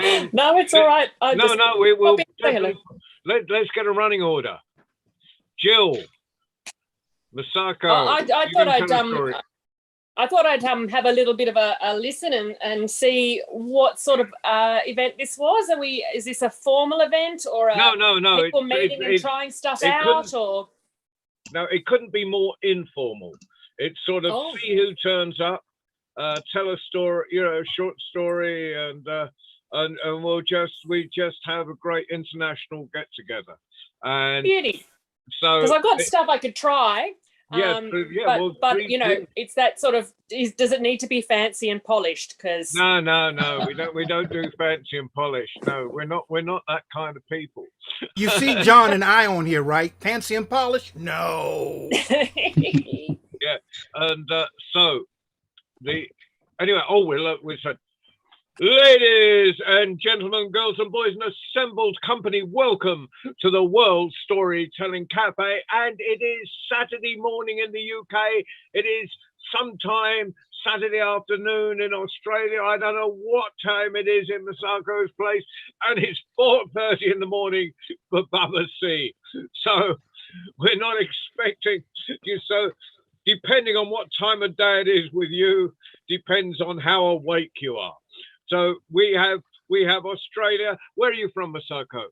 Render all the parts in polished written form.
then No, it's all right. We will. Let's get a running order. Jill, Masako. I thought I'd have a little bit of a listen and see what sort of event this was. Is this a formal event or no? People meeting and trying stuff out, or? No, it couldn't be more informal. It's sort of see who turns up, tell a story, a short story, and we just have a great international get together. And beauty. So because I've got stuff I could try. But it's that sort of does it need to be fancy and polished? Because no, we don't do fancy and polished. No, we're not that kind of people. You see John and I on here, right? Fancy and polished? No. Yeah, and we said, ladies and gentlemen, girls and boys, an assembled company, welcome to the World Storytelling Cafe. And it is Saturday morning in the UK. It is sometime Saturday afternoon in Australia. I don't know what time it is in Masako's place. And it's 4:30 in the morning for Bubba C. So we're not expecting you. So depending on what time of day it is with you, depends on how awake you are. So we have Australia. Where are you from, Masako?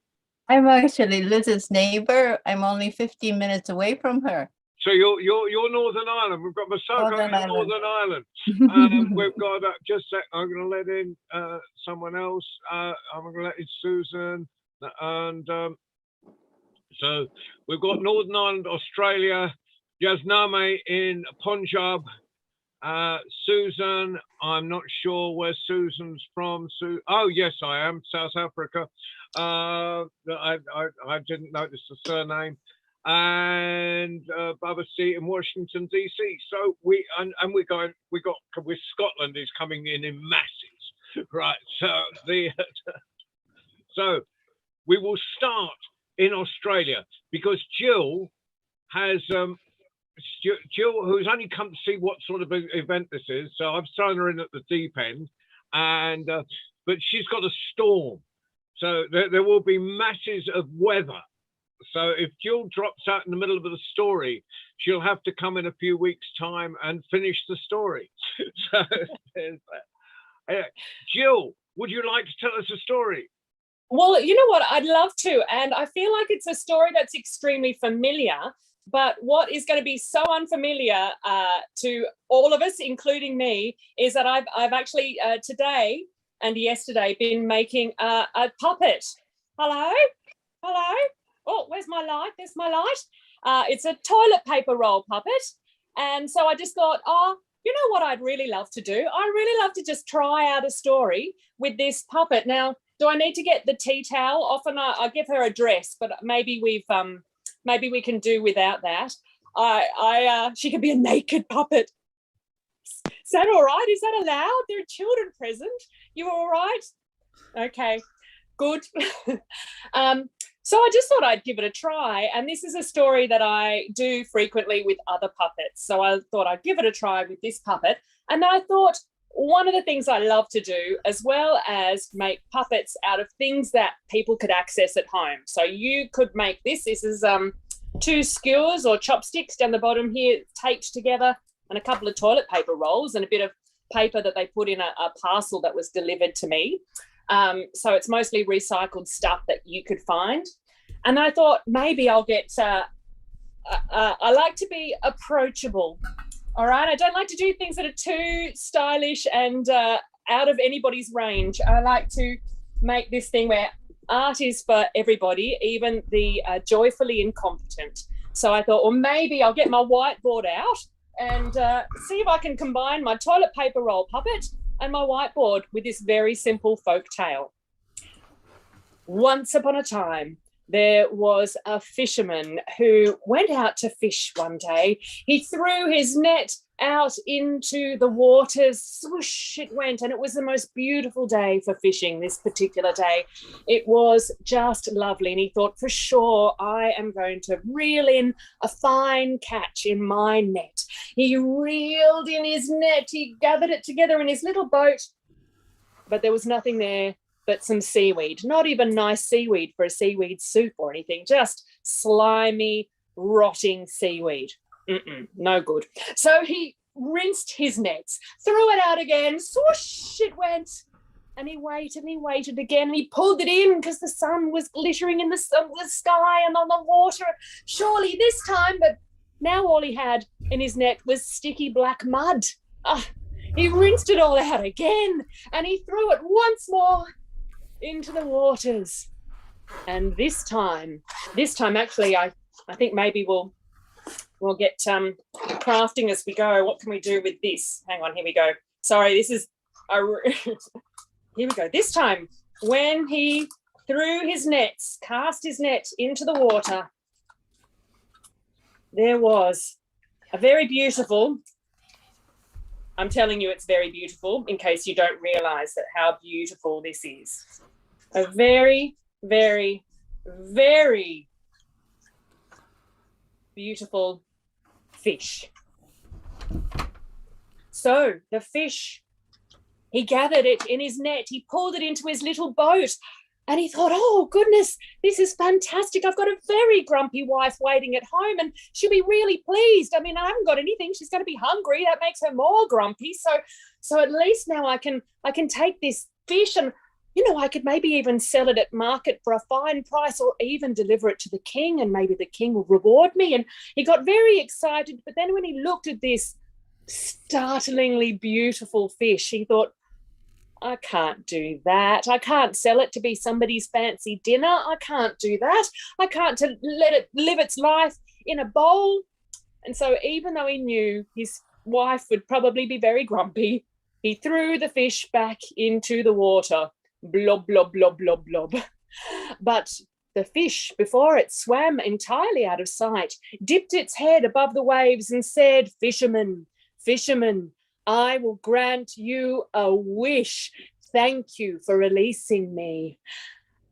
I'm actually Liz's neighbor. I'm only 15 minutes away from her. So you're Northern Ireland. We've got Masako in Northern Ireland. We've got just a sec. I'm going to let in someone else. I'm going to let in Susan, and so we've got Northern Ireland, Australia. Jasname in Punjab. Susan, I'm not sure where Susan's from. Oh, yes, I am. South Africa. I didn't notice the surname. And Bubba C in Washington, D.C. So we're Scotland is coming in masses, right? So we will start in Australia because Jill has Jill, who's only come to see what sort of event this is, so I've thrown her in at the deep end, and but she's got a storm, so there will be masses of weather. So if Jill drops out in the middle of the story, she'll have to come in a few weeks' time and finish the story. So there's that. Jill, would you like to tell us a story? Well, you know what? I'd love to, and I feel like it's a story that's extremely familiar. But what is going to be so unfamiliar to all of us, including me, is that I've actually today and yesterday been making a puppet. Hello? Oh, where's my light? There's my light. It's a toilet paper roll puppet. And so I just thought, you know what I'd really love to do? I'd really love to just try out a story with this puppet. Now, do I need to get the tea towel? Often I give her a dress, but maybe maybe we can do without that. She can be a naked puppet. Is that all right? Is that allowed? There are children present. You all right? Okay, good. So I just thought I'd give it a try. And this is a story that I do frequently with other puppets. So I thought I'd give it a try with this puppet. And then I thought one of the things I love to do, as well as make puppets out of things that people could access at home. So you could make this. This is 2 skewers or chopsticks down the bottom here taped together, and a couple of toilet paper rolls and a bit of paper that they put in a parcel that was delivered to me. So it's mostly recycled stuff that you could find. And I thought maybe I'll get, I like to be approachable. All right. I don't like to do things that are too stylish and out of anybody's range. I like to make this thing where art is for everybody, even the joyfully incompetent. So I thought, well, maybe I'll get my whiteboard out and see if I can combine my toilet paper roll puppet and my whiteboard with this very simple folk tale. Once upon a time, there was a fisherman who went out to fish one day. He threw his net out into the waters, swoosh it went, and it was the most beautiful day for fishing this particular day. It was just lovely, and he thought, for sure, I am going to reel in a fine catch in my net. He reeled in his net, he gathered it together in his little boat, but there was nothing there but some seaweed. Not even nice seaweed for a seaweed soup or anything, just slimy, rotting seaweed. No good. So he rinsed his nets, threw it out again, swoosh it went, and he waited again, and he pulled it in because the sun was glittering in the sky and on the water. Surely this time, but now all he had in his net was sticky black mud. He rinsed it all out again, and he threw it once more into the waters. And this time actually, I think maybe we'll get crafting as we go. What can we do with this? Hang on, here we go. Sorry, this is here we go. This time, when he threw his nets, cast his net into the water, there was a very beautiful, I'm telling you it's very beautiful in case you don't realise that how beautiful this is. A very, very, very beautiful fish. So the fish, he gathered it in his net, he pulled it into his little boat, and he thought, oh goodness, this is fantastic. I've got a very grumpy wife waiting at home and she'll be really pleased. I mean, I haven't got anything. She's going to be hungry. That makes her more grumpy. So at least now I can take this fish and, I could maybe even sell it at market for a fine price, or even deliver it to the king, and maybe the king will reward me. And he got very excited. But then when he looked at this startlingly beautiful fish, he thought, I can't do that. I can't sell it to be somebody's fancy dinner. I can't do that. I can't let it live its life in a bowl. And so even though he knew his wife would probably be very grumpy, he threw the fish back into the water. Blob, blob, blob, blob, blob. But the fish, before it swam entirely out of sight, dipped its head above the waves and said, Fisherman, fisherman, I will grant you a wish. Thank you for releasing me.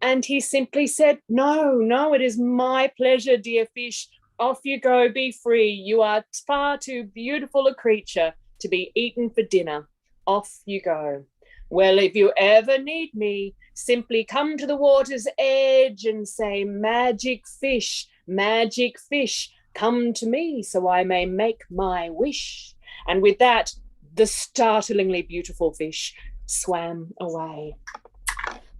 And he simply said, no, it is my pleasure, dear fish. Off you go, be free. You are far too beautiful a creature to be eaten for dinner. Off you go. Well, if you ever need me, simply come to the water's edge and say, magic fish, come to me so I may make my wish. And with that, the startlingly beautiful fish swam away.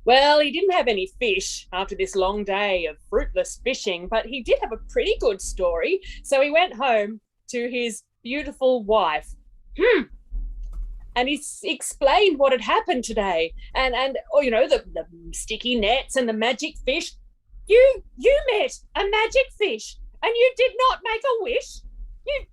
Well, he didn't have any fish after this long day of fruitless fishing, but he did have a pretty good story. So he went home to his beautiful wife. And he explained what had happened today. And the sticky nets and the magic fish. You met a magic fish and you did not make a wish. You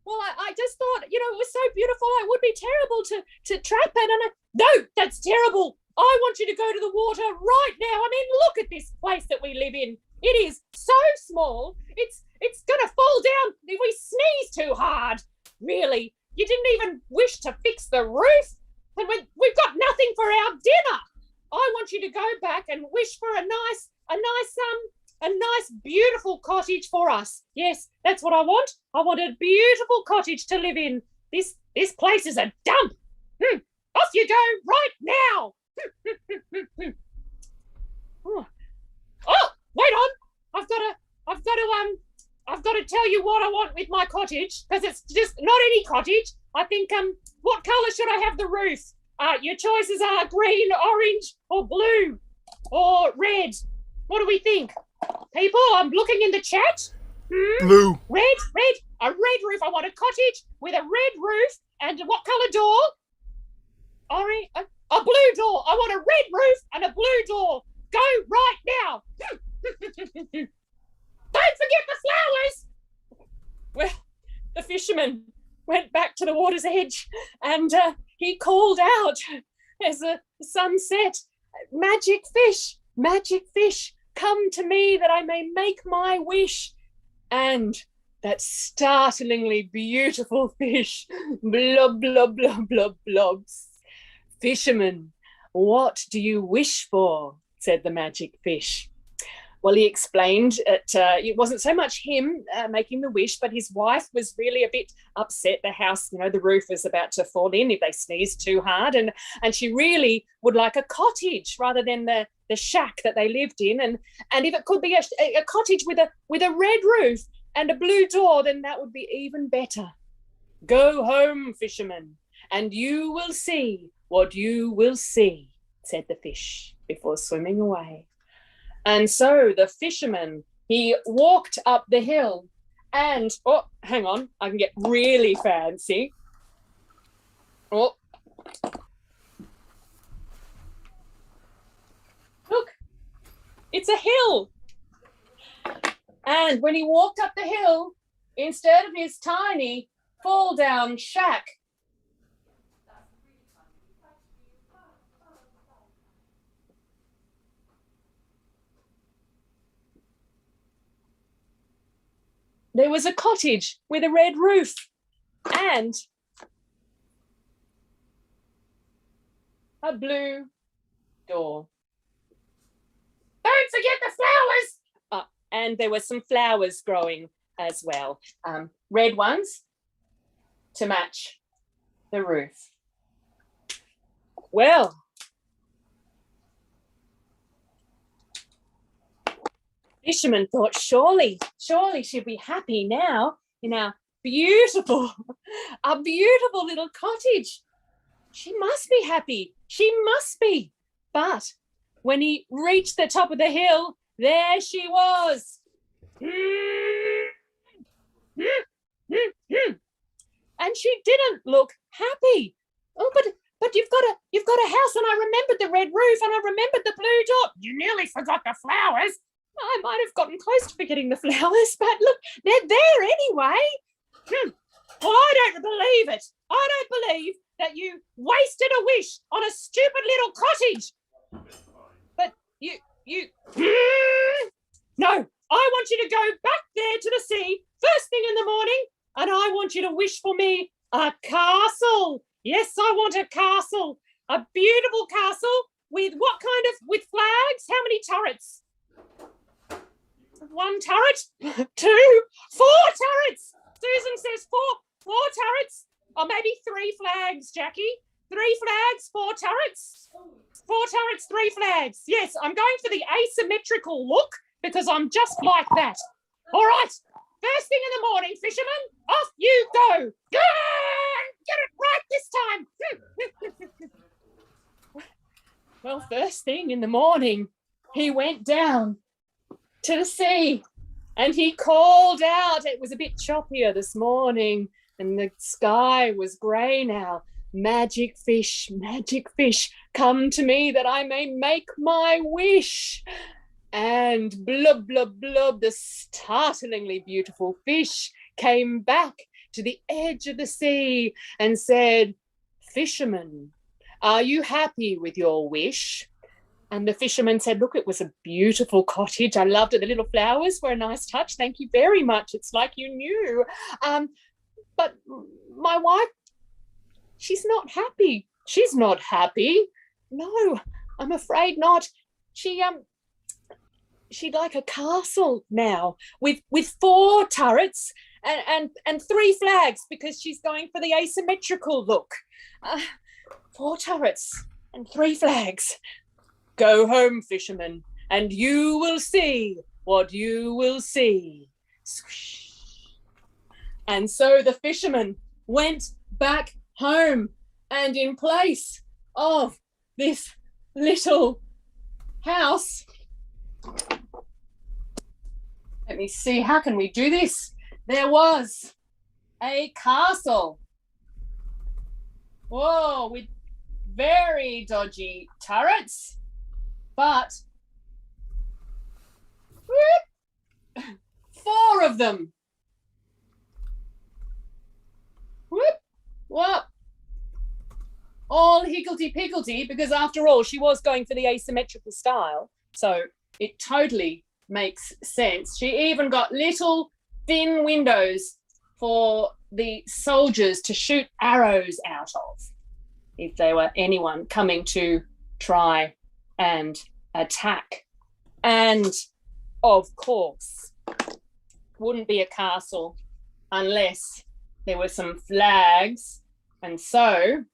Well, I just thought, it was so beautiful. It would be terrible to trap it. And no, that's terrible. I want you to go to the water right now. I mean, look at this place that we live in. It is so small. It's going to fall down if we sneeze too hard. Really, you didn't even wish to fix the roof, and we've got nothing for our dinner. I want you to go back and wish for a nice, beautiful cottage for us. Yes, that's what I want. I want a beautiful cottage to live in. This place is a dump. Off you go right now. Oh, wait on. I've got to tell you what I want with my cottage, because it's just not any cottage. I think what colour should I have the roof? Your choices are green, orange, or blue, or red. What do we think? People, I'm looking in the chat. Blue. Red. A red roof. I want a cottage with a red roof and what colour door? Orange. A blue door. I want a red roof and a blue door. Go right now. Don't forget the flowers. Well, the fisherman went back to the water's edge and he called out as the sun set, magic fish, come to me that I may make my wish. And that startlingly beautiful fish, blob, blob, blob, blob, blobs. Fisherman, what do you wish for? Said the magic fish. Well, he explained it wasn't so much him making the wish, but his wife was really a bit upset. The house, the roof was about to fall in if they sneezed too hard. And she really would like a cottage rather than the shack that they lived in. And if it could be a cottage with a red roof and a blue door, then that would be even better. Go home, fisherman, and you will see what you will see, said the fish before swimming away. And so the fisherman, he walked up the hill and, oh, hang on, I can get really fancy. Oh, look, it's a hill. And when he walked up the hill, instead of his tiny fall-down shack, there was a cottage with a red roof and a blue door. Don't forget the flowers! And there were some flowers growing as well. Red ones to match the roof. Well, fisherman thought, surely she'll be happy now in our beautiful little cottage. She must be happy. She must be. But when he reached the top of the hill, there she was. And she didn't look happy. Oh, but you've got a house, and I remembered the red roof, and I remembered the blue door. You nearly forgot the flowers. I might have gotten close to forgetting the flowers, but look, they're there anyway. Well, I don't believe it. I don't believe that you wasted a wish on a stupid little cottage. But you... No, I want you to go back there to the sea first thing in the morning, and I want you to wish for me a castle. Yes, I want a castle. A beautiful castle with what kind of... with flags? How many turrets? 1 turret, 2, 4 turrets. Susan says four turrets, or maybe 3 flags, Jackie. 3 flags, 4 turrets. 4 turrets, 3 flags. Yes, I'm going for the asymmetrical look because I'm just like that. All right, first thing in the morning, fisherman, off you go. Get it right this time. Well, first thing in the morning, he went down to the sea and he called out. It was a bit choppier this morning and the sky was grey now. Magic fish, come to me that I may make my wish. And blub, blub, blub, the startlingly beautiful fish came back to the edge of the sea and said, fisherman, are you happy with your wish? And the fisherman said, look, it was a beautiful cottage. I loved it. The little flowers were a nice touch. Thank you very much. It's like you knew. But my wife, she's not happy. She's not happy. No, I'm afraid not. She'd like a castle now with 4 turrets and 3 flags because she's going for the asymmetrical look. 4 turrets and 3 flags. Go home, fisherman, and you will see what you will see. Swish. And so the fisherman went back home, and in place of this little house, let me see, how can we do this? There was a castle. Whoa, with very dodgy turrets. But 4 of them. What? All higgledy-piggledy, because after all, she was going for the asymmetrical style. So it totally makes sense. She even got little thin windows for the soldiers to shoot arrows out of if there were anyone coming to try and attack. And of course, wouldn't be a castle unless there were some flags, and so,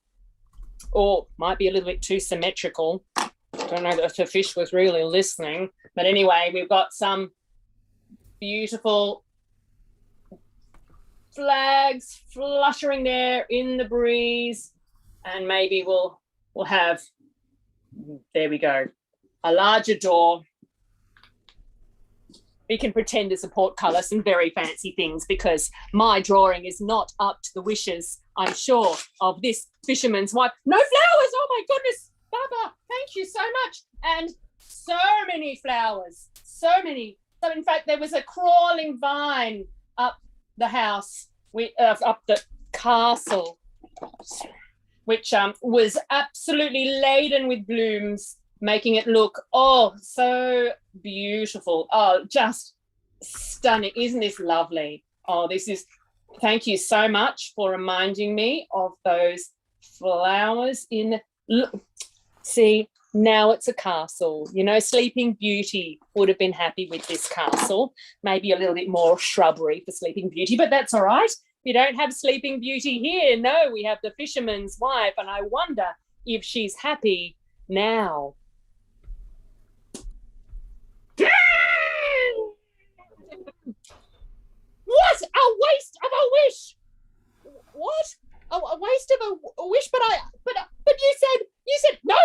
or might be a little bit too symmetrical. I don't know if the fish was really listening, but anyway, we've got some beautiful flags fluttering there in the breeze, and maybe we'll have, there we go, a larger door. We can pretend to support colour some very fancy things, because my drawing is not up to the wishes, I'm sure, of this fisherman's wife. No flowers! Oh my goodness, Baba, thank you so much. And so many flowers, so many. So in fact, there was a crawling vine up the house, up the castle, which was absolutely laden with blooms, making it look, oh, so beautiful. Oh, just stunning. Isn't this lovely? Oh, this is, thank you so much for reminding me of those flowers in, see, now it's a castle. You know, Sleeping Beauty would have been happy with this castle. Maybe a little bit more shrubbery for Sleeping Beauty, but that's all right. We don't have Sleeping Beauty here. No, we have the fisherman's wife, and I wonder if she's happy now. What a waste of a wish! What? A waste of a wish? But you said no,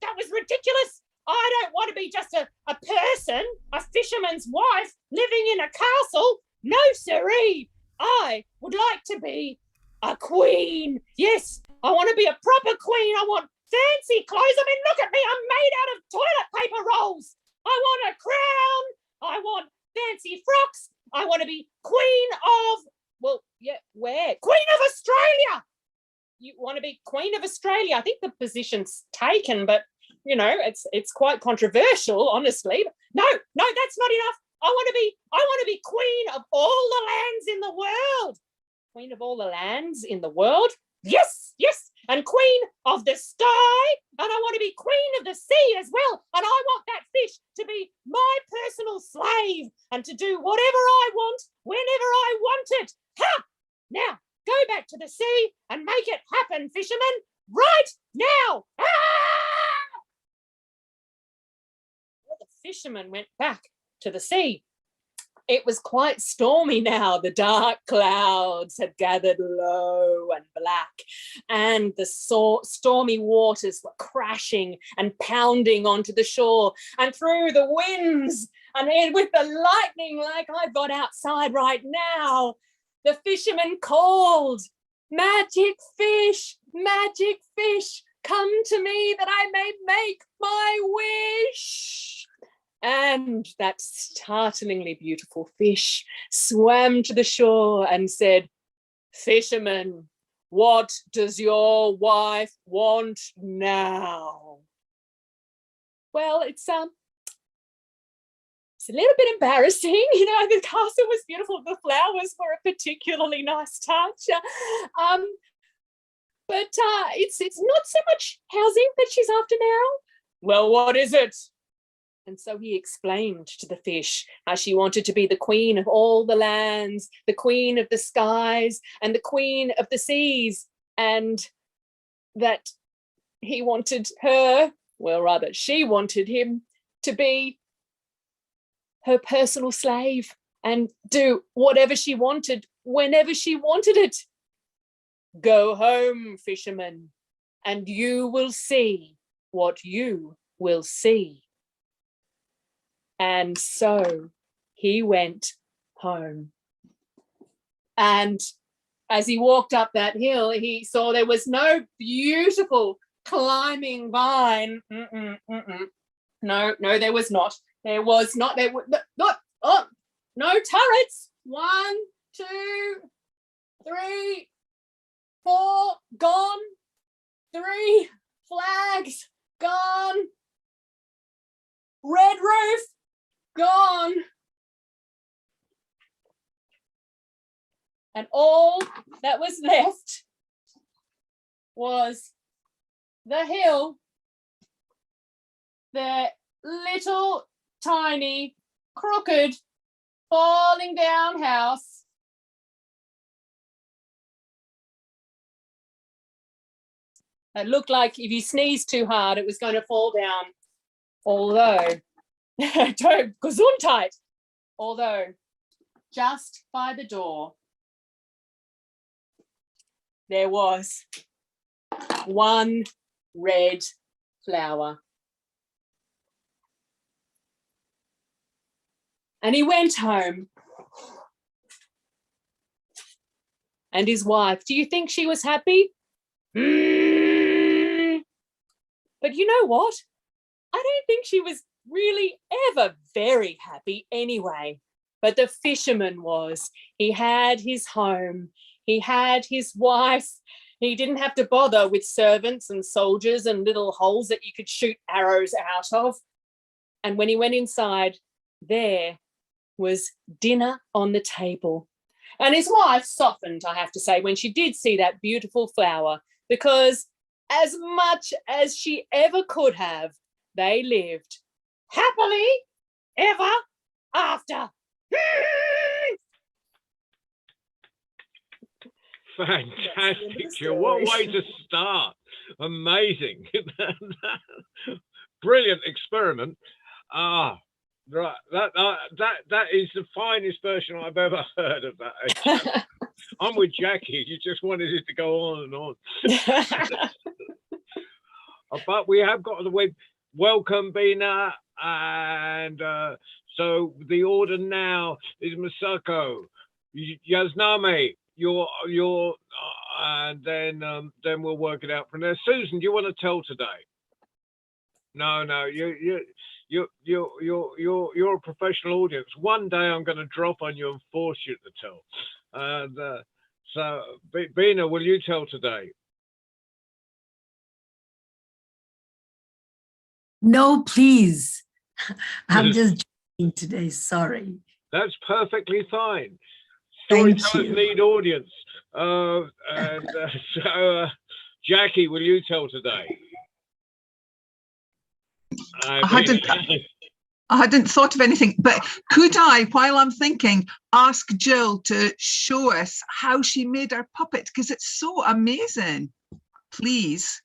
that was ridiculous. I don't want to be just a person, a fisherman's wife living in a castle. No, siree. I would like to be a queen. Yes, I want to be a proper queen. I want fancy clothes. I mean, look at me. I'm made out of toilet paper rolls. I want a crown. I want fancy frocks. I want to be queen of, well, yeah, where? Queen of Australia. You want to be Queen of Australia? I think the position's taken, but, you know, it's quite controversial, honestly. No, that's not enough. I want to be queen of all the lands in the world. Queen of all the lands in the world? Yes. And queen of the sky. And I want to be queen of the sea as well. And I want that fish to be my personal slave and to do whatever I want, whenever I want it. Ha! Now, go back to the sea and make it happen, fisherman. Right now. Ah! Well, the fisherman went back to the sea. It was quite stormy now. The dark clouds had gathered low and black, and the stormy waters were crashing and pounding onto the shore and through the winds, and with the lightning like I've got outside right now. The fisherman called, magic fish, come to me that I may make my wish. And that startlingly beautiful fish swam to the shore and said, fisherman, what does your wife want now? Well, it's a little bit embarrassing. You know, the castle was beautiful. The flowers were a particularly nice touch. But it's not so much housing that she's after now. Well, what is it? And so he explained to the fish how she wanted to be the queen of all the lands, the queen of the skies, and the queen of the seas, and that he wanted her, well, rather, she wanted him to be her personal slave and do whatever she wanted, whenever she wanted it. Go home, fisherman, and you will see what you will see. And so he went home. And as he walked up that hill, he saw there was no beautiful climbing vine. No, there was not. There was not. There were not. Oh, no turrets. 1, 2, 3, 4, gone. 3 flags, gone. Red roof, gone. And all that was left was the hill, the little tiny, crooked, falling down house. It looked like if you sneezed too hard, it was going to fall down. Although, Gesundheit. Although, just by the door, there was one red flower. And he went home. And his wife, do you think she was happy? But you know what? I don't think she was really ever very happy anyway. But the fisherman was. He had his home. He had his wife. He didn't have to bother with servants and soldiers and little holes that you could shoot arrows out of. And when he went inside, there was dinner on the table. And his wife softened, I have to say, when she did see that beautiful flower, because as much as she ever could have, they lived happily ever after. Fantastic, Jill. What a way to start. Amazing. Brilliant experiment. Ah, right. That is the finest version I've ever heard of that. I'm with Jackie. You just wanted it to go on and on. But we have got the web. Welcome, Bina. And so the order now is Masako, Yazname, and then we'll work it out from there. Susan, do you want to tell today? No, you're a professional audience. One day I'm going to drop on you and force you to tell. And so, Bina, will you tell today? No, please. I'm just joking today. Sorry. That's perfectly fine. Thank Storytellers you. need audience. So, Jackie, will you tell today? I hadn't thought of anything, but could I, while I'm thinking, ask Jill to show us how she made her puppet? Because it's so amazing. Please.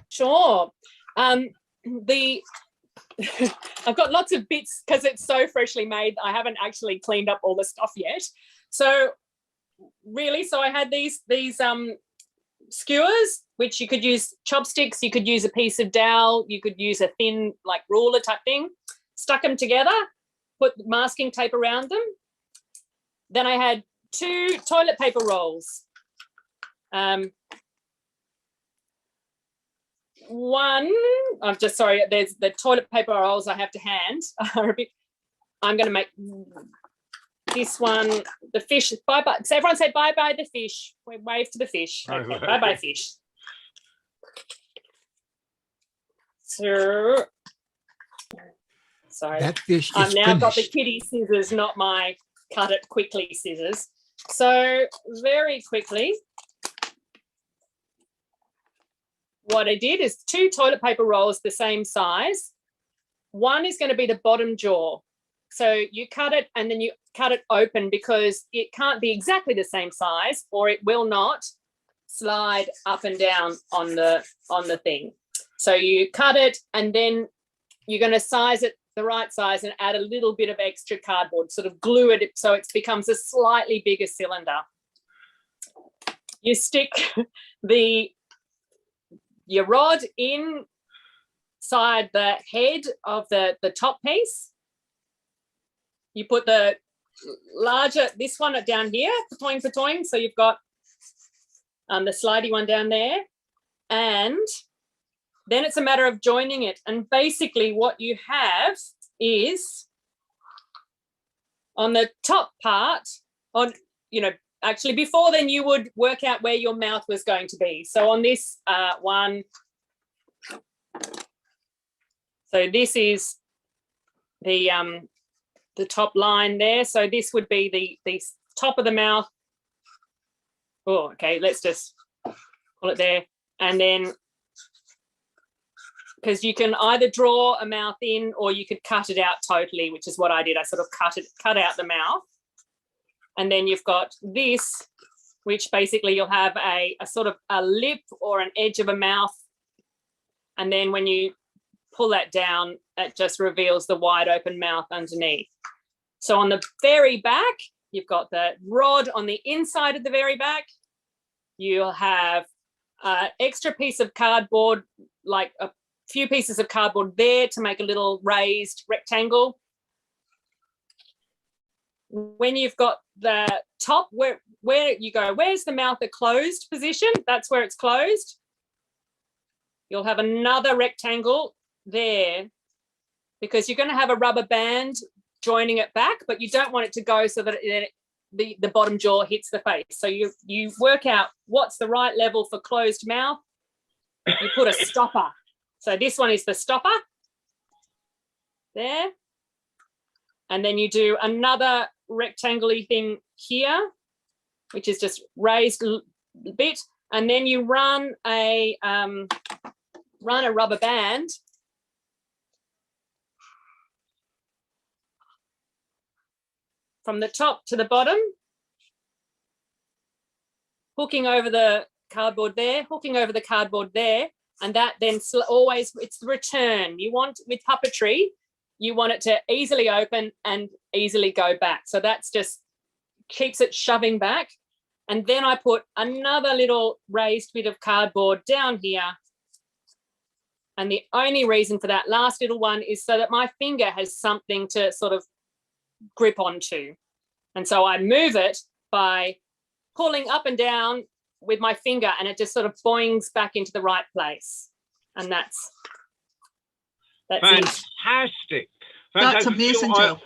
Sure. I've got lots of bits because it's so freshly made. I haven't actually cleaned up all the stuff yet. So really, I had these skewers, which you could use chopsticks, you could use a piece of dowel, you could use a thin like ruler type thing, stuck them together, put masking tape around them. Then I had 2 toilet paper rolls. One, I'm just sorry, there's the toilet paper rolls I have to hand. I'm going to make this one, the fish, bye-bye. So everyone say bye-bye the fish. Wave to the fish. Okay, bye-bye fish. So, sorry. That fish is I've now got the finished. kitty scissors, not my cut it quickly scissors. So very quickly, what I did is 2 toilet paper rolls the same size. One is going to be the bottom jaw. So you cut it and then you cut it open because it can't be exactly the same size or it will not slide up and down on the thing. So you cut it and then you're going to size it the right size and add a little bit of extra cardboard, sort of glue it so it becomes a slightly bigger cylinder. You stick your rod inside the head of the top piece. You put the larger, this one down here, patoing. So you've got the slidey one down there. And then it's a matter of joining it. And basically what you have is on the top part, actually before then you would work out where your mouth was going to be. So on this one, so this is the top line there. So this would be the top of the mouth. Oh, okay, let's just pull it there. And then because you can either draw a mouth in or you could cut it out totally, which is what I did. I sort of cut out the mouth. And then you've got this, which basically you'll have a sort of a lip or an edge of a mouth. And then when you pull that down, it just reveals the wide open mouth underneath. So on the very back, you've got the rod on the inside of the very back. You'll have an extra piece of cardboard, like a few pieces of cardboard there to make a little raised rectangle. When you've got the top, where you go, where's the mouth, a closed position? That's where it's closed. You'll have another rectangle there because you're going to have a rubber band joining it back, but you don't want it to go so that the bottom jaw hits the face. So you work out what's the right level for closed mouth. You put a stopper. So this one is the stopper there. And then you do another rectangular thing here, which is just raised a bit. And then you run a rubber band from the top to the bottom, hooking over the cardboard there, hooking over the cardboard there, and that then always, it's the return. You want, with puppetry, you want it to easily open and easily go back. So that's just keeps it shoving back. And then I put another little raised bit of cardboard down here. And the only reason for that last little one is so that my finger has something to sort of grip onto. And so I move it by pulling up and down with my finger, and it just sort of boings back into the right place. And that's fantastic. That's amazing, Jill.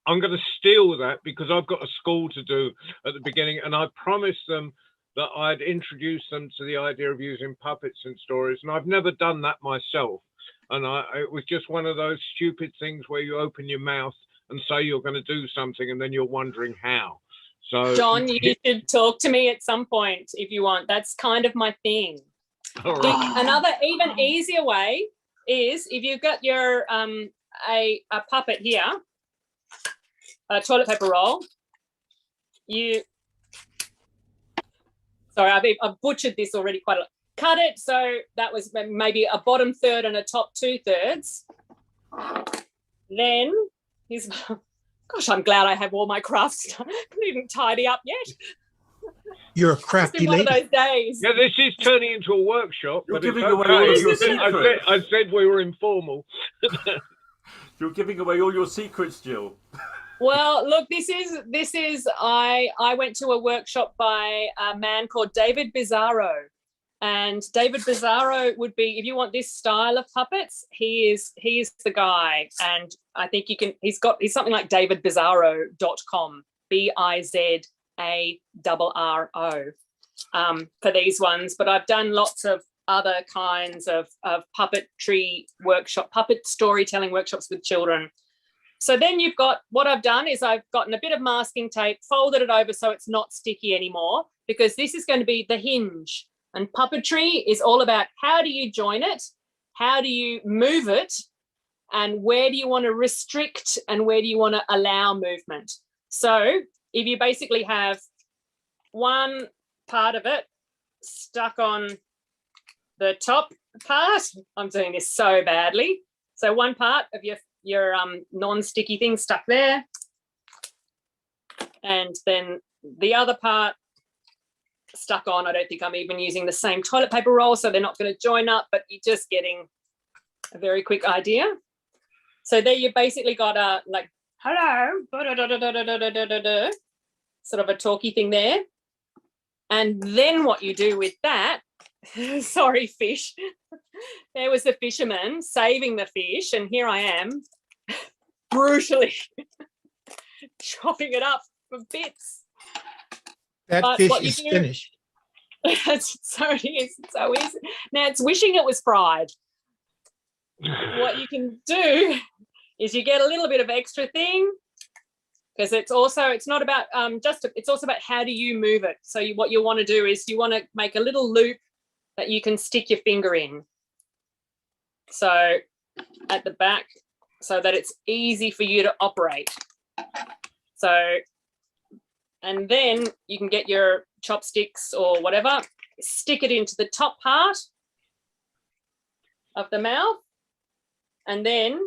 I'm going to steal that because I've got a school to do at the beginning, and I promised them that I'd introduce them to the idea of using puppets in stories, and I've never done that myself. And it was just one of those stupid things where you open your mouth and say you're going to do something, and then you're wondering how. So, John, you should talk to me at some point if you want. That's kind of my thing. All right. Another even easier way is if you've got your a puppet here, a toilet paper roll. Sorry, I've butchered this already quite a lot. Cut it so that was maybe a bottom third and a top 2/3. Then here's, gosh, I'm glad I have all my crafts done. I couldn't even tidy up yet. You're a crafty One lady. of those days. Yeah, this is turning into a workshop. You're but it's giving away okay. all of your secrets. I said we were informal. You're giving away all your secrets, Jill. Well, look, this is I went to a workshop by a man called David Bizarro. And David Bizarro would be, if you want this style of puppets, he is the guy. And I think you can, he's something like davidbizarro.com, BIZARRO, for these ones. But I've done lots of other kinds of puppetry puppet storytelling workshops with children. So then you've got, what I've done is I've gotten a bit of masking tape, folded it over so it's not sticky anymore, because this is going to be the hinge. And puppetry is all about how do you join it, how do you move it, and where do you want to restrict and where do you want to allow movement. So if you basically have one part of it stuck on the top part, I'm doing this so badly. So one part of your non-sticky thing stuck there, and then the other part stuck on. I don't think I'm even using the same toilet paper roll, so they're not going to join up, but you're just getting a very quick idea. So there you basically got a like, hello, sort of a talky thing there. And then what you do with that, sorry, fish, there was the fisherman saving the fish, and here I am brutally chopping it up for bits. That fish is finished. So it is. It's so easy. Now it's wishing it was fried. What you can do is you get a little bit of extra thing, because it's not about it's also about how do you move it. So what you want to do is you want to make a little loop that you can stick your finger in. So at the back, so that it's easy for you to operate. So, and then you can get your chopsticks or whatever, stick it into the top part of the mouth, and then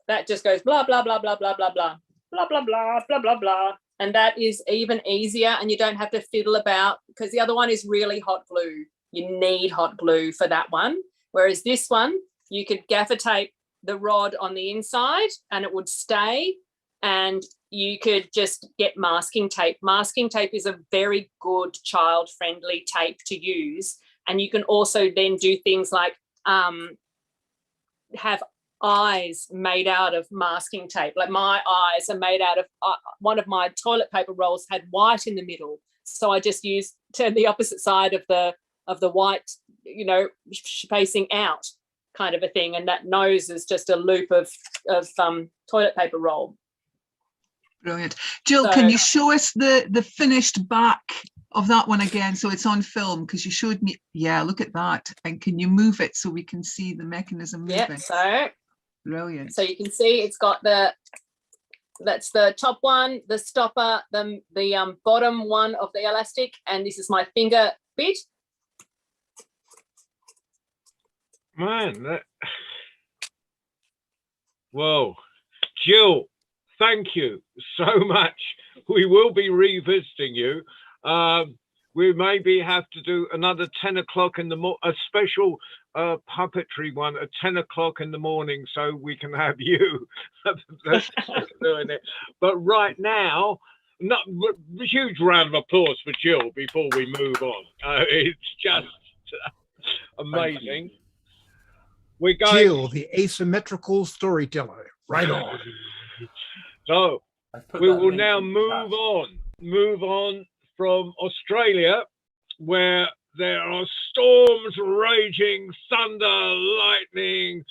that just goes blah, blah, blah, blah, blah, blah, blah, blah, blah, blah, blah, blah, blah. And that is even easier, and you don't have to fiddle about, because the other one is really hot glue. You need hot glue for that one. Whereas this one, you could gaffer tape the rod on the inside and it would stay, and you could just get masking tape. Masking tape is a very good child-friendly tape to use. And you can also then do things like have eyes made out of masking tape. Like my eyes are made out of, one of my toilet paper rolls had white in the middle. So I just turned the opposite side of the white, you know, facing out kind of a thing. And that nose is just a loop of toilet paper roll. Brilliant. Jill, So, can you show us the finished back of that one again, so it's on film? Because you showed me, yeah, look at that. And can you move it so we can see the mechanism moving? yeah, so Brilliant. So you can see it's got that's the top one, the stopper, the bottom one of the elastic, and this is my finger bit. Man, whoa. Jill, thank you so much. We will be revisiting you. We maybe have to do another 10 o'clock in the morning, a special puppetry one at 10 o'clock in the morning, so we can have you doing it. But right now, a huge round of applause for Jill before we move on. It's just amazing. We're going, Jill, the asymmetrical storyteller. Right on. so we will now move on from Australia, where there are storms raging, thunder, lightning,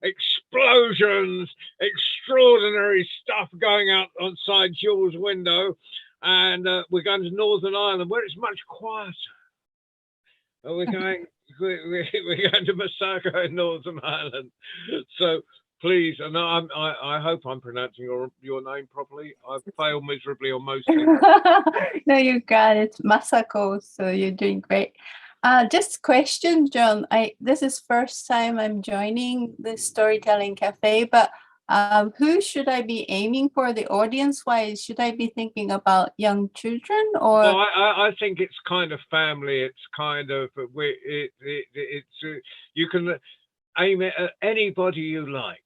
explosions, extraordinary stuff going out outside Jill's window. And we're going to Northern Ireland, where it's much quieter. We're going to Massago in Northern Ireland. So please, and I hope I'm pronouncing your name properly. I've failed miserably on most things. No, you got it, Masako. So you're doing great. Just question, John. This is first time I'm joining the Storytelling Cafe, but who should I be aiming for the audience-wise? Should I be thinking about young children or? No, I think it's kind of family. It's kind of you can aim it at anybody you like.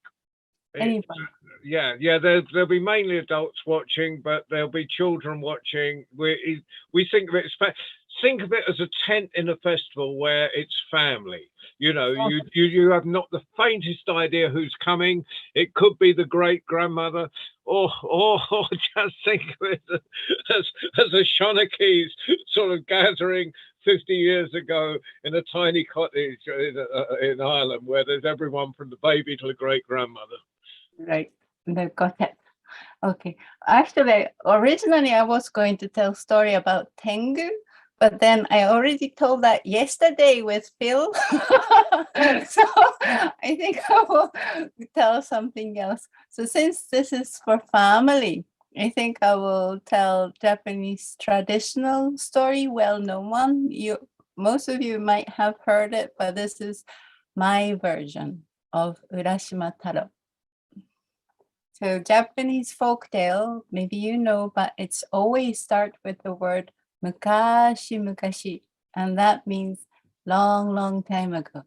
Anybody. Yeah. There'll be mainly adults watching, but there'll be children watching. We think of it as a tent in a festival where it's family. You know, you have not the faintest idea who's coming. It could be the great grandmother, or just think of it as a Shonakis sort of gathering 50 years ago in a tiny cottage in Ireland, where there's everyone from the baby to the great grandmother. Right, got it. Okay, actually, originally I was going to tell a story about Tengu, but then I already told that yesterday with Phil. So I think I will tell something else. So since this is for family, I think I will tell Japanese traditional story, well-known one. Most of you might have heard it, but this is my version of Urashima Taro. So Japanese folktale, maybe you know, but it's always start with the word mukashi mukashi, and that means long, long time ago.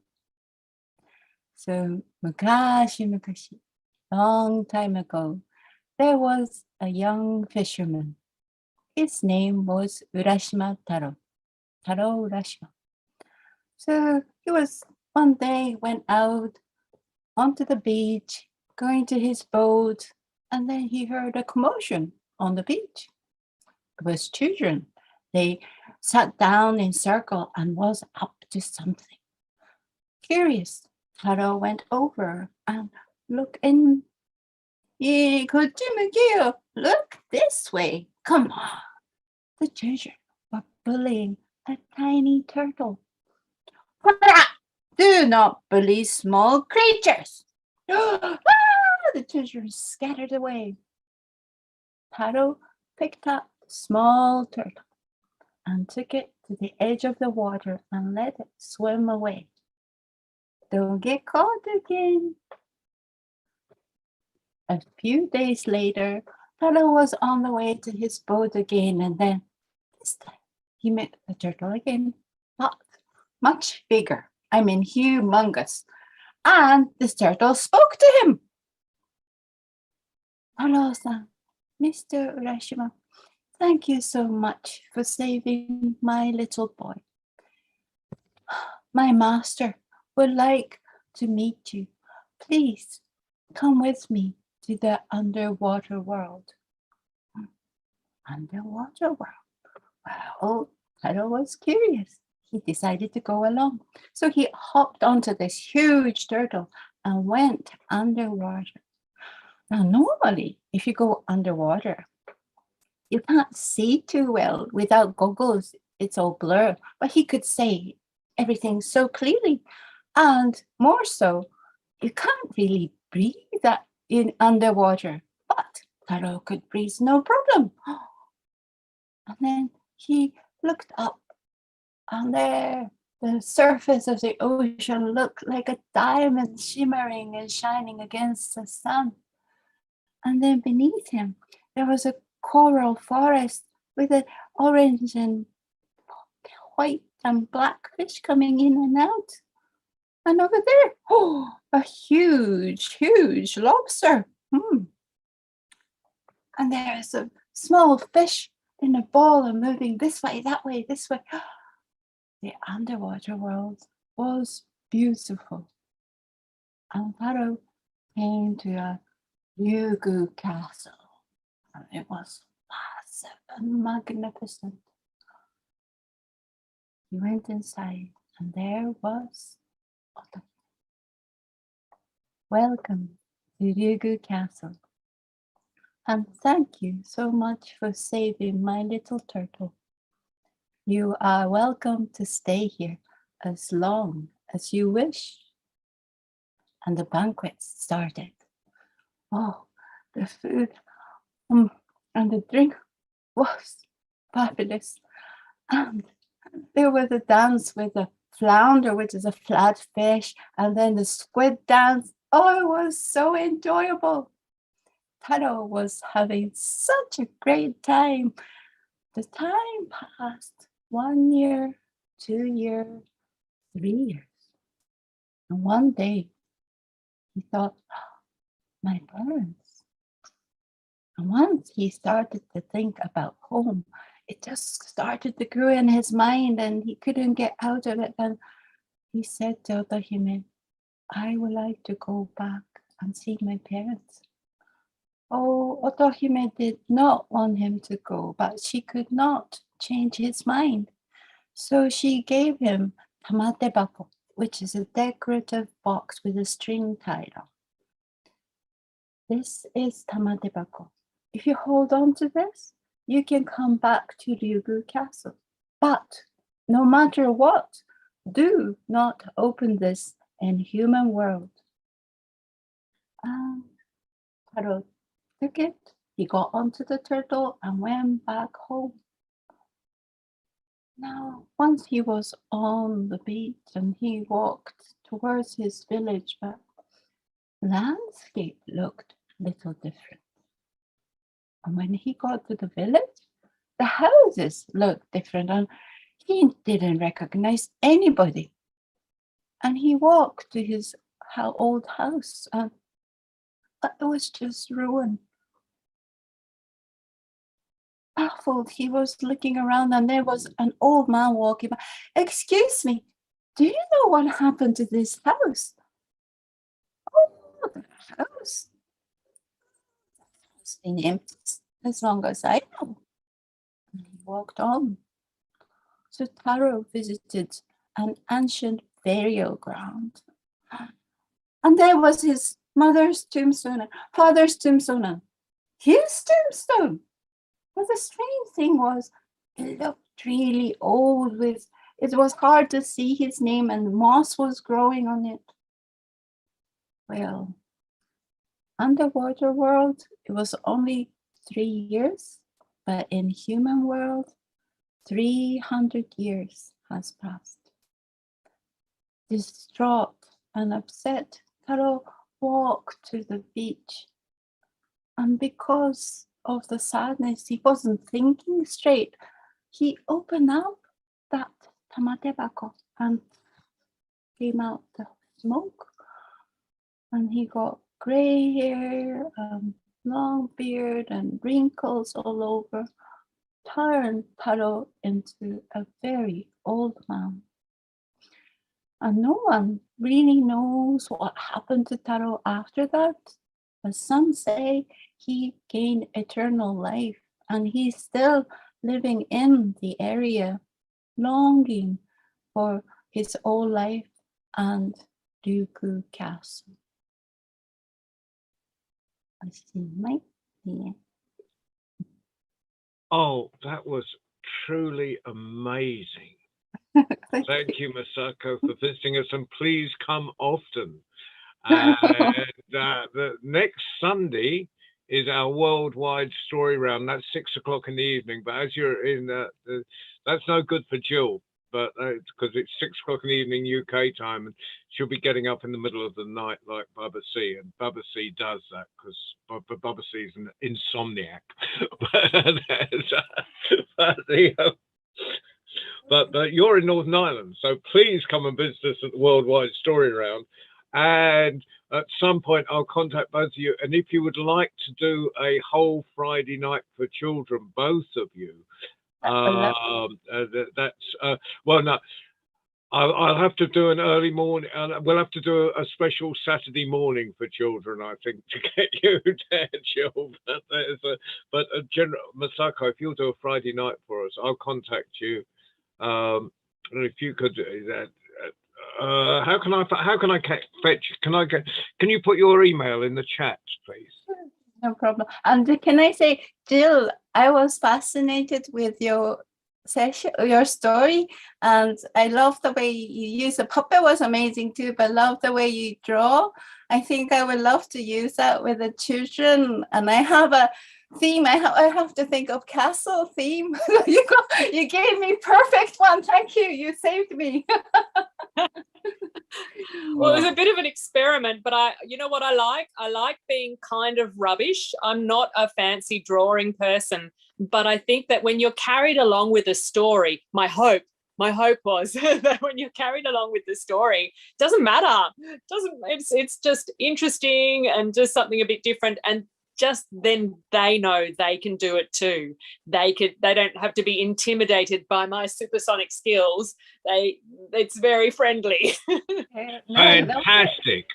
So mukashi mukashi, long time ago, there was a young fisherman. His name was Urashima Taro, Taro Urashima. So he was one day went out onto the beach, going to his boat, and then he heard a commotion on the beach. It was children. They sat down in circle and was up to something. Curious, Taro went over and looked in. Look this way. Come on. The children were bullying a tiny turtle. Do Do not bully small creatures. Ah, the children scattered away. Taro picked up the small turtle and took it to the edge of the water and let it swim away. Don't get caught again. A few days later, Taro was on the way to his boat again, and then this time he met the turtle again, but much bigger. I mean, humongous. And this turtle spoke to him. Hello-san, Mr. Urashima, thank you so much for saving my little boy. My master would like to meet you. Please come with me to the underwater world. Underwater world? Well, Taro was curious. He decided to go along. So he hopped onto this huge turtle and went underwater. Now, normally, if you go underwater, you can't see too well without goggles. It's all blur, but he could say everything so clearly. And more so, you can't really breathe that in underwater, but Taro could breathe no problem. And then he looked up, and there the surface of the ocean looked like a diamond shimmering and shining against the sun. And then beneath him, there was a coral forest with an orange and white and black fish coming in and out. And over there, oh, a huge, huge lobster. And there is a small fish in a ball and moving this way, that way, this way. The underwater world was beautiful. And Taro came to a Ryugu castle. And it was massive and magnificent. He went inside, and there was Otohime. Welcome to Ryugu Castle. And thank you so much for saving my little turtle. You are welcome to stay here as long as you wish. And the banquet started. Oh, the food and the drink was fabulous. And there was a dance with the flounder, which is a flat fish, and then the squid dance. Oh, it was so enjoyable. Taro was having such a great time. The time passed 1 year, 2 years, 3 years. And one day he thought, my parents. And once he started to think about home, it just started to grow in his mind and he couldn't get out of it. And he said to Otohime, I would like to go back and see my parents. Oh, Otohime did not want him to go, but she could not change his mind. So she gave him tamatebako, which is a decorative box with a string tied on. This is tamatebako. If you hold on to this, you can come back to Ryugu Castle. But no matter what, do not open this in human world. And Taro took it. He got onto the turtle and went back home. Now, once he was on the beach and he walked towards his village, but landscape looked a little different. And when he got to the village, the houses looked different and he didn't recognize anybody. And he walked to his old house and it was just ruined. Baffled, he was looking around and there was an old man walking by. Excuse me, do you know what happened to this house? Oh, the house. It's been empty as long as I know. And he walked on. So Taro visited an ancient burial ground. And there was his mother's tombstone and father's tombstone and his tombstone. But the strange thing was, it looked really old with it was hard to see his name and moss was growing on it. Well, underwater world, it was only 3 years, but in human world, 300 years has passed. Distraught and upset, Taro walked to the beach. And because of the sadness, he wasn't thinking straight. He opened up that tamatebako and came out the smoke. And he got gray hair, long beard, and wrinkles all over, turned Taro into a very old man. And no one really knows what happened to Taro after that. But some say he gained eternal life, and he's still living in the area, longing for his old life and Ryukyu Castle. Oh, that was truly amazing. Thank you, Masako, for visiting us, and please come often. And the next Sunday is our worldwide story round. That's 6 o'clock in the evening. But as you're in, that's no good for Jill, but because it's 6 o'clock in the evening UK time, and she'll be getting up in the middle of the night like Bubba C. And Bubba C does that because Bubba C is an insomniac. But you're in Northern Ireland, so please come and visit us at the Worldwide Story Round. And at some point, I'll contact both of you. And if you would like to do a whole Friday night for children, both of you, that's well, no, I'll have to do an early morning. We'll have to do a special Saturday morning for children, I think, to get you there, Jill. But General Masako, if you'll do a Friday night for us, I'll contact you. And if you could do that. How can I fetch? Can you put your email in the chat, please? No problem. And can I say, Jill, I was fascinated with your session, your story, and I love the way you use the puppet. Was amazing too, but love the way you draw. I think I would love to use that with the children. And I have a theme. I have to think of castle theme. You gave me perfect one. Thank you. You saved me. Well, it was a bit of an experiment, but you know what I like? I like being kind of rubbish. I'm not a fancy drawing person, but I think that when you're carried along with a story, my hope was that when you're carried along with the story, doesn't matter. It's just interesting and just something a bit different. And just then they know they can do it too. They don't have to be intimidated by my supersonic skills. It's very friendly. Fantastic.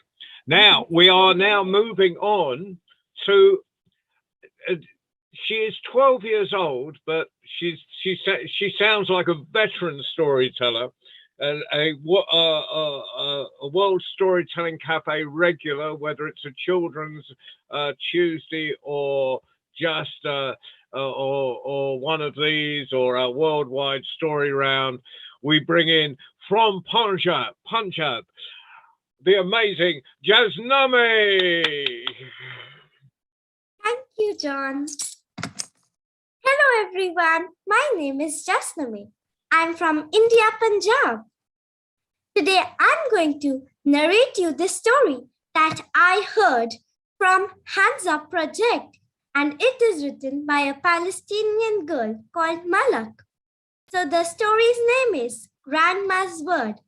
Now we are moving on to she is 12 years old, but she sounds like a veteran storyteller and a World Storytelling Cafe regular, whether it's a children's Tuesday or just or one of these or a worldwide story round. We bring in from Punjab, the amazing Jasnami. Thank you, John. Hello, everyone. My name is Jasnami. I'm from India, Punjab. Today, I'm going to narrate you the story that I heard from Hands Up Project, and it is written by a Palestinian girl called Malak. So the story's name is Grandma's Word.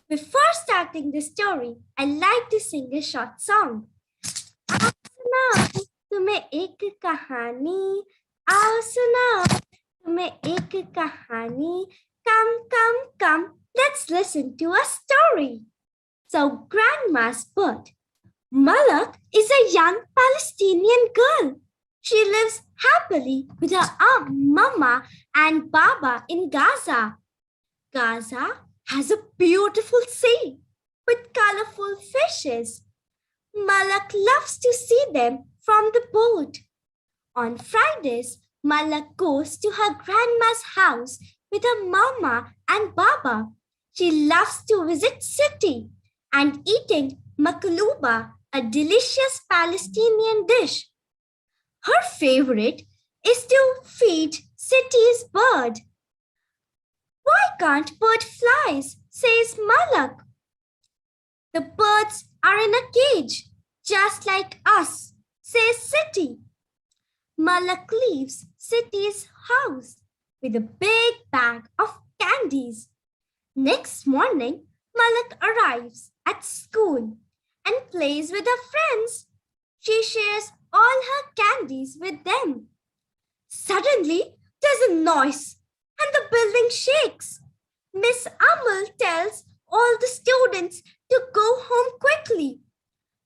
Before starting the story, I like to sing a short song. आओ सुनाओ तुम्हें एक कहानी, आओ सुनाओ तुम्हें एक कहानी. Come, let's listen to a story. So Grandma's Bird. Malak is a young Palestinian girl. She lives happily with her aunt, Mama, and Baba in Gaza. Gaza has a beautiful sea with colorful fishes. Malak loves to see them from the boat. On Fridays, Malak goes to her grandma's house with her mama and baba. She loves to visit city and eating makaluba, a delicious Palestinian dish. Her favorite is to feed city's bird. Why can't bird flies? Says Malak. The birds are in a cage, just like us, says City. Malak leaves City's house with a big bag of candies. Next morning, Malak arrives at school and plays with her friends. She shares all her candies with them. Suddenly, there's a noise and the building shakes. Miss Amal tells all the students to go home quickly.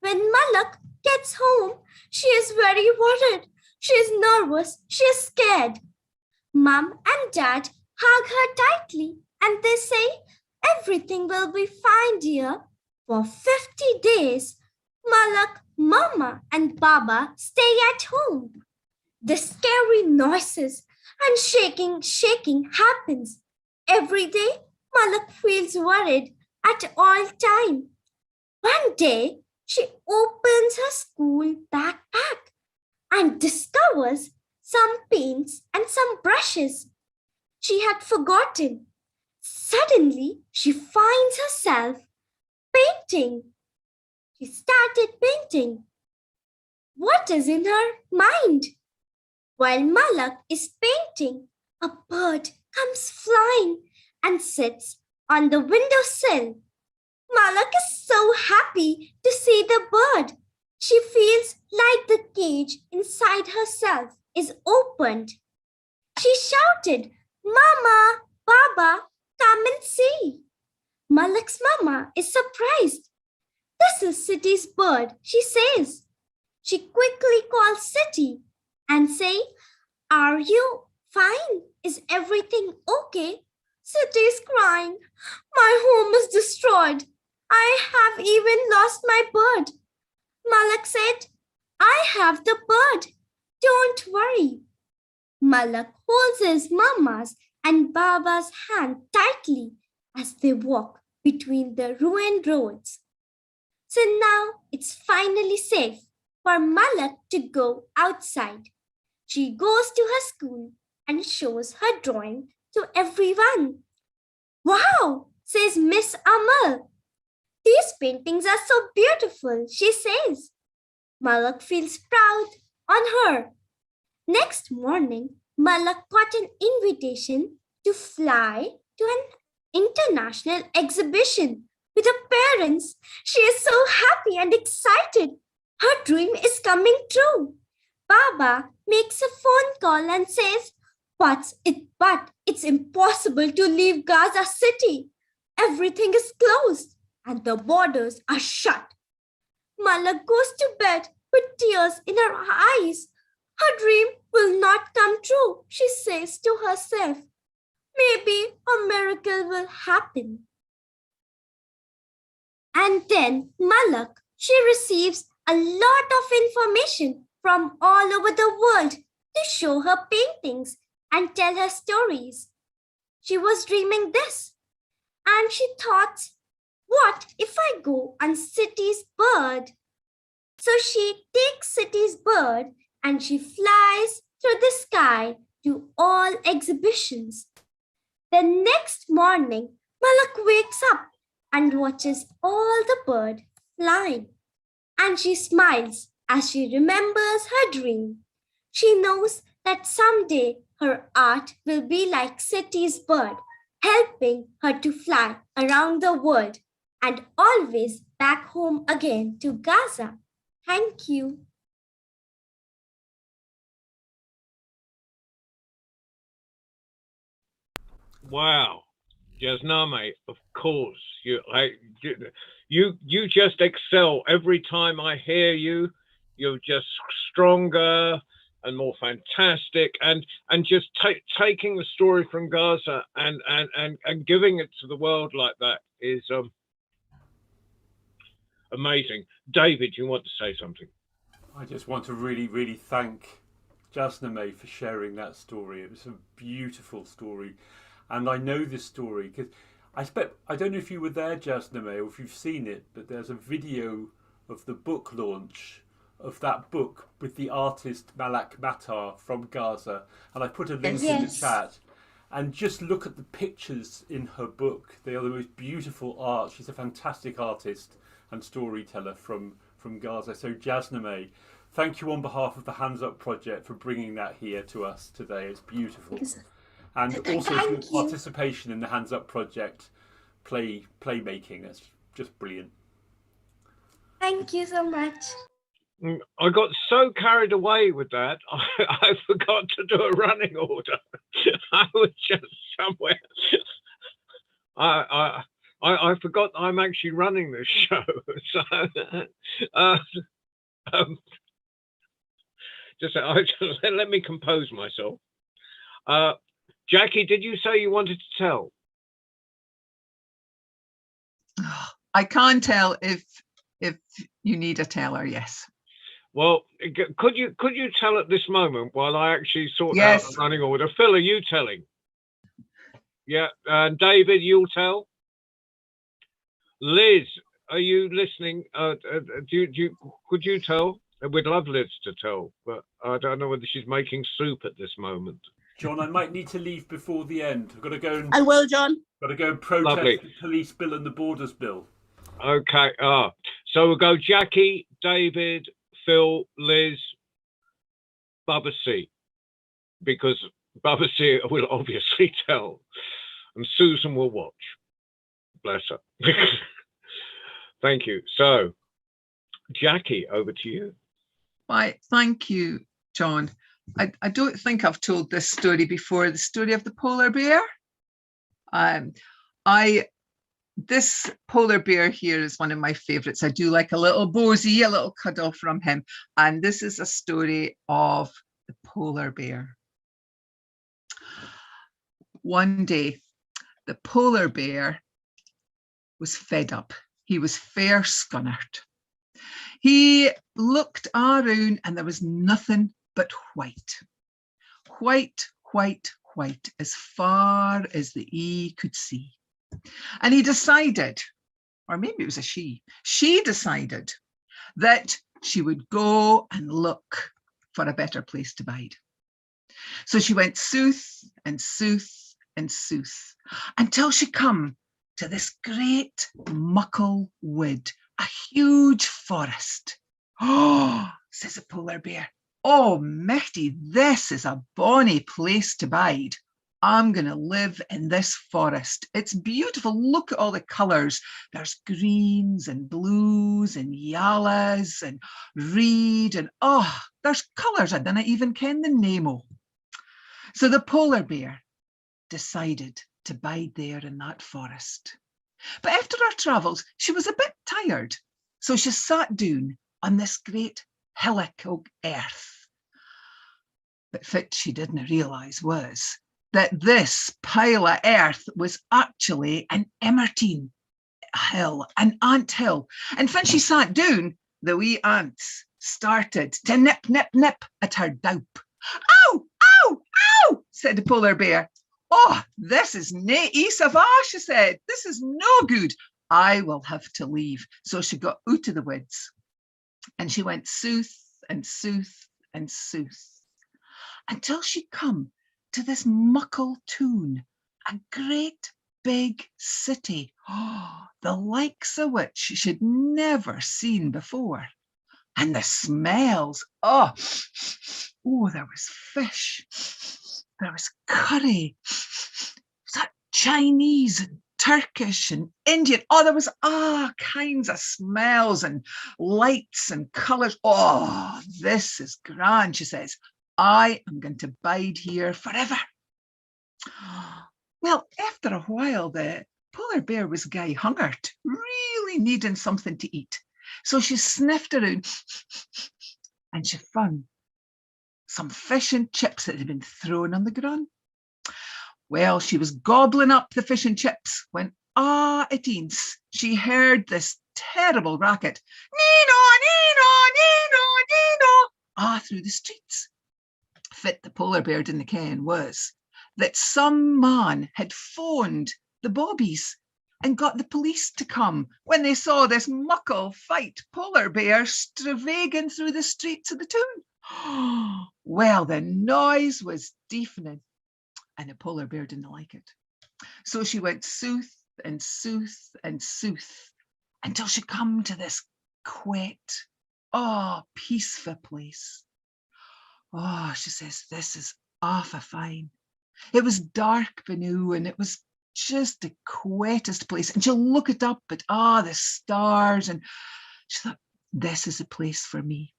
When Malak gets home, she is very worried. She is nervous. She is scared. Mom and Dad hug her tightly and they say, everything will be fine, dear. For 50 days, Malak, Mama, and Baba stay at home. The scary noises and shaking happens. Every day, Malak feels worried at all time. One day, she opens her school backpack and discovers some paints and some brushes she had forgotten. Suddenly, she finds herself painting. She started painting. What is in her mind? While Malak is painting, a bird comes flying and sits on the windowsill. Malak is so happy to see the bird. She feels like the cage inside herself is opened. She shouted, Mama, Baba, come and see. Malak's mama is surprised. This is City's bird, she says. She quickly calls City and say, are you fine? Is everything okay? City is crying. My home is destroyed. I have even lost my bird. Malak said, I have the bird. Don't worry. Malak holds his mama's and Baba's hand tightly as they walk between the ruined roads. So now it's finally safe for Malak to go outside. She goes to her school and shows her drawing to everyone. Wow, says Miss Amal. These paintings are so beautiful, she says. Malak feels proud on her. Next morning, Malak got an invitation to fly to an international exhibition with her parents. She is so happy and excited. Her dream is coming true. Baba makes a phone call and says, but it's impossible to leave Gaza City. Everything is closed and the borders are shut. Malak goes to bed with tears in her eyes. Her dream will not come true, she says to herself. Maybe a miracle will happen. And then Malak, she receives a lot of information from all over the world to show her paintings and tell her stories. She was dreaming this, and she thought, what if I go on City's bird? So she takes City's bird and she flies through the sky to all exhibitions. The next morning, Malak wakes up and watches all the bird flying. And she smiles as she remembers her dream. She knows that someday her art will be like City's bird, helping her to fly around the world and always back home again to Gaza. Thank you. Wow, Jasname, of course. You just excel every time I hear you. You're just stronger and more fantastic, and just taking the story from Gaza and giving it to the world like that is amazing. David, you want to say something? I just want to really thank Jasname for sharing that story. It was a beautiful story. And I know this story because I don't know if you were there, Jasname, or if you've seen it, but there's a video of the book launch of that book with the artist Malak Matar from Gaza. And I put a link in the chat. And just look at the pictures in her book. They are the most beautiful art. She's a fantastic artist and storyteller from Gaza. So Jasname, thank you on behalf of the Hands Up Project for bringing that here to us today. It's beautiful. And also for your participation in the Hands Up Project playmaking. That's just brilliant. Thank you so much. I got so carried away with that, I forgot to do a running order. I was just somewhere. I forgot I'm actually running this show. So, let me compose myself. Jackie, did you say you wanted to tell? I can't tell if you need a teller, yes. Well, could you tell at this moment while I actually sort out Yes. the running order? Phil, are you telling? Yeah, and David, you'll tell. Liz, are you listening? Could you tell? We'd love Liz to tell, but I don't know whether she's making soup at this moment. John, I might need to leave before the end. I've got to go and I will, John. got to go and protest Lovely. the police bill and the borders bill. Okay. So we'll go Jackie, David, Phil, Liz, Bubba C, because Bubba C will obviously tell, and Susan will watch. Bless her. Thank you. So, Jackie, over to you. Why, thank you, John. I don't think I've told this story before, the story of the polar bear. This polar bear here is one of my favorites. I do like a little Bosie, a little cuddle from him. And this is a story of the polar bear. One day, the polar bear was fed up. He was fair scunnered. He looked around and there was nothing but white. White, white, white, as far as the eye could see. And he decided, or maybe it was a she decided that she would go and look for a better place to bide. So she went south and south and south until she come to this great muckle wood, a huge forest. Oh, says the polar bear, oh, Michty, this is a bonny place to bide. I'm going to live in this forest. It's beautiful. Look at all the colours. There's greens and blues and yellows and reed and there's colours I didn't even ken the name of. So the polar bear decided to bide there in that forest. But after her travels, she was a bit tired. So she sat down on this great hillock of earth. But what she didn't realise was that this pile of earth was actually an Emmertine hill, an ant hill. And when she sat down, the wee ants started to nip, nip, nip at her doup. Ow, ow, ow, said the polar bear. Oh, this is nae ease of she said. This is no good. I will have to leave. So she got out of the woods and she went south and south and south until she come to this muckle town, a great big city, the likes of which she'd never seen before. And the smells, there was fish, there was curry, that Chinese and Turkish and Indian, there was all kinds of smells and lights and colours. Oh, this is grand, she says. I am going to bide here forever. Well, after a while, the polar bear was gay hungered, really needing something to eat. So she sniffed around and she found some fish and chips that had been thrown on the ground. Well, she was gobbling up the fish and chips when, at eens, she heard this terrible racket. Nino, Nino, Nino, Nino, through the streets. What the polar bear didn't ken was that some man had phoned the bobbies and got the police to come when they saw this muckle fight polar bear stravaiging through the streets of the town. Well, the noise was deafening, and the polar bear didn't like it. So she went south and south and south until she come to this quiet, peaceful place. Oh, she says, this is awful fine. It was dark beneath, and it was just the quietest place. And she'll look it up at the stars, and she thought, this is a place for me.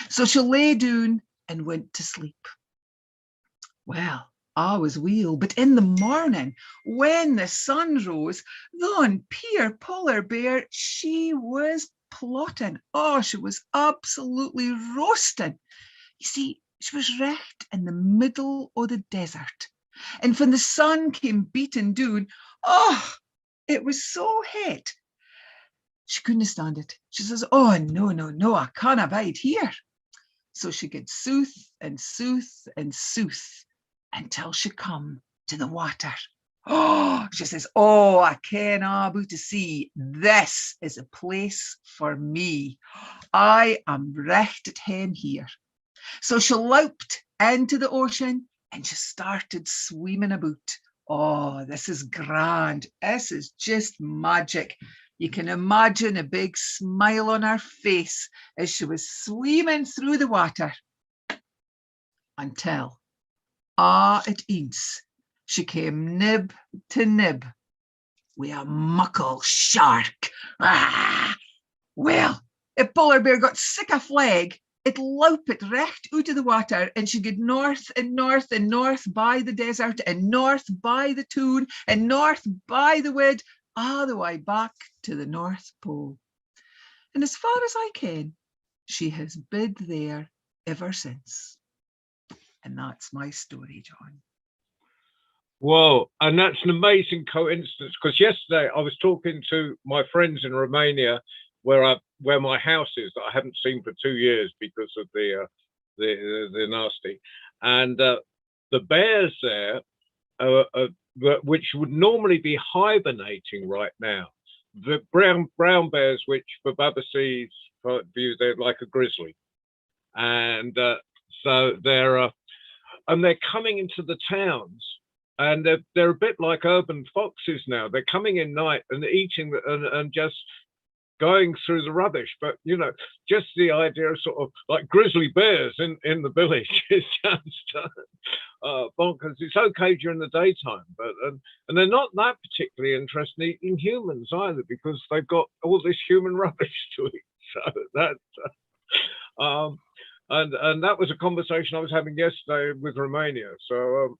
So she lay down and went to sleep. Well, I was weel, but in the morning, when the sun rose, then poor polar bear, she was plotting. Oh, she was absolutely roasting. You see, she was right in the middle of the desert. And when the sun came beating down, it was so hot. She couldn't stand it. She says, oh, no, I can't abide here. So she gets south and south and south until she come to the water. She says, I ken about to see. This is a place for me. I am right at home here. So she loped into the ocean and she started swimming about. Oh, this is grand. This is just magic. You can imagine a big smile on her face as she was swimming through the water until, at once, she came nib to nib with a muckle shark. Well, if polar bear got sick of flag, it loped right out of the water, and she got north and north and north by the desert, and north by the town, and north by the wood, all the way back to the North Pole. And as far as I can, she has been there ever since. And that's my story, John. Well, and that's an amazing coincidence, because yesterday I was talking to my friends in Romania, where my house is, that I haven't seen for 2 years because of the nasty, and the bears there, which would normally be hibernating right now, the brown bears, which for Babasse's view they're like a grizzly, and so they're coming into the towns. And they're a bit like urban foxes now. They're coming in night and eating and just going through the rubbish. But, you know, just the idea of sort of like grizzly bears in the village is just bonkers. It's okay during the daytime, but and they're not that particularly interested in humans either, because they've got all this human rubbish to eat. So that's and that was a conversation I was having yesterday with Romania. So.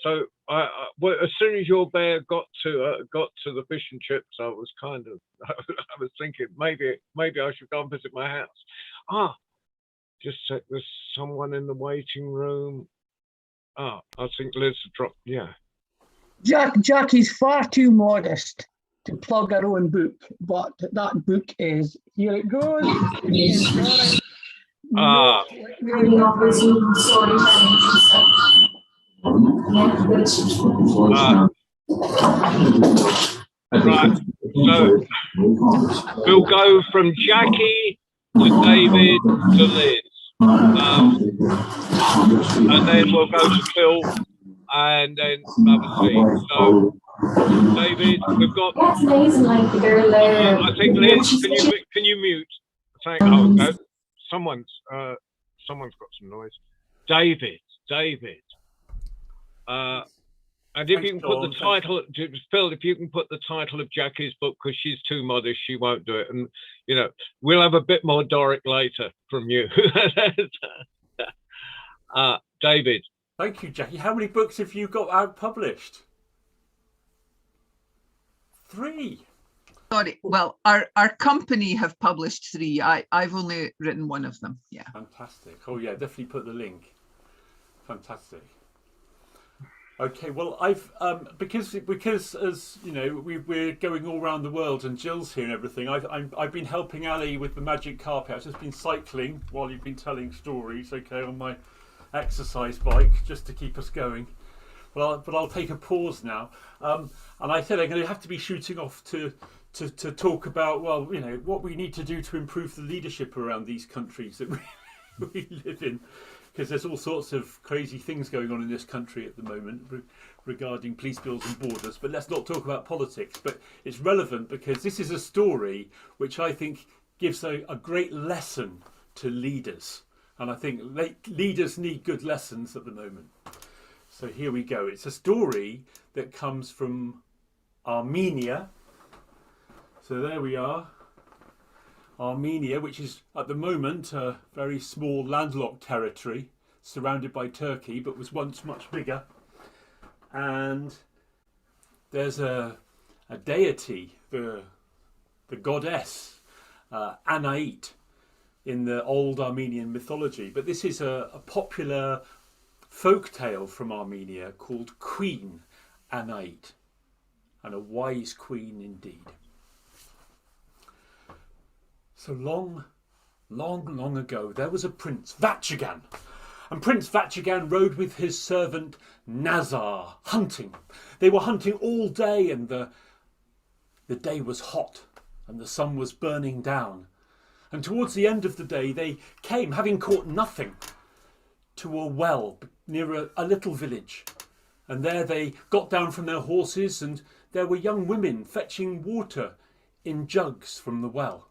So as soon as your bear got to the fish and chips, I was kind of I was thinking maybe I should go and visit my house. Just said there's someone in the waiting room. I think Liz dropped. Yeah. Jackie's far too modest to plug her own book, but that book is, here it goes. Right, so we'll go from Jackie to David to Liz, and then we'll go to Phil and then Babassi. So David, we've got. I think Liz, can you mute? Thank. Oh, no, someone's got some noise. David. And if you can put the title, Phil, if you can put the title of Jackie's book, because she's too modest, she won't do it. And, you know, we'll have a bit more Doric later from you. David. Thank you, Jackie. How many books have you got out published? 3. Sorry, well, our company have published 3. I've only written 1 of them. Yeah. Fantastic. Oh yeah, definitely put the link. Fantastic. Okay, well, I've because as you know, we're going all around the world, and Jill's here and everything. I've been helping Ali with the magic carpet. I've just been cycling while you've been telling stories. Okay, on my exercise bike, just to keep us going. but I'll take a pause now. And I said I'm going to have to be shooting off to talk about, well, you know, what we need to do to improve the leadership around these countries that we live in, because there's all sorts of crazy things going on in this country at the moment regarding police bills and borders. But let's not talk about politics. But it's relevant because this is a story which I think gives a great lesson to leaders. And I think leaders need good lessons at the moment. So here we go. It's a story that comes from Armenia. So there we are. Armenia, which is at the moment a very small landlocked territory surrounded by Turkey, but was once much bigger. And there's a deity, the goddess Anait, in the old Armenian mythology. But this is a popular folk tale from Armenia called Queen Anait, and a wise queen indeed. So long ago, there was a Prince Vachigan, and Prince Vachigan rode with his servant Nazar hunting. They were hunting all day, and the day was hot, and the sun was burning down. And towards the end of the day, they came, having caught nothing, to a well near a little village. And there they got down from their horses, and there were young women fetching water in jugs from the well.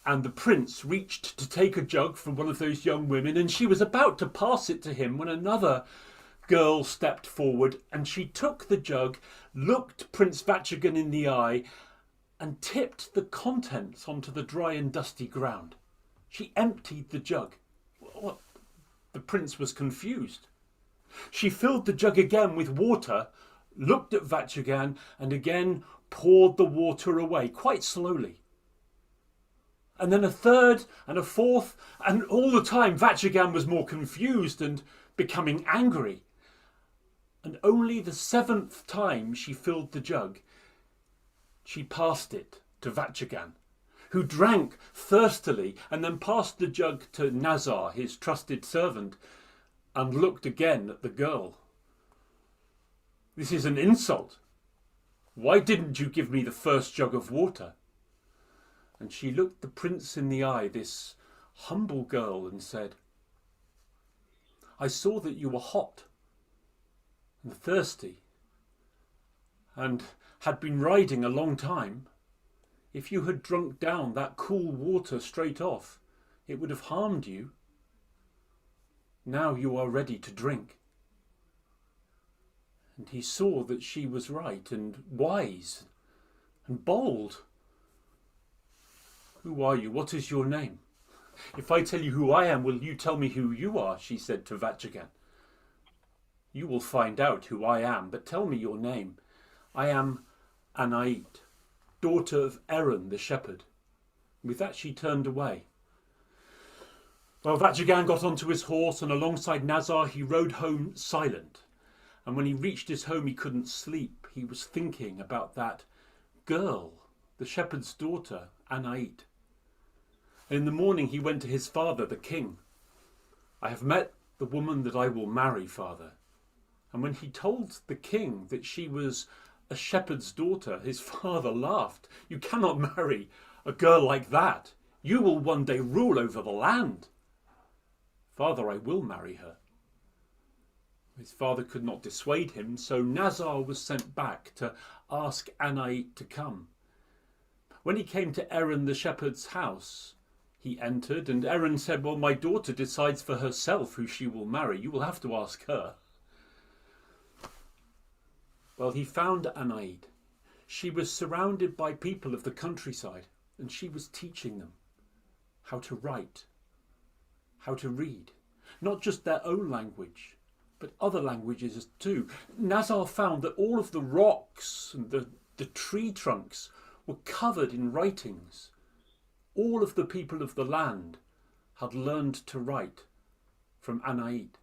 And the prince reached to take a jug from one of those young women, and she was about to pass it to him when another girl stepped forward, and she took the jug, looked Prince Vachigan in the eye, and tipped the contents onto the dry and dusty ground. She emptied the jug. What? The prince was confused. She filled the jug again with water, looked at Vachigan, and again poured the water away, quite slowly. And then a third and a fourth, and all the time Vachigan was more confused and becoming angry. And only the seventh time she filled the jug, she passed it to Vachigan, who drank thirstily and then passed the jug to Nazar, his trusted servant, and looked again at the girl. This is an insult. Why didn't you give me the first jug of water? And she looked the prince in the eye, this humble girl, and said, I saw that you were hot and thirsty and had been riding a long time. If you had drunk down that cool water straight off, it would have harmed you. Now you are ready to drink. And he saw that she was right and wise and bold. Who are you? What is your name? If I tell you who I am, will you tell me who you are? She said to Vachigan. You will find out who I am, but tell me your name. I am Anait, daughter of Aaron the shepherd. With that she turned away. Well, Vachigan got onto his horse, and alongside Nazar he rode home silent. And when he reached his home he couldn't sleep. He was thinking about that girl, the shepherd's daughter, Anait. In the morning he went to his father, the king. I have met the woman that I will marry, father. And when he told the king that she was a shepherd's daughter, his father laughed. You cannot marry a girl like that. You will one day rule over the land. Father, I will marry her. His father could not dissuade him, so Nazar was sent back to ask Anait to come. When he came to Aaron the shepherd's house, he entered, and Aaron said, well, my daughter decides for herself who she will marry. You will have to ask her. Well, he found Anait. She was surrounded by people of the countryside, and she was teaching them how to write, how to read, not just their own language, but other languages too. Nazar found that all of the rocks and the tree trunks were covered in writings. All of the people of the land had learned to write from Anait.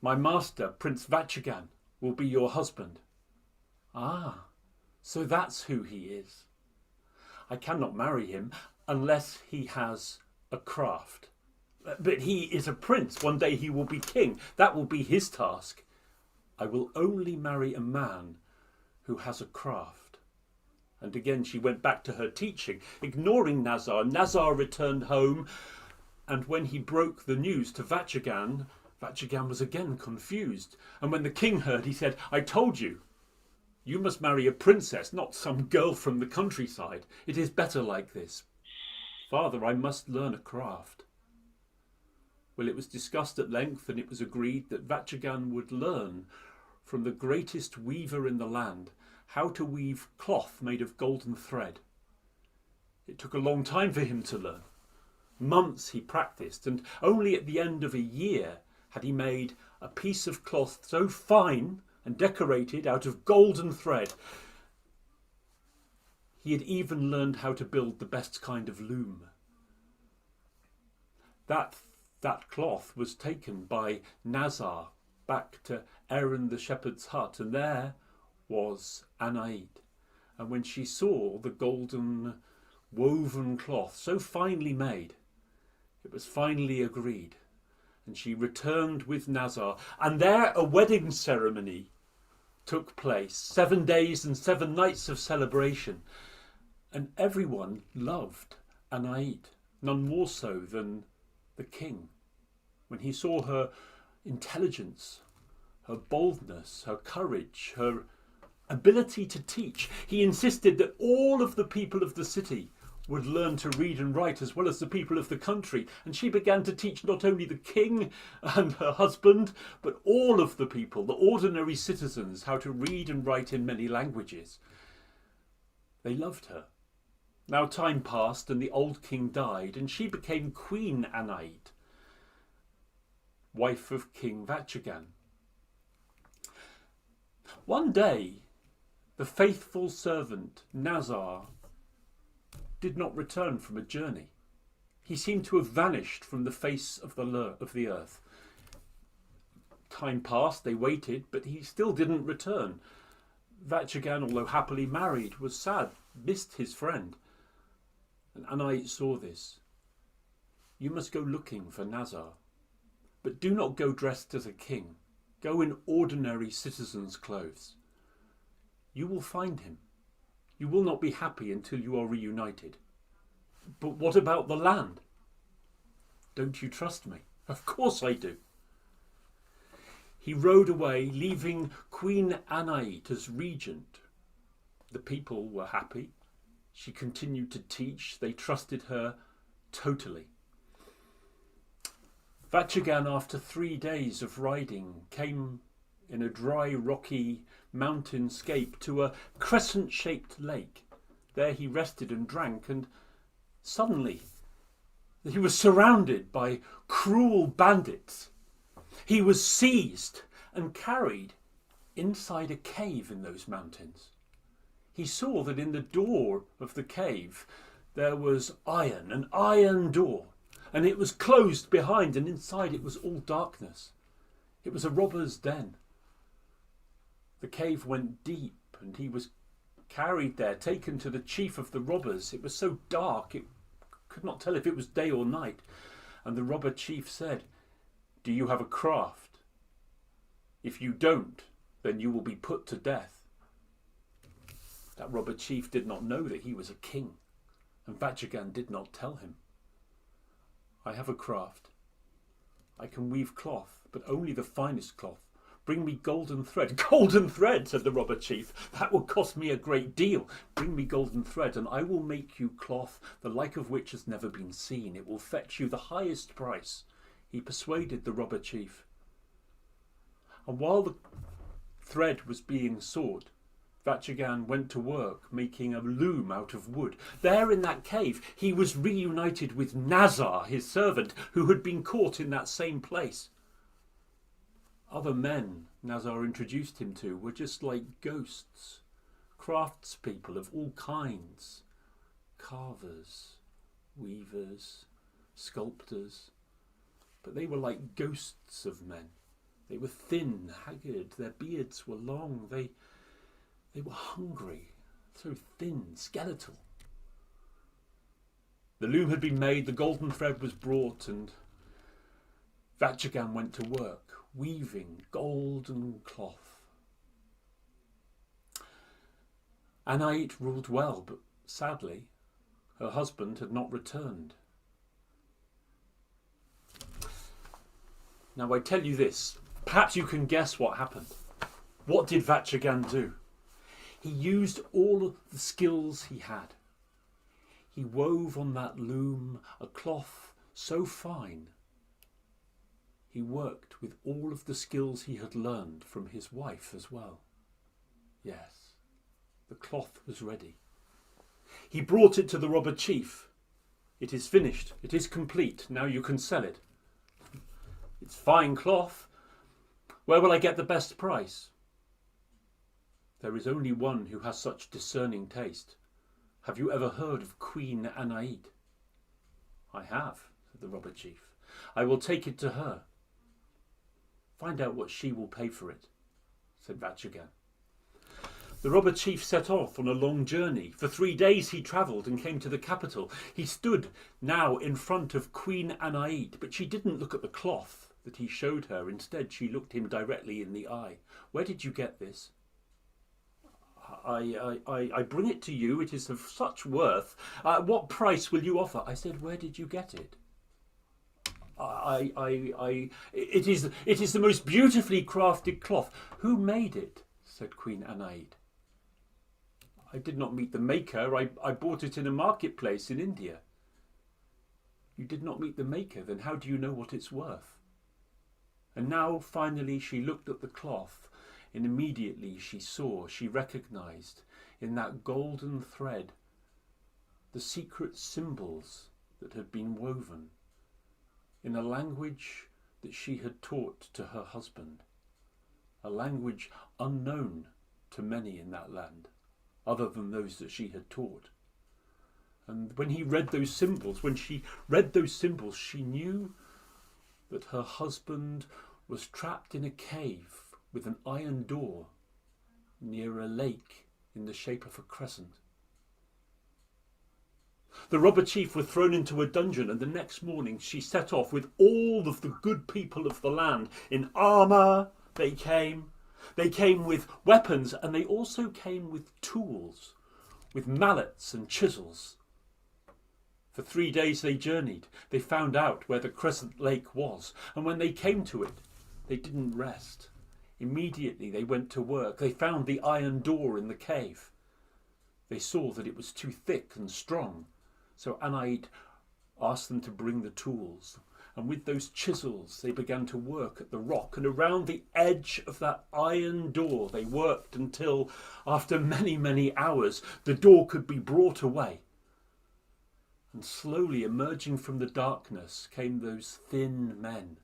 My master, Prince Vachigan, will be your husband. Ah, so that's who he is. I cannot marry him unless he has a craft, But he is a prince. One day he will be king. That will be his task. I will only marry a man who has a craft. And again she went back to her teaching, ignoring Nazar. Nazar returned home, and when he broke the news to Vachigan, Vachigan was again confused. And when the king heard, he said, I told you, you must marry a princess, not some girl from the countryside. It is better like this. Father, I must learn a craft. Well, it was discussed at length, and it was agreed that Vachigan would learn from the greatest weaver in the land how to weave cloth made of golden thread. It took a long time for him to learn. Months he practiced, and only at the end of a year had he made a piece of cloth so fine and decorated out of golden thread. He had even learned how to build the best kind of loom. That cloth was taken by Nazar back to Aaron the shepherd's hut, and there was Anaid. And when she saw the golden woven cloth so finely made, it was finally agreed, and she returned with Nazar, and there a wedding ceremony took place, 7 days and 7 nights of celebration, and everyone loved Anaid, none more so than the king. When he saw her intelligence, her boldness, her courage, her ability to teach, he insisted that all of the people of the city would learn to read and write as well as the people of the country. And she began to teach not only the king and her husband, but all of the people, the ordinary citizens, how to read and write in many languages. They loved her. Now time passed and the old king died, and she became Queen Anaid, wife of King Vachigan. One day, the faithful servant Nazar did not return from a journey. He seemed to have vanished from the face of the earth. Time passed, they waited, but he still didn't return. Vachigan, although happily married, was sad, missed his friend. And Anaid saw this. You must go looking for Nazar, but do not go dressed as a king. Go in ordinary citizen's clothes. You will find him. You will not be happy until you are reunited. But what about the land? Don't you trust me? Of course I do. He rode away, leaving Queen Anaid as regent. The people were happy. She continued to teach. They trusted her totally. Vachigan, after 3 days of riding, came in a dry, rocky mountainscape to a crescent-shaped lake. There he rested and drank, and suddenly he was surrounded by cruel bandits. He was seized and carried inside a cave in those mountains. He saw that in the door of the cave there was iron, an iron door, and it was closed behind, and inside it was all darkness. It was a robber's den. The cave went deep, and he was carried there, taken to the chief of the robbers. It was so dark, it could not tell if it was day or night. And the robber chief said, "Do you have a craft? If you don't, then you will be put to death." That robber chief did not know that he was a king, and Vachigan did not tell him. "I have a craft. I can weave cloth, but only the finest cloth. Bring me golden thread." "Golden thread," said the robber chief. "That will cost me a great deal. Bring me golden thread, and I will make you cloth the like of which has never been seen. It will fetch you the highest price." He persuaded the robber chief. And while the thread was being sought, Vachigan went to work making a loom out of wood. There in that cave he was reunited with Nazar, his servant, who had been caught in that same place. Other men Nazar introduced him to were just like ghosts, craftspeople of all kinds, carvers, weavers, sculptors, but they were like ghosts of men. They were thin, haggard, their beards were long, they were hungry, so thin, skeletal. The loom had been made, the golden thread was brought, and Vachigan went to work, weaving golden cloth. Anait ruled well, but sadly, her husband had not returned. Now I tell you this, perhaps you can guess what happened. What did Vachigan do? He used all of the skills he had. He wove on that loom a cloth so fine. He worked with all of the skills he had learned from his wife as well. Yes, the cloth was ready. He brought it to the robber chief. It is finished. It is complete. Now you can sell it. It's fine cloth. Where will I get the best price? There is only one who has such discerning taste. Have you ever heard of Queen Anait? I have, said the robber chief. I will take it to her. Find out what she will pay for it, said Vachigan. The robber chief set off on a long journey. For 3 days he travelled and came to the capital. He stood now in front of Queen Anait, but she didn't look at the cloth that he showed her. Instead, she looked him directly in the eye. Where did you get this? I bring it to you. It is of such worth. What price will you offer? I said, where did you get it? It is the most beautifully crafted cloth. Who made it? Said Queen Anait. I did not meet the maker. I bought it in a marketplace in India. You did not meet the maker, then how do you know what it's worth? And now finally she looked at the cloth, and immediately she recognized in that golden thread the secret symbols that had been woven in a language that she had taught to her husband, a language unknown to many in that land, other than those that she had taught. And when he read those symbols, when she read those symbols, she knew that her husband was trapped in a cave with an iron door near a lake in the shape of a crescent. The robber chief was thrown into a dungeon, and the next morning she set off with all of the good people of the land. In armour they came with weapons, and they also came with tools, with mallets and chisels. For 3 days they journeyed. They found out where the crescent lake was, and when they came to it, they didn't rest. Immediately they went to work. They found the iron door in the cave. They saw that it was too thick and strong, so Anait asked them to bring the tools. And with those chisels they began to work at the rock, and around the edge of that iron door they worked until, after many, many hours, the door could be brought away. And slowly emerging from the darkness came those thin men,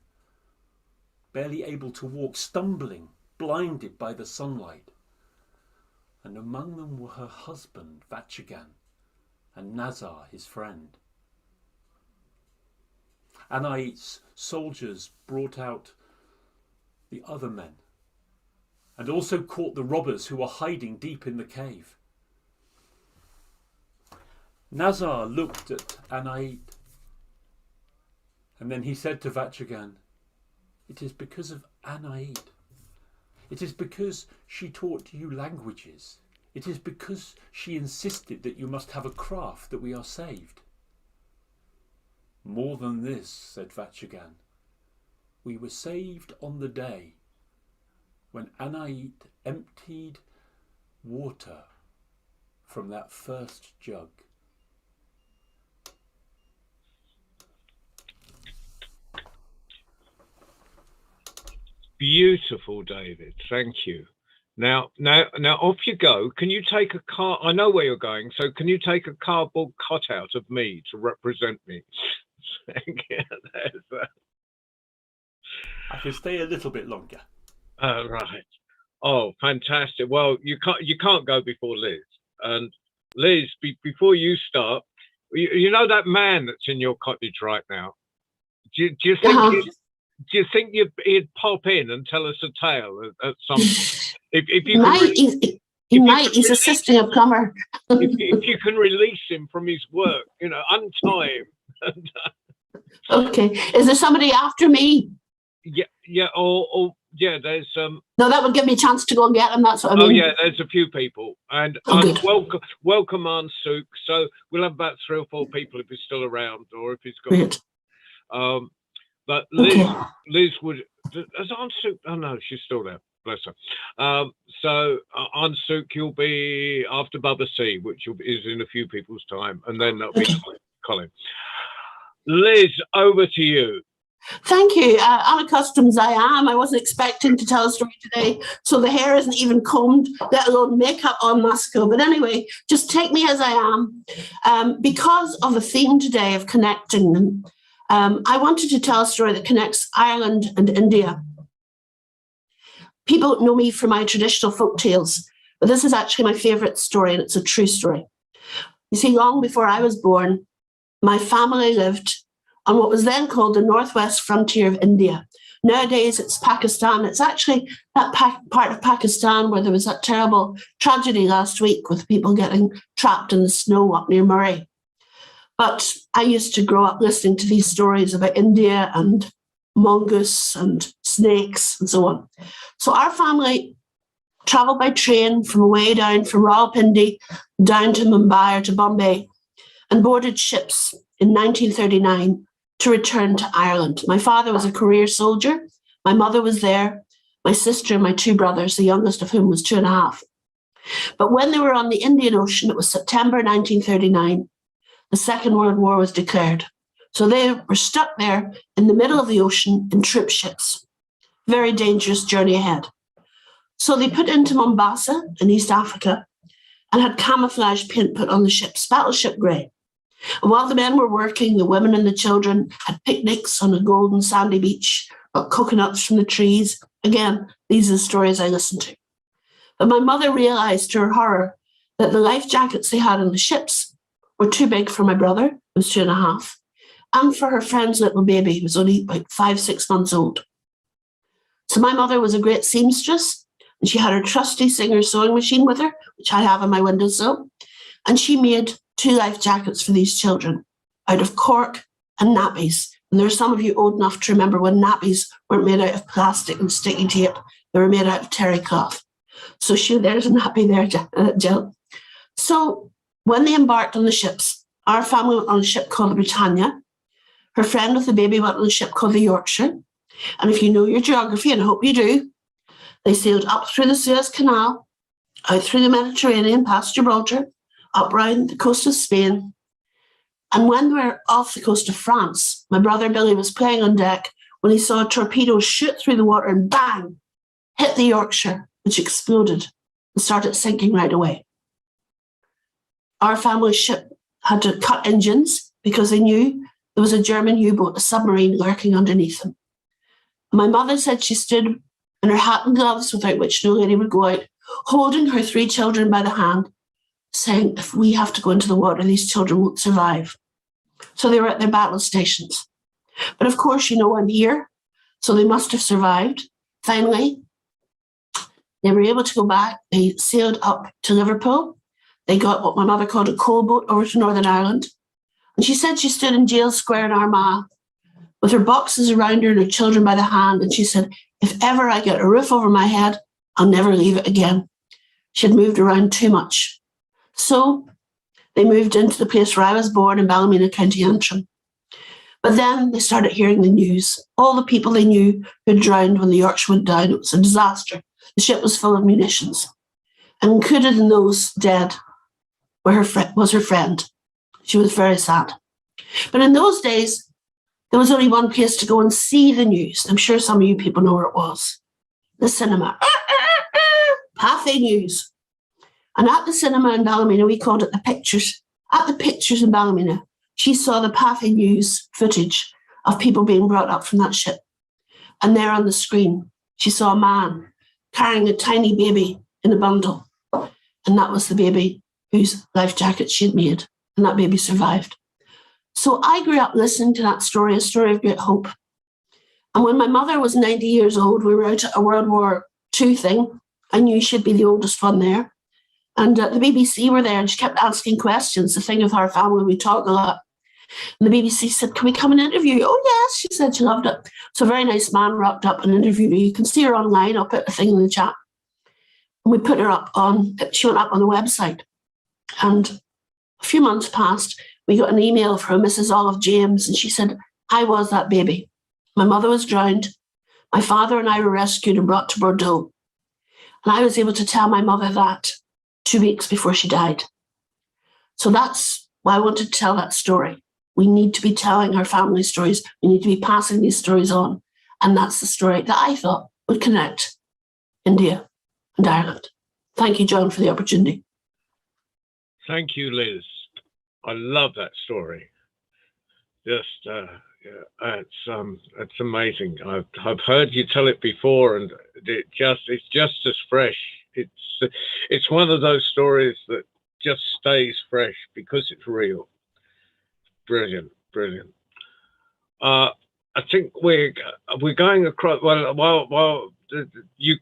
barely able to walk, stumbling, blinded by the sunlight. And among them were her husband, Vachigan, and Nazar, his friend. Anait's soldiers brought out the other men, and also caught the robbers who were hiding deep in the cave. Nazar looked at Anait, and then he said to Vachigan, "It is because of Anait. It is because she taught you languages. It is because she insisted that you must have a craft that we are saved." "More than this," said Vachigan. "We were saved on the day when Anait emptied water from that first jug." Beautiful, David. Thank you. Now, off you go. Can you take a car? I know where you're going. So, can you take a cardboard cutout of me to represent me? I can stay a little bit longer. Right. Oh, fantastic. Well, you can't go before Liz. And Liz, before you start, you know that man that's in your cottage right now. Do you think? Do you think he'd pop in and tell us a tale at some point? He might. He's assisting a plumber. if you can release him from his work, untie him. Okay. Is there somebody after me? There's No, that would give me a chance to go and get them. That's what I mean. Oh yeah, there's a few people, and welcome Aunt Suk. So we'll have about 3 or 4 people if he's still around, or if he's gone. Great. But Liz would. As Aunt Suk? Oh no, she's still there. Bless her. So Aunt Suk, you'll be after Bubba C, which is in a few people's time, and then that'll be Colin. Liz, over to you. Thank you. Unaccustomed as I am, I wasn't expecting to tell a story today, so the hair isn't even combed, let alone makeup on Moscow. But anyway, just take me as I am. Because of the theme today of connecting them, I wanted to tell a story that connects Ireland and India. People know me for my traditional folk tales, but this is actually my favourite story, and it's a true story. You see, long before I was born, my family lived on what was then called the northwest frontier of India. Nowadays, it's Pakistan. It's actually that part of Pakistan where there was that terrible tragedy last week with people getting trapped in the snow up near Murray. But I used to grow up listening to these stories about India and mongoose and snakes and so on. So our family travelled by train from way down from Rawalpindi down to Mumbai or to Bombay and boarded ships in 1939 to return to Ireland. My father was a career soldier. My mother was there, my sister and my 2 brothers, the youngest of whom was 2.5. But when they were on the Indian Ocean, it was September 1939, the Second World War was declared. So they were stuck there in the middle of the ocean in troop ships. Very dangerous journey ahead. So they put into Mombasa in East Africa and had camouflage paint put on the ships, battleship grey. And while the men were working, the women and the children had picnics on a golden sandy beach, got coconuts from the trees. Again, these are the stories I listened to. But my mother realised to her horror that the life jackets they had on the ships were too big for my brother, who was 2.5, and for her friend's little baby, who was only about 5-6 months old. So my mother was a great seamstress, and she had her trusty Singer sewing machine with her, which I have on my windowsill, and she made 2 life jackets for these children out of cork and nappies. And there are some of you old enough to remember when nappies weren't made out of plastic and sticky tape. They were made out of terry cloth. So there's a nappy there, Jill. So when they embarked on the ships, our family went on a ship called the Britannia. Her friend with the baby went on a ship called the Yorkshire. And if you know your geography, and I hope you do, they sailed up through the Suez Canal, out through the Mediterranean, past Gibraltar, up round the coast of Spain. And when we were off the coast of France, my brother Billy was playing on deck when he saw a torpedo shoot through the water and bang, hit the Yorkshire, which exploded and started sinking right away. Our family ship had to cut engines because they knew there was a German U-boat, a submarine, lurking underneath them. My mother said she stood in her hat and gloves, without which no lady would go out, holding her 3 children by the hand, saying, if we have to go into the water, these children won't survive. So they were at their battle stations. But of course, I'm here, so they must have survived. Finally, they were able to go back. They sailed up to Liverpool. They got what my mother called a coal boat over to Northern Ireland. And she said she stood in Jail Square in Armagh with her boxes around her and her children by the hand. And she said, if ever I get a roof over my head, I'll never leave it again. She had moved around too much. So they moved into the place where I was born in Ballymena, County Antrim. But then they started hearing the news. All the people they knew who had drowned when the Yorkshire went down. It was a disaster. The ship was full of munitions. And included in those dead was her friend. She was very sad. But in those days, there was only one place to go and see the news. I'm sure some of you people know where it was. The cinema. Pathé News. And at the cinema in Ballymena, we called it the Pictures. At the Pictures in Ballymena, she saw the Pathé News footage of people being brought up from that ship. And there on the screen, she saw a man carrying a tiny baby in a bundle. And that was the baby whose life jacket she had made. And that baby survived. So I grew up listening to that story, a story of great hope. And when my mother was 90 years old, we were out at a World War II thing. I knew she'd be the oldest one there. And the BBC were there and she kept asking questions. The thing with our family, we talk a lot. And the BBC said, can we come and interview you? Oh, yes, she said she loved it. So a very nice man rocked up and interviewed her. You can see her online. I'll put a thing in the chat. And we put her up on, she went up on the website. And a few months passed, we got an email from Mrs. Olive James, and she said, I was that baby. My mother was drowned. My father and I were rescued and brought to Bordeaux. And I was able to tell my mother that 2 weeks before she died. So that's why I wanted to tell that story. We need to be telling our family stories. We need to be passing these stories on. And that's the story that I thought would connect India and Ireland. Thank you, John, for the opportunity. Thank you, Liz. I love that story. Just, yeah, it's amazing. I've heard you tell it before, and it's just as fresh. It's one of those stories that just stays fresh because it's real. Brilliant, brilliant. I think we're going across. Well, you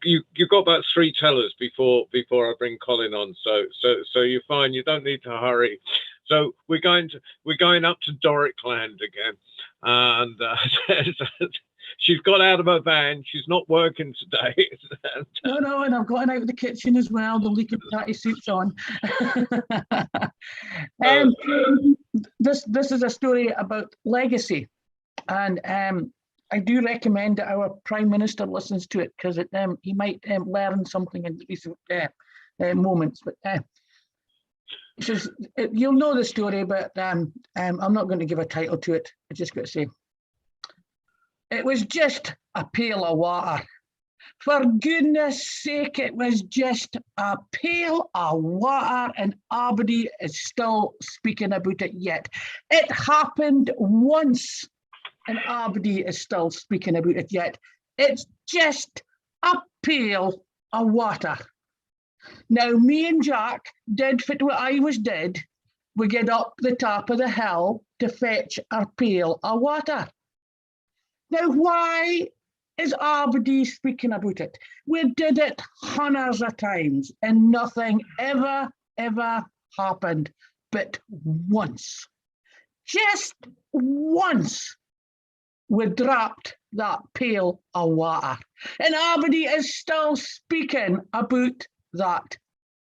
got about 3 tellers before I bring Colin on, so you're fine. You don't need to hurry. So we're going up to Doricland again, and she's got out of her van. She's not working today. No, and I've gotten out of the kitchen as well. The leaking patty soup's on. This is a story about legacy, and I do recommend that our Prime Minister listens to it, because he might learn something in recent moments. But you'll know the story, but I'm not going to give a title to it. I just got to say, it was just a pail of water. For goodness sake, it was just a pail of water, and nobody is still speaking about it yet. It happened once, and nobody is still speaking about it yet. It's just a pail of water. Now, me and Jack did fit what I was did. We get up the top of the hill to fetch our pail of water. Now, why is nobody speaking about it? We did it hundreds of times, and nothing ever happened. But once, just once, we dropped that pail of water, and nobody is still speaking about that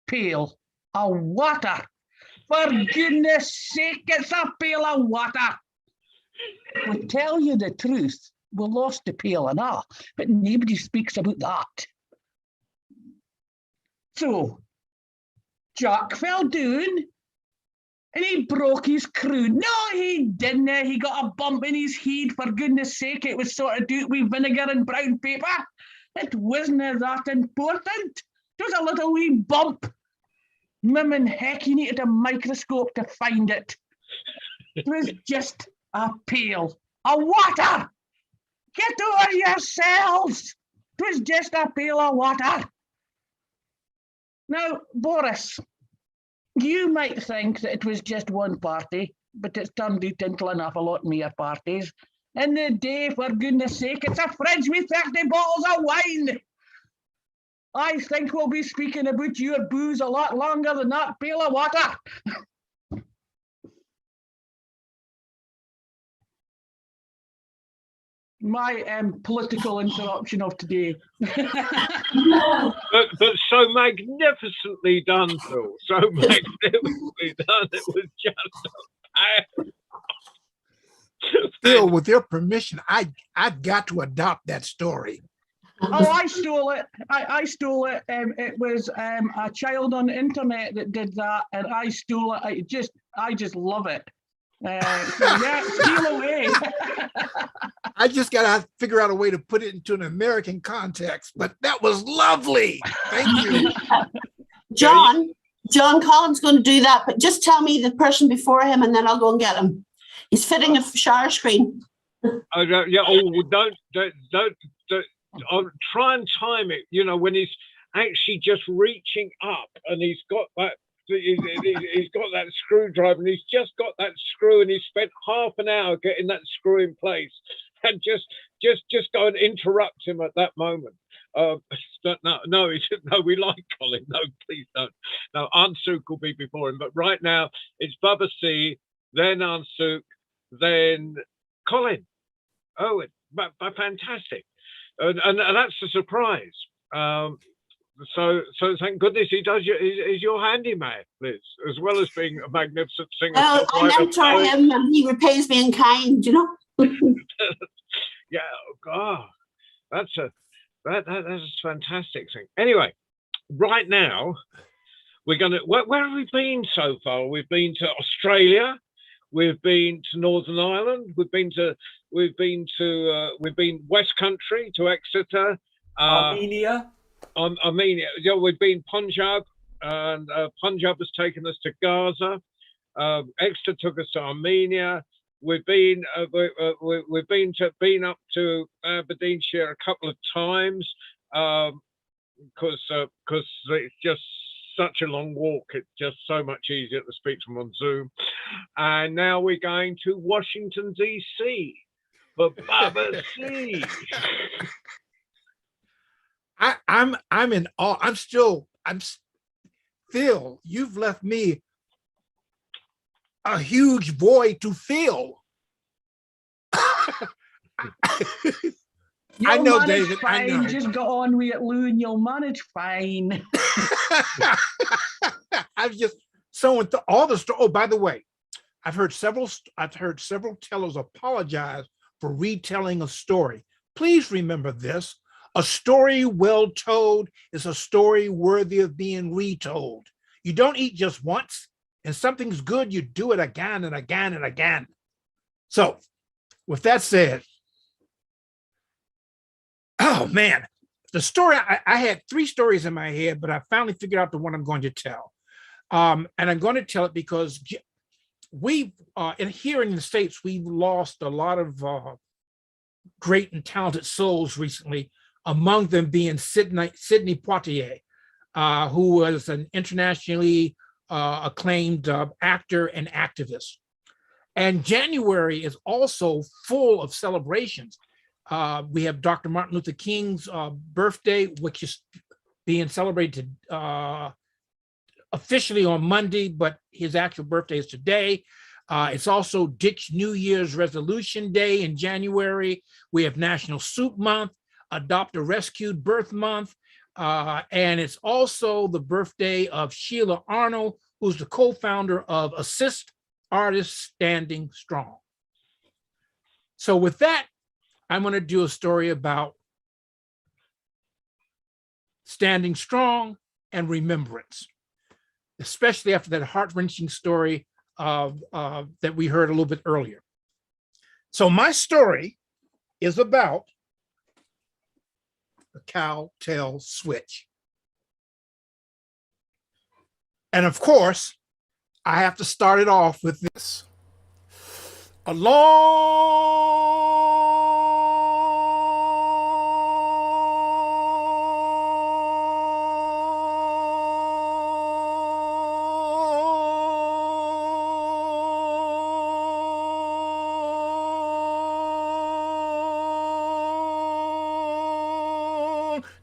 pail of water. For goodness sake, it's a pail of water. We tell you the truth, we lost the pail and all, but nobody speaks about that. So Jack fell down and he broke his croon. No, he didn't. He got a bump in his head. For goodness sake, it was sorted out with vinegar and brown paper. It wasn't that important. It was a little wee bump. Mim, heck, you needed a microscope to find it. It was just a pail of water. Get over yourselves. It was just a pail of water. Now, Boris, you might think that it was just one party, but it's turned out into an awful lot more parties. In the day, for goodness sake, it's a fridge with 30 bottles of wine. I think we'll be speaking about your booze a lot longer than that pail of water. My political interruption of today. but so magnificently done, Phil. So magnificently done. It was just Phil, with your permission, I've got to adopt that story. Oh, I stole it. I stole it. It was a child on the internet that did that, and I stole it. I just love it. So yeah, steal away. I just gotta figure out a way to put it into an American context, but that was lovely. Thank you. John Colin's going to do that, but just tell me the person before him and then I'll go and get him. He's fitting a shower screen. Don't. I'll try and time it, when he's actually just reaching up and he's got that screwdriver and he's just got that screw and he's spent half an hour getting that screw in place, and just go and interrupt him at that moment. No, we like Colin. No, please don't. No, Aunt Suk will be before him, but right now it's Bubba C, then Aunt Suk, then Colin. Oh, but fantastic. And that's a surprise. So thank goodness he's your handyman, Liz, as well as being a magnificent singer. Well, I mentor him and he repays me in kind, you know. Yeah, God, that's a fantastic thing. Anyway, right now we're gonna. Where have we been so far? We've been to Australia, we've been to Northern Ireland, we've been West Country to Exeter, Armenia. Armenia. Yeah, we've been Punjab, and Punjab has taken us to Gaza. Exeter took us to Armenia. We've been up to Aberdeenshire a couple of times because it's just such a long walk. It's just so much easier to speak to them on Zoom. And now we're going to Washington DC for Baba C. I'm in awe. Phil, you've left me a huge void to fill. I know, David. Fine. I know. Just go on with it, Lou, and you'll manage fine. I've just all the story. Oh, by the way, I've heard several tellers apologize for retelling a story. Please remember this: a story well told is a story worthy of being retold. You don't eat just once, and something's good, you do it again and again and again. So, with that said, oh man, the story, I had 3 stories in my head, but I finally figured out the one I'm going to tell. And I'm going to tell it because here in the States, we've lost a lot of great and talented souls recently, among them being Sidney Poitier, who was an internationally acclaimed actor and activist. And January is also full of celebrations. We have Dr. Martin Luther King's birthday, which is being celebrated officially on Monday, but his actual birthday is today. It's also Ditch New Year's Resolution Day in January. We have National Soup Month, Adopt a Rescued Birth Month, and it's also the birthday of Sheila Arnold, who's the co-founder of Assist Artists Standing Strong. So with that, I'm going to do a story about standing strong and remembrance, especially after that heart-wrenching story that we heard a little bit earlier. So my story is about the cow-tail switch. And of course, I have to start it off with this. A long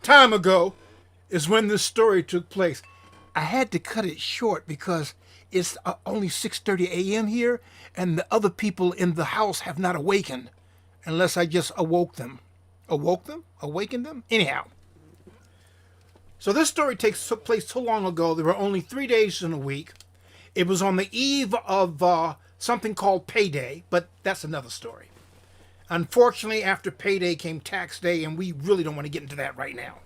time ago is when this story took place. I had to cut it short because it's only 6:30 a.m. here, and the other people in the house have not awakened, unless I just awoken them. Anyhow, so this story took place so long ago. There were only 3 days in a week. It was on the eve of something called payday, but that's another story. Unfortunately, after payday came tax day, and we really don't want to get into that right now.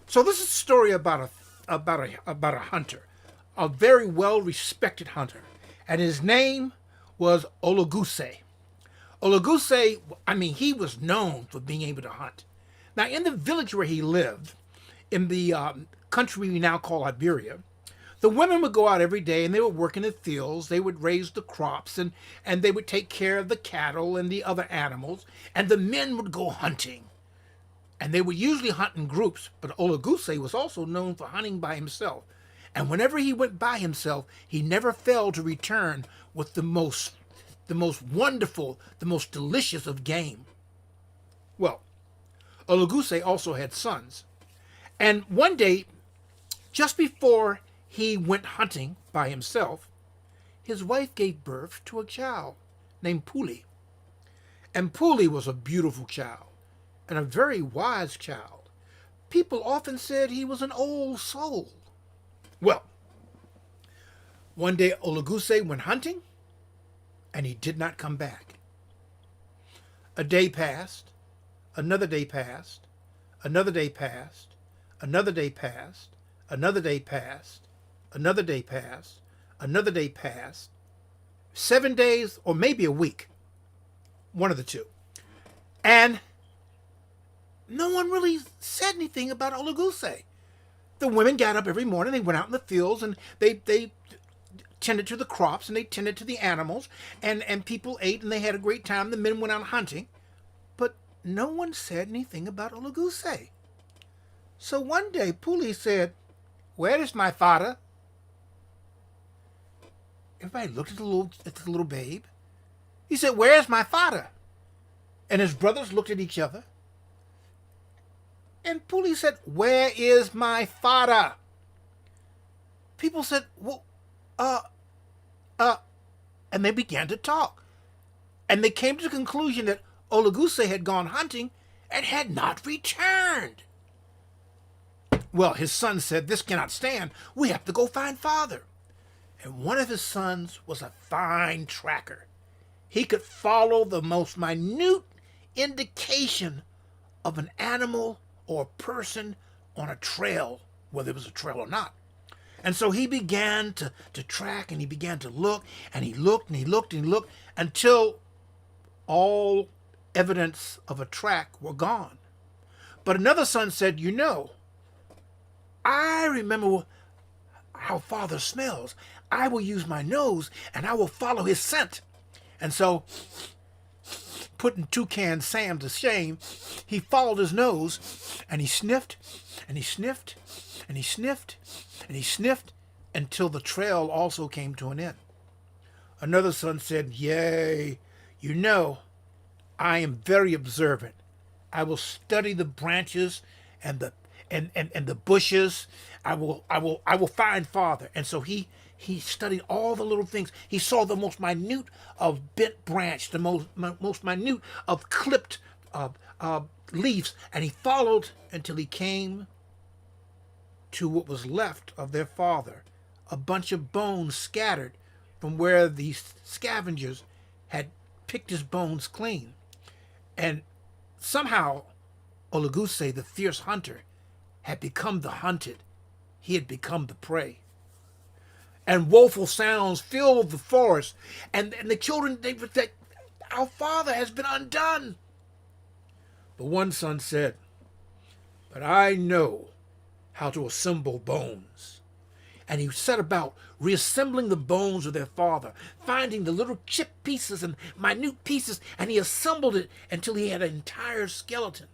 So this is a story about a hunter, a very well-respected hunter, and his name was Olaguse. Olaguse, he was known for being able to hunt. Now, in the village where he lived, in the country we now call Iberia, the women would go out every day and they would work in the fields, they would raise the crops, and they would take care of the cattle and the other animals, and the men would go hunting. And they would usually hunt in groups, but Olaguse was also known for hunting by himself. And whenever he went by himself, he never failed to return with the most wonderful, the most delicious of game. Well, Olaguse also had sons. And one day, just before he went hunting by himself, his wife gave birth to a child named Puli. And Puli was a beautiful child and a very wise child. People often said he was an old soul. Well, one day Olaguse went hunting and he did not come back. A day passed, another day passed, another day passed, another day passed, another day passed, another day passed, another day passed, 7 days or maybe a week, one of the two. And no one really said anything about Olaguse. The women got up every morning, they went out in the fields and they tended to the crops and they tended to the animals and people ate and they had a great time. The men went out hunting, but no one said anything about Olaguse. So one day Puli said, "Where is my father?" Everybody looked at the little babe. He said, "Where is my father?" And his brothers looked at each other. And Puli said, "Where is my father?" People said, "Well, and they began to talk. And they came to the conclusion that Olaguse had gone hunting and had not returned. Well, his son said, "This cannot stand. We have to go find father." And one of his sons was a fine tracker. He could follow the most minute indication of an animal or a person on a trail, whether it was a trail or not. And so he began to track and he began to look and he looked and he looked and he looked until all evidence of a track were gone. But another son said, "You know, I remember how father smells. I will use my nose and I will follow his scent." And so, putting Toucan Sam to shame, he followed his nose and he sniffed and he sniffed and he sniffed and he sniffed until the trail also came to an end. Another son said, "Yea, you know, I am very observant. I will study the branches and the bushes. I will find father." And so he studied all the little things. He saw the most minute of bent branch, the most minute of clipped leaves, and he followed until he came to what was left of their father, a bunch of bones scattered from where these scavengers had picked his bones clean. And somehow Olaguse, the fierce hunter, had become the hunted. He had become the prey. And woeful sounds filled the forest. And the children, they would say, "Our father has been undone." But one son said, "But I know how to assemble bones." And he set about reassembling the bones of their father, finding the little chip pieces and minute pieces, and he assembled it until he had an entire skeleton.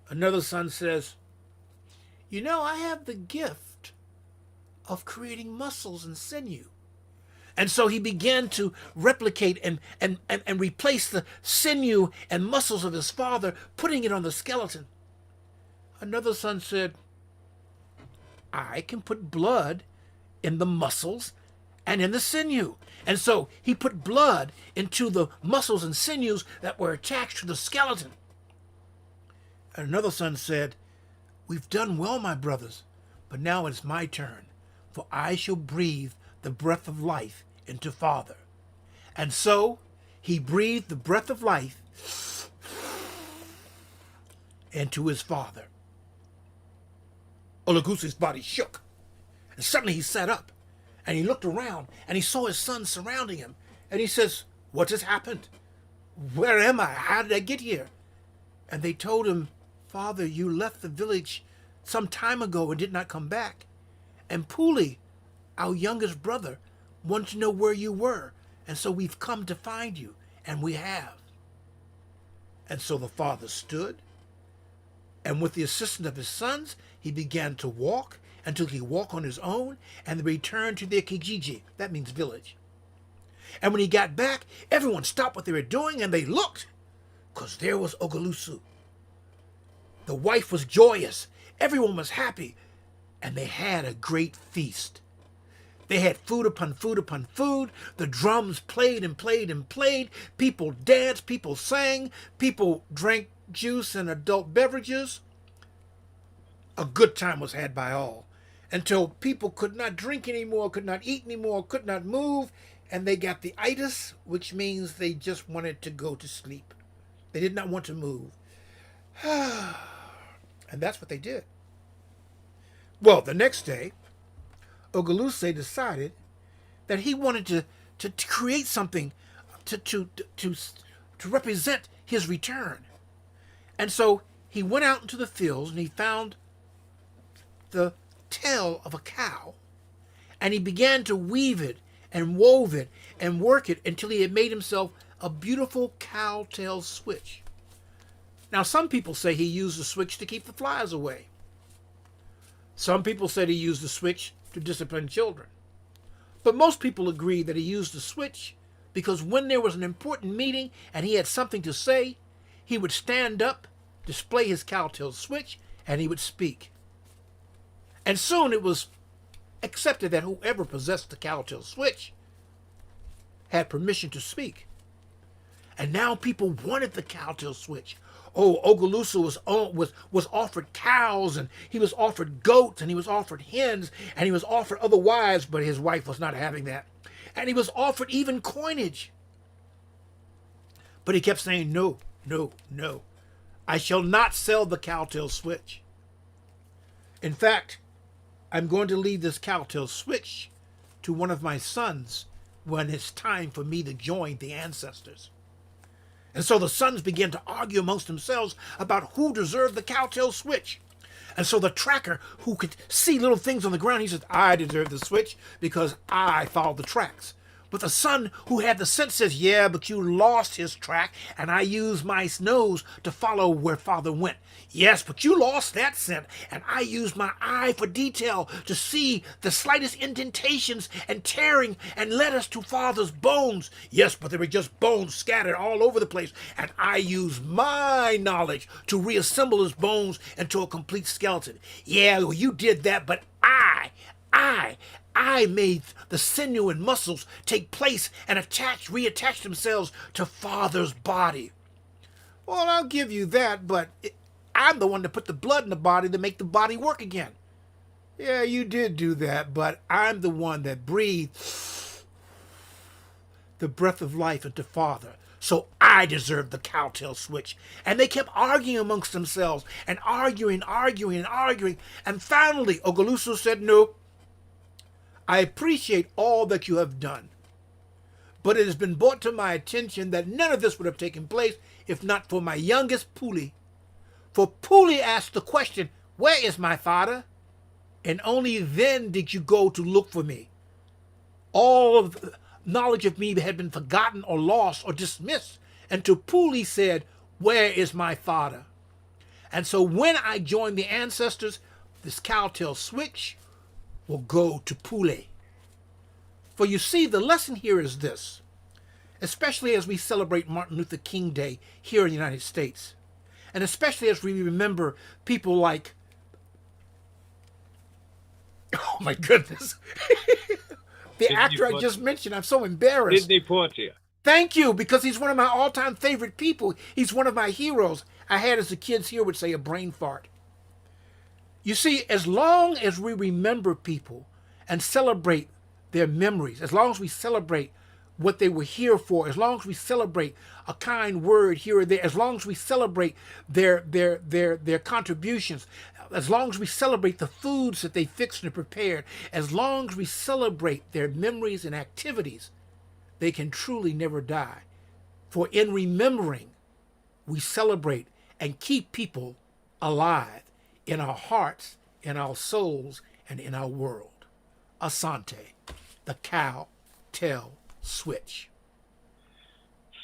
Another son says, "You know, I have the gift of creating muscles and sinew." And so he began to replicate and replace the sinew and muscles of his father, putting it on the skeleton. Another son said, "I can put blood in the muscles and in the sinew." And so he put blood into the muscles and sinews that were attached to the skeleton. And another son said, "We've done well, my brothers, but now it's my turn, for I shall breathe the breath of life into father." And so he breathed the breath of life into his father. Olaguse's body shook, and suddenly he sat up, and he looked around, and he saw his sons surrounding him, and he says, "What has happened? Where am I? How did I get here?" And they told him, "Father, you left the village some time ago and did not come back. And Puli, our youngest brother, wanted to know where you were, and so we've come to find you," and we have. And so the father stood, and with the assistance of his sons, he began to walk until he walked on his own, and they returned to their kijiji. That means village. And when he got back, everyone stopped what they were doing, and they looked, because there was Ogalusu. The wife was joyous. Everyone was happy, and they had a great feast. They had food upon food upon food. The drums played and played and played. People danced, people sang, people drank juice and adult beverages. A good time was had by all until people could not drink anymore, could not eat anymore, could not move, and they got the itis, which means they just wanted to go to sleep. They did not want to move. And that's what they did. Well, the next day, Ogaluse decided that he wanted to create something to represent his return. And so he went out into the fields and he found the tail of a cow, and he began to weave it and wove it and work it until he had made himself a beautiful cow tail switch. Now, some people say he used the switch to keep the flies away. Some people said he used the switch to discipline children. But most people agree that he used the switch because when there was an important meeting and he had something to say, he would stand up, display his cowtail switch, and he would speak. And soon it was accepted that whoever possessed the cowtail switch had permission to speak. And now people wanted the cowtail switch. Oh, Ogaluse was offered cows, and he was offered goats, and he was offered hens, and he was offered other wives, but his wife was not having that. And he was offered even coinage. But he kept saying, no, no, no. I shall not sell the cowtail switch. In fact, I'm going to leave this cowtail switch to one of my sons when it's time for me to join the ancestors. And so the sons began to argue amongst themselves about who deserved the cowtail switch. And so the tracker, who could see little things on the ground, he said, I deserve the switch because I followed the tracks. But the son who had the sense says, yeah, but you lost his track, and I used my nose to follow where father went. Yes, but you lost that scent, and I used my eye for detail to see the slightest indentations and tearing and led us to father's bones. Yes, but they were just bones scattered all over the place, and I used my knowledge to reassemble his bones into a complete skeleton. Yeah, well, you did that, but I made the sinew and muscles take place and reattach themselves to father's body. Well, I'll give you that, but I'm the one that put the blood in the body to make the body work again. Yeah, you did do that, but I'm the one that breathed the breath of life into father. So I deserve the cowtail switch. And they kept arguing amongst themselves and arguing. And finally, Ogaluse said, no, I appreciate all that you have done, but it has been brought to my attention that none of this would have taken place if not for my youngest Puli. For Puli asked the question, where is my father? And only then did you go to look for me. All of the knowledge of me had been forgotten or lost or dismissed until Puli said, where is my father? And so when I joined the ancestors, this cowtail switch will go to Pule. For you see, the lesson here is this, especially as we celebrate Martin Luther King Day here in the United States, and especially as we remember people like, oh my goodness, the Sidney actor I just mentioned, I'm so embarrassed. Sidney Poitier. Thank you, because he's one of my all-time favorite people. He's one of my heroes. I had, as the kids here would say, a brain fart. You see, as long as we remember people and celebrate their memories, as long as we celebrate what they were here for, as long as we celebrate a kind word here or there, as long as we celebrate their contributions, as long as we celebrate the foods that they fixed and prepared, as long as we celebrate their memories and activities, they can truly never die. For in remembering, we celebrate and keep people alive in our hearts, in our souls, and in our world. Asante, the cow tail switch.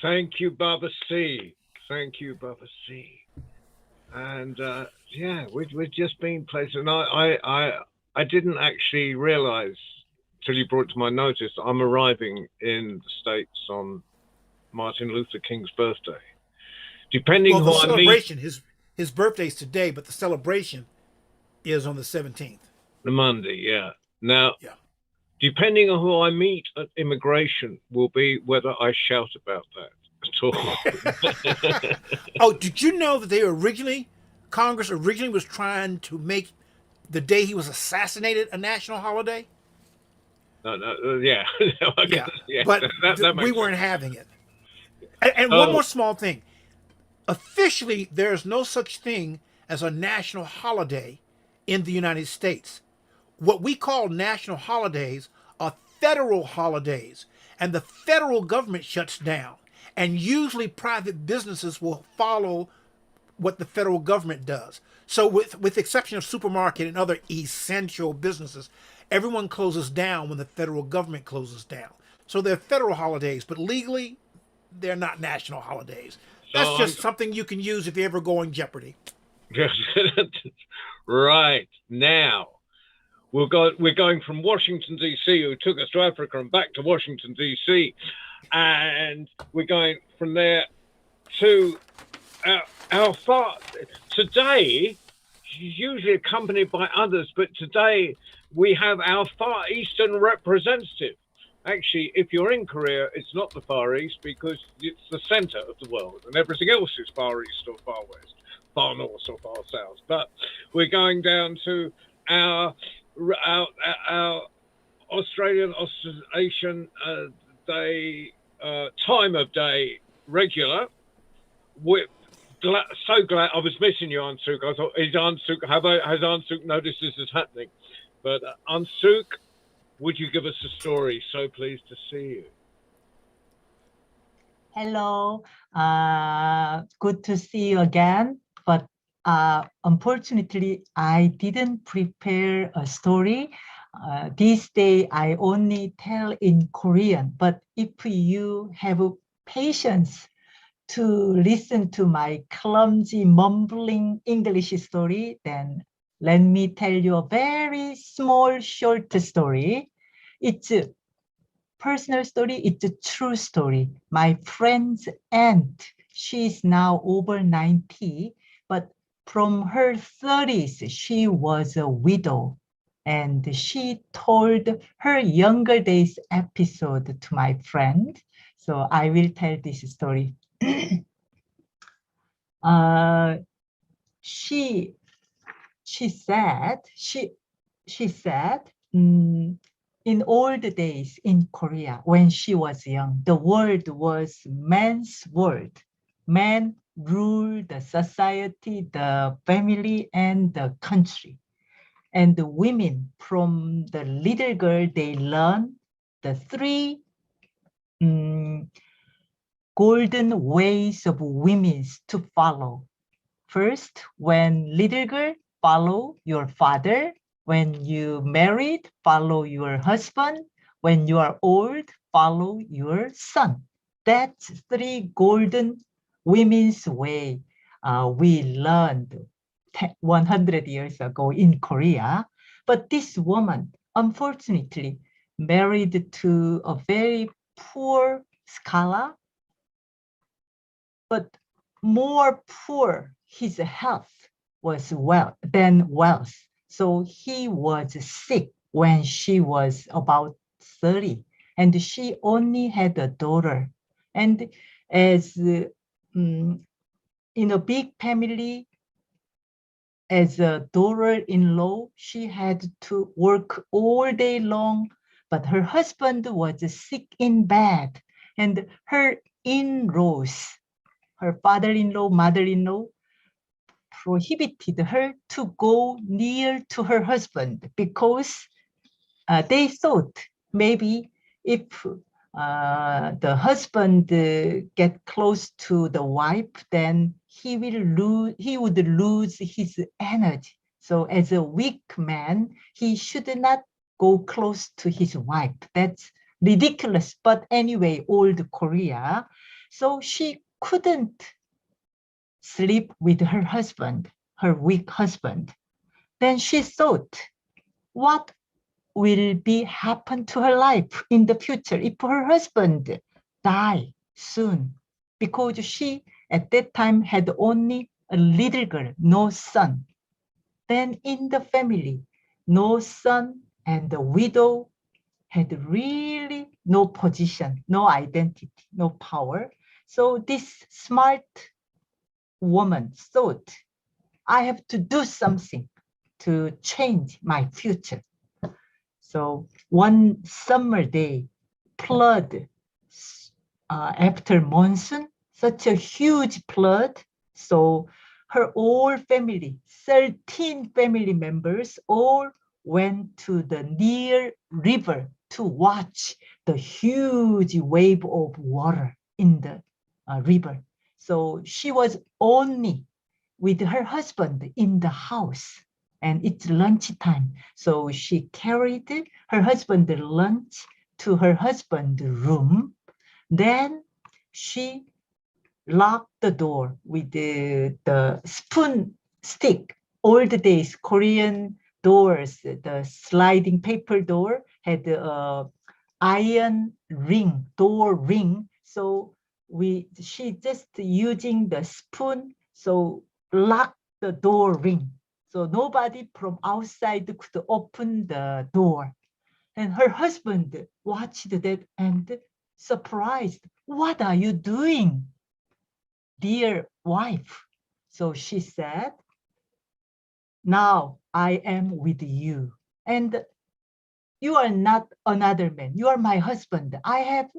Thank you, Baba C. Thank you, Baba C. And yeah, we've just been places, and I didn't actually realize till you brought to my notice I'm arriving in the States on Martin Luther King's birthday. Depending well, the on celebration, his birthday's today, but the celebration is on the 17th. The Monday, yeah. Now, yeah. depending on who I meet at immigration, will be whether I shout about that at all. Oh, did you know that Congress originally was trying to make the day he was assassinated a national holiday? Yeah. Yeah, but that we makes weren't sense. having it. And one more small thing. Officially, there is no such thing as a national holiday in the United States. What we call national holidays are federal holidays, and the federal government shuts down. And usually private businesses will follow what the federal government does. So with exception of supermarket and other essential businesses, everyone closes down when the federal government closes down. So they're federal holidays, but legally, they're not national holidays. That's just something you can use if you ever go in jeopardy. Right. Now, we're going from Washington, D.C., who took us to Africa, and back to Washington, D.C. And we're going from there to our far. Today, she's usually accompanied by others, but today we have our Far Eastern representative. Actually, if you're in Korea, it's not the Far East because it's the center of the world, and everything else is Far East or Far West, Far North or Far South. But we're going down to our Australasian day, time of day regular. We're so glad. I was missing you, Ansuk. I thought, has Ansuk noticed this is happening? But Ansuk, would you give us a story? So pleased to see you. Hello, good to see you again. But unfortunately, I didn't prepare a story. This day, I only tell in Korean. But if you have patience to listen to my clumsy, mumbling English story, then let me tell you a very small, short story. It's a personal story. It's a true story. My friend's aunt, she's now over 90, but from her 30s, she was a widow. And she told her younger days episode to my friend. So I will tell this story. She said, in old days in Korea, when she was young, the world was man's world. Man ruled the society, the family, and the country. And the women, from the little girl, they learn the three golden ways of women to follow. First, when little girl, follow your father. When you married, follow your husband. When you are old, follow your son. That's three golden women's way we learned 100 years ago in Korea. But this woman, unfortunately, married to a very poor scholar, but more poor, his health was than wealth. So he was sick when she was about 30, and she only had a daughter. And as in a big family, as a daughter-in-law, she had to work all day long, but her husband was sick in bed, and her in-laws, her father-in-law, mother-in-law, prohibited her to go near to her husband because they thought maybe if the husband get close to the wife, then he would lose his energy. So as a weak man, he should not go close to his wife. That's ridiculous. But anyway, old Korea. So she couldn't sleep with her husband, her weak husband. Then she thought, what will be happen to her life in the future if her husband die soon? Because she at that time had only a little girl, no son. Then in the family, no son and the widow, had really no position, no identity, no power. So this smart woman thought, I have to do something to change my future. So one summer day, flood after monsoon, such a huge flood. So her whole family, 13 family members, all went to the near river to watch the huge wave of water in the river. So she was only with her husband in the house, and it's lunchtime. So she carried her husband's lunch to her husband's room. Then she locked the door with the spoon stick. Old days, Korean doors, the sliding paper door had a iron ring, door ring. So she just using the spoon, so lock the door ring. So nobody from outside could open the door. And her husband watched that and surprised, what are you doing, dear wife? So she said, now I am with you. And you are not another man. You are my husband. I have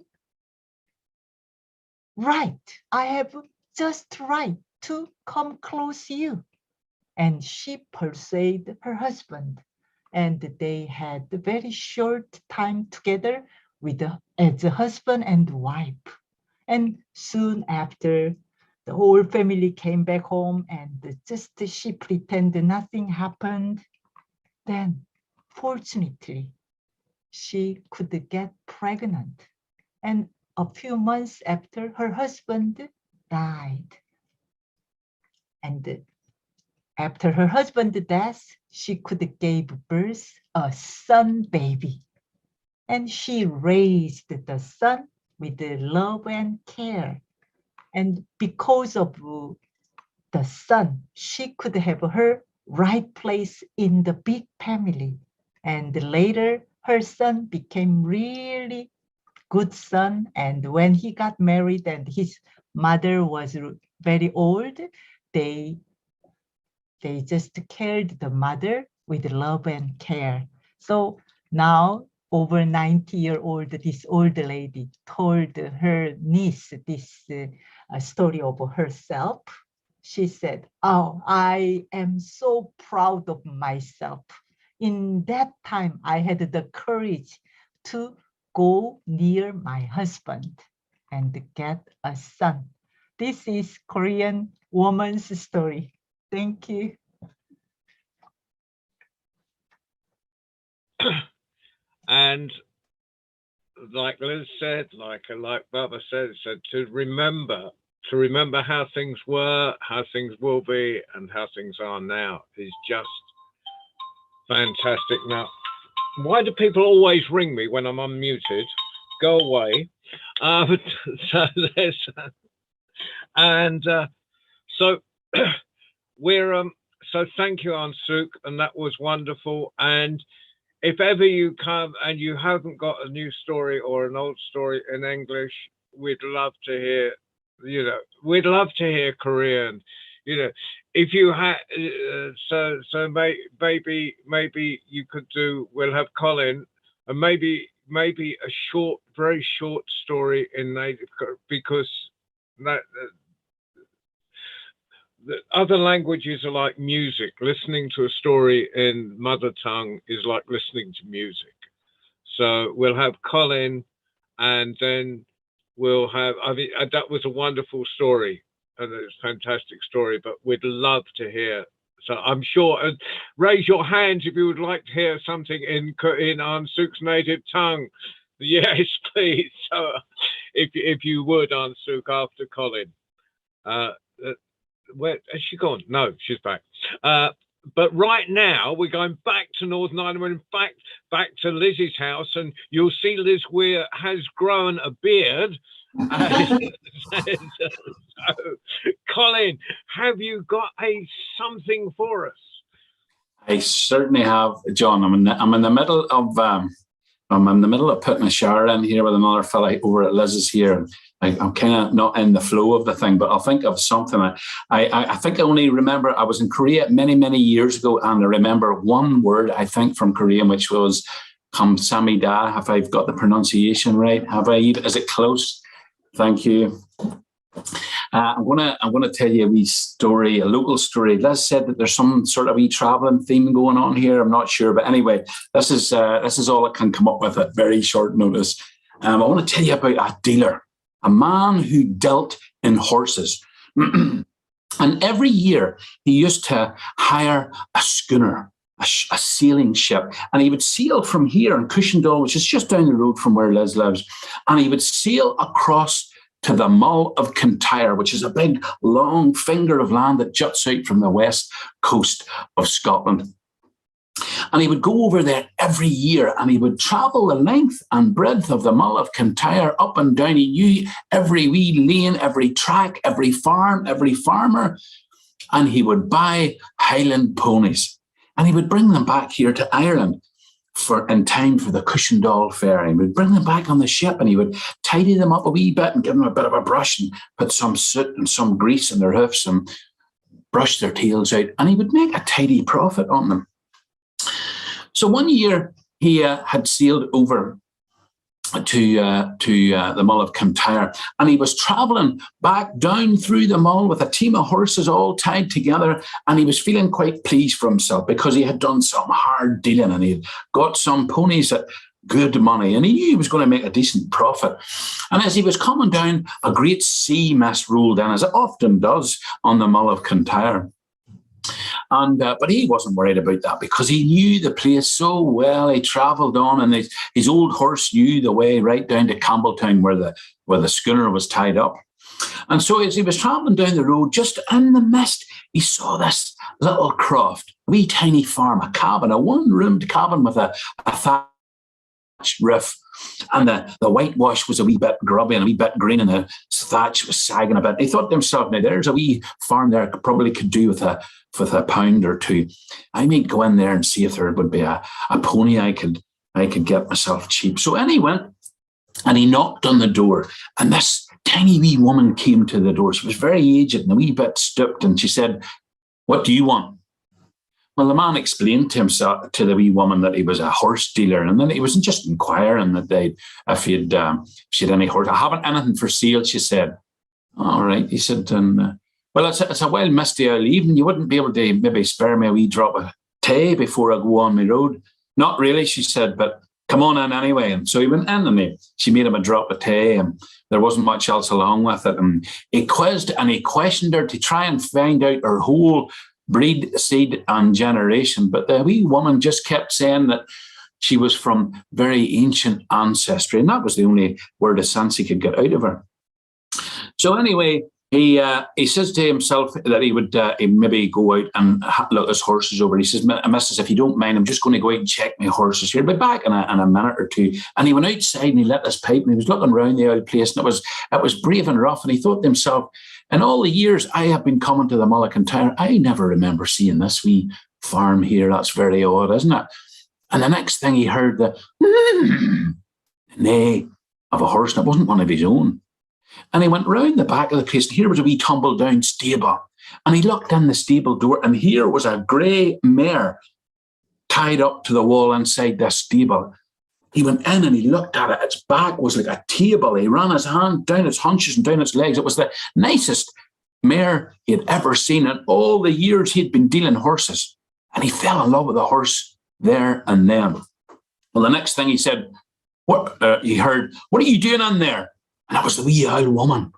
just right to come close to you. And she persuaded her husband. And they had a very short time together as a husband and wife. And soon after, the whole family came back home, and just she pretended nothing happened. Then, fortunately, she could get pregnant. And a few months after, her husband died. And after her husband's death, she could give birth a son baby. And she raised the son with love and care. And because of the son, she could have her right place in the big family. And later, her son became really good son. And when he got married and his mother was very old, they just cared the mother with love and care. So now, over 90-year-old, this old lady told her niece this story of herself. She said, oh, I am so proud of myself. In that time, I had the courage to go near my husband and get a son. This is Korean woman's story. Thank you. And like Liz said, like Baba said, to remember how things were, how things will be, and how things are now is just fantastic. Now, why do people always ring me when I'm unmuted? Go away. So there's, and so we're so thank you, Aunt Suk, and that was wonderful. And if ever you come and you haven't got a new story or an old story in English, we'd love to hear. We'd love to hear Korean. If you had, maybe you could do. We'll have Colin, and maybe a short, very short story in native, because that. The other languages are like music. Listening to a story in mother tongue is like listening to music. So we'll have Colin, and then we'll have, I mean, that was a wonderful story, and it's a fantastic story, but we'd love to hear. So I'm sure, raise your hands if you would like to hear something in Aunt Suk's native tongue. Yes, please. So if you would, Aunt Suk, after Colin. Where has she gone? No, she's back. But right now we're going back to Northern Ireland. We're in fact back to Liz's house, and you'll see Liz Weir has grown a beard. So, Colin, have you got something for us? I certainly have, John. I'm in the middle of I'm in the middle of putting a shower in here with another fella over at Liz's here. I'm kind of not in the flow of the thing, but I'll think of something. I think I only remember I was in Korea many, many years ago, and I remember one word, I think, from Korean, which was kamsamida. Have I got the pronunciation right? Have I? Is it close? Thank you. I'm gonna tell you a wee story, a local story. Liz said that there's some sort of wee traveling theme going on here. I'm not sure, but anyway, this is all I can come up with at very short notice. I want to tell you about a dealer, a man who dealt in horses. And every year he used to hire a schooner, a sailing ship, and he would sail from here in Cushendall, which is just down the road from where Liz lives, and he would sail across to the Mull of Kintyre, which is a big, long finger of land that juts out from the west coast of Scotland. And he would go over there every year, and he would travel the length and breadth of the Mull of Kintyre, up and down. He knew every wee lane, every track, every farm, every farmer, and he would buy Highland ponies, and he would bring them back here to Ireland in time for the Cushendall Fair. He would bring them back on the ship, and he would tidy them up a wee bit and give them a bit of a brush and put some soot and some grease in their hoofs and brush their tails out, and he would make a tidy profit on them. So one year he had sailed over to the Mull of Kintyre, and he was travelling back down through the Mull with a team of horses all tied together, and he was feeling quite pleased for himself because he had done some hard dealing and he had got some ponies at good money, and he knew he was going to make a decent profit. And as he was coming down, a great sea mist rolled in, as it often does on the Mull of Kintyre. And but he wasn't worried about that because he knew the place so well. He travelled on, and his old horse knew the way right down to Campbelltown where the schooner was tied up. And so as he was travelling down the road, just in the mist, he saw this little croft, a wee tiny farm, a cabin, a one-roomed cabin with a thatched roof. And the whitewash was a wee bit grubby and a wee bit green, and the thatch was sagging a bit. He thought to himself, now there's a wee farm there I probably could do with a pound or two. I might go in there and see if there would be a pony I could get myself cheap. So in he went, and he knocked on the door, and this tiny wee woman came to the door. She was very aged and a wee bit stooped, and she said, "What do you want?" Well, the man explained to himself, to the wee woman, that he was a horse dealer, and then he wasn't just inquiring that if she had any horse. "I haven't anything for sale," she said. "All right," he said, and well, it's a well misty early evening. You wouldn't be able to maybe spare me a wee drop of tea before I go on my road? "Not really," she said, "but come on in anyway." And so he went in, and she made him a drop of tea, and there wasn't much else along with it. And he quizzed and he questioned her to try and find out her whole breed, seed, and generation. But the wee woman just kept saying that she was from very ancient ancestry, and that was the only word of sense he could get out of her. So anyway, he says to himself that he would maybe go out and look his horses over. He says, "Missus, if you don't mind, I'm just going to go out and check my horses here. I'll be back in a minute or two." And he went outside and he lit his pipe, and he was looking around the old place, and it was brave and rough. And he thought to himself, in all the years I have been coming to the Mull of Kintyre, I never remember seeing this wee farm here. That's very odd, isn't it? And the next thing he heard the neigh of a horse, and it wasn't one of his own. And he went round the back of the place, and here was a wee tumble-down stable. And he looked in the stable door, and here was a grey mare tied up to the wall inside this stable. He went in and he looked at it. Its back was like a table. He ran his hand down its haunches and down its legs. It was the nicest mare he had ever seen in all the years he'd been dealing horses. And he fell in love with the horse there and then. Well, the next thing he said, he heard, "What are you doing in there?" And it was the wee old woman.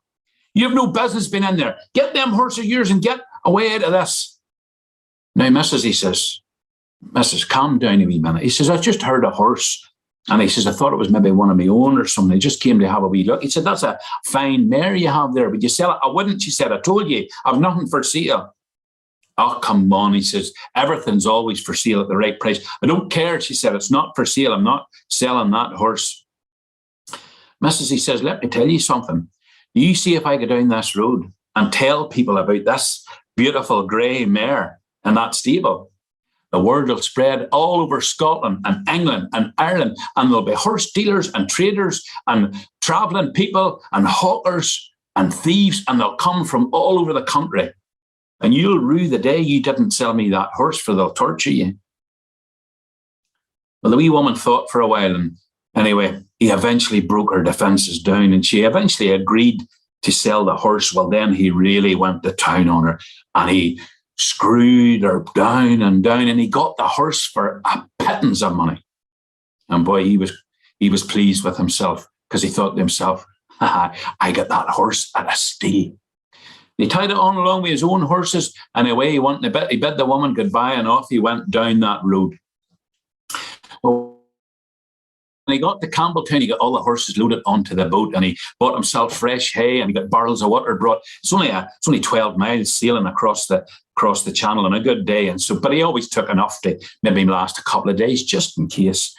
"You have no business being in there. Get them horses of yours and get away out of this." "Now, missus," he says, "Missus, calm down a wee minute." He says, "I just heard a horse." And he says, "I thought it was maybe one of my own or something. I just came to have a wee look." He said, "That's a fine mare you have there. Would you sell it?" "I wouldn't," she said. "I told you, I've nothing for sale." "Oh, come on," he says. "Everything's always for sale at the right price." "I don't care," she said. "It's not for sale. I'm not selling that horse." "Missus," he says, "let me tell you something. Do you see if I go down this road and tell people about this beautiful grey mare in that stable? the word will spread all over Scotland and England and Ireland, and there'll be horse dealers and traders and travelling people and hawkers and thieves, and they'll come from all over the country. And you'll rue the day you didn't sell me that horse, for they'll torture you. Well, the wee woman thought for a while, and anyway, he eventually broke her defences down, and she eventually agreed to sell the horse. Well, then he really went to town on her, and he screwed her down and down, and he got the horse for a pittance of money. And boy, he was pleased with himself, because he thought to himself, I got that horse at a steal. He tied it on along with his own horses, and away he went. He bid the woman goodbye, and off he went down that road. Well, when he got to Campbelltown, he got all the horses loaded onto the boat, and he bought himself fresh hay, and he got barrels of water brought. It's only 12 miles sailing across the channel on a good day, and so, but he always took enough to maybe last a couple of days, just in case.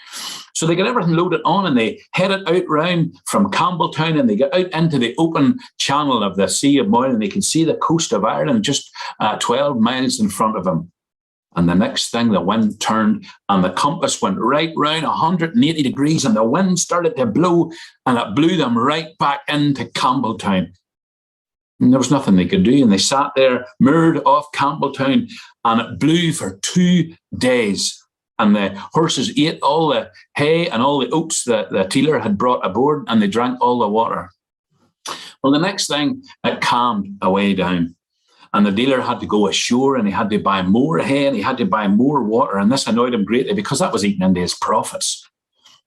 So they got everything loaded on, and they headed out round from Campbelltown, and they got out into the open channel of the Sea of Moyle, and they could see the coast of Ireland just 12 miles in front of them. And the next thing, the wind turned, and the compass went right round 180 degrees, and the wind started to blow, and it blew them right back into Campbelltown. And there was nothing they could do, and they sat there moored off Campbelltown, and it blew for 2 days. And the horses ate all the hay and all the oats that the dealer had brought aboard, and they drank all the water. Well, the next thing, it calmed away down. And the dealer had to go ashore, and he had to buy more hay, and he had to buy more water. And this annoyed him greatly, because that was eating into his profits.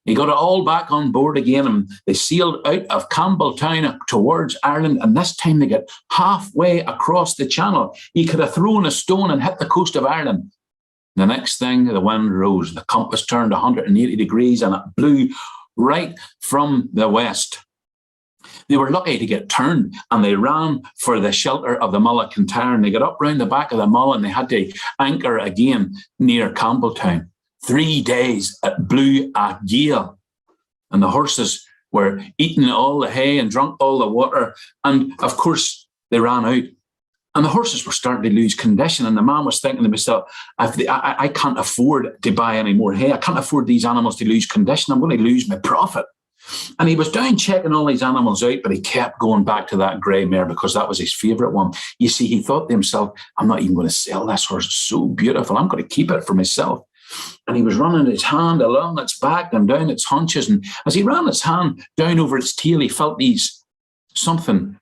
He got it all back on board again, and they sailed out of Campbelltown towards Ireland. And this time they got halfway across the channel. He could have thrown a stone and hit the coast of Ireland. The next thing, the wind rose. The compass turned 180 degrees, and it blew right from the west. They were lucky to get turned, and they ran for the shelter of the Mull of Kintyre, and they got up round the back of the Mull, and they had to anchor again near Campbelltown. 3 days it blew a gale, and the horses were eating all the hay and drunk all the water, and of course they ran out. And the horses were starting to lose condition, and the man was thinking to himself, I can't afford to buy any more hay. I can't afford these animals to lose condition. I'm going to lose my profit. And he was down checking all these animals out, but he kept going back to that grey mare, because that was his favourite one. You see, he thought to himself, I'm not even going to sell this horse. It's so beautiful. I'm going to keep it for myself. And he was running his hand along its back and down its haunches. And as he ran his hand down over its tail, he felt something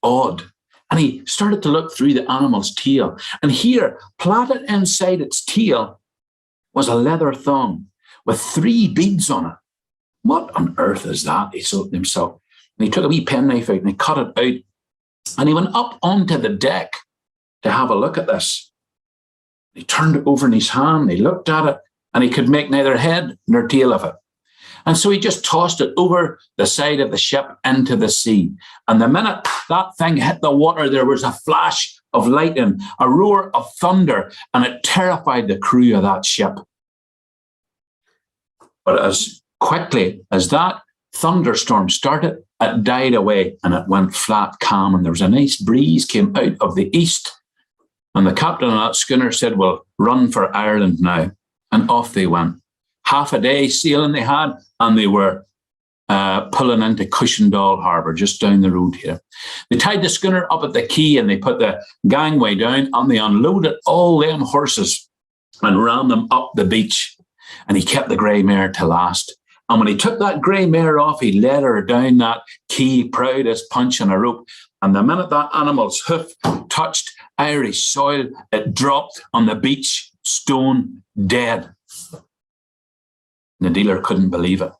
odd. And he started to look through the animal's tail. And here, plaited inside its tail, was a leather thong with 3 beads on it. What on earth is that? He thought to himself. And he took a wee penknife out and he cut it out. And he went up onto the deck to have a look at this. He turned it over in his hand, he looked at it, and he could make neither head nor tail of it. And so he just tossed it over the side of the ship into the sea. And the minute that thing hit the water, there was a flash of lightning, a roar of thunder, and it terrified the crew of that ship. But as quickly as that thunderstorm started, it died away, and it went flat calm, and there was a nice breeze came out of the east. And the captain of that schooner said, well, run for Ireland now. And off they went. Half a day sailing they had, and they were pulling into Cushendall Harbour, just down the road here. They tied the schooner up at the quay, and they put the gangway down, and they unloaded all them horses and ran them up the beach. And he kept the grey mare to last. And when he took that grey mare off, he led her down that quay, proud as punch on a rope. And the minute that animal's hoof touched Irish soil, it dropped on the beach, stone dead. The dealer couldn't believe it.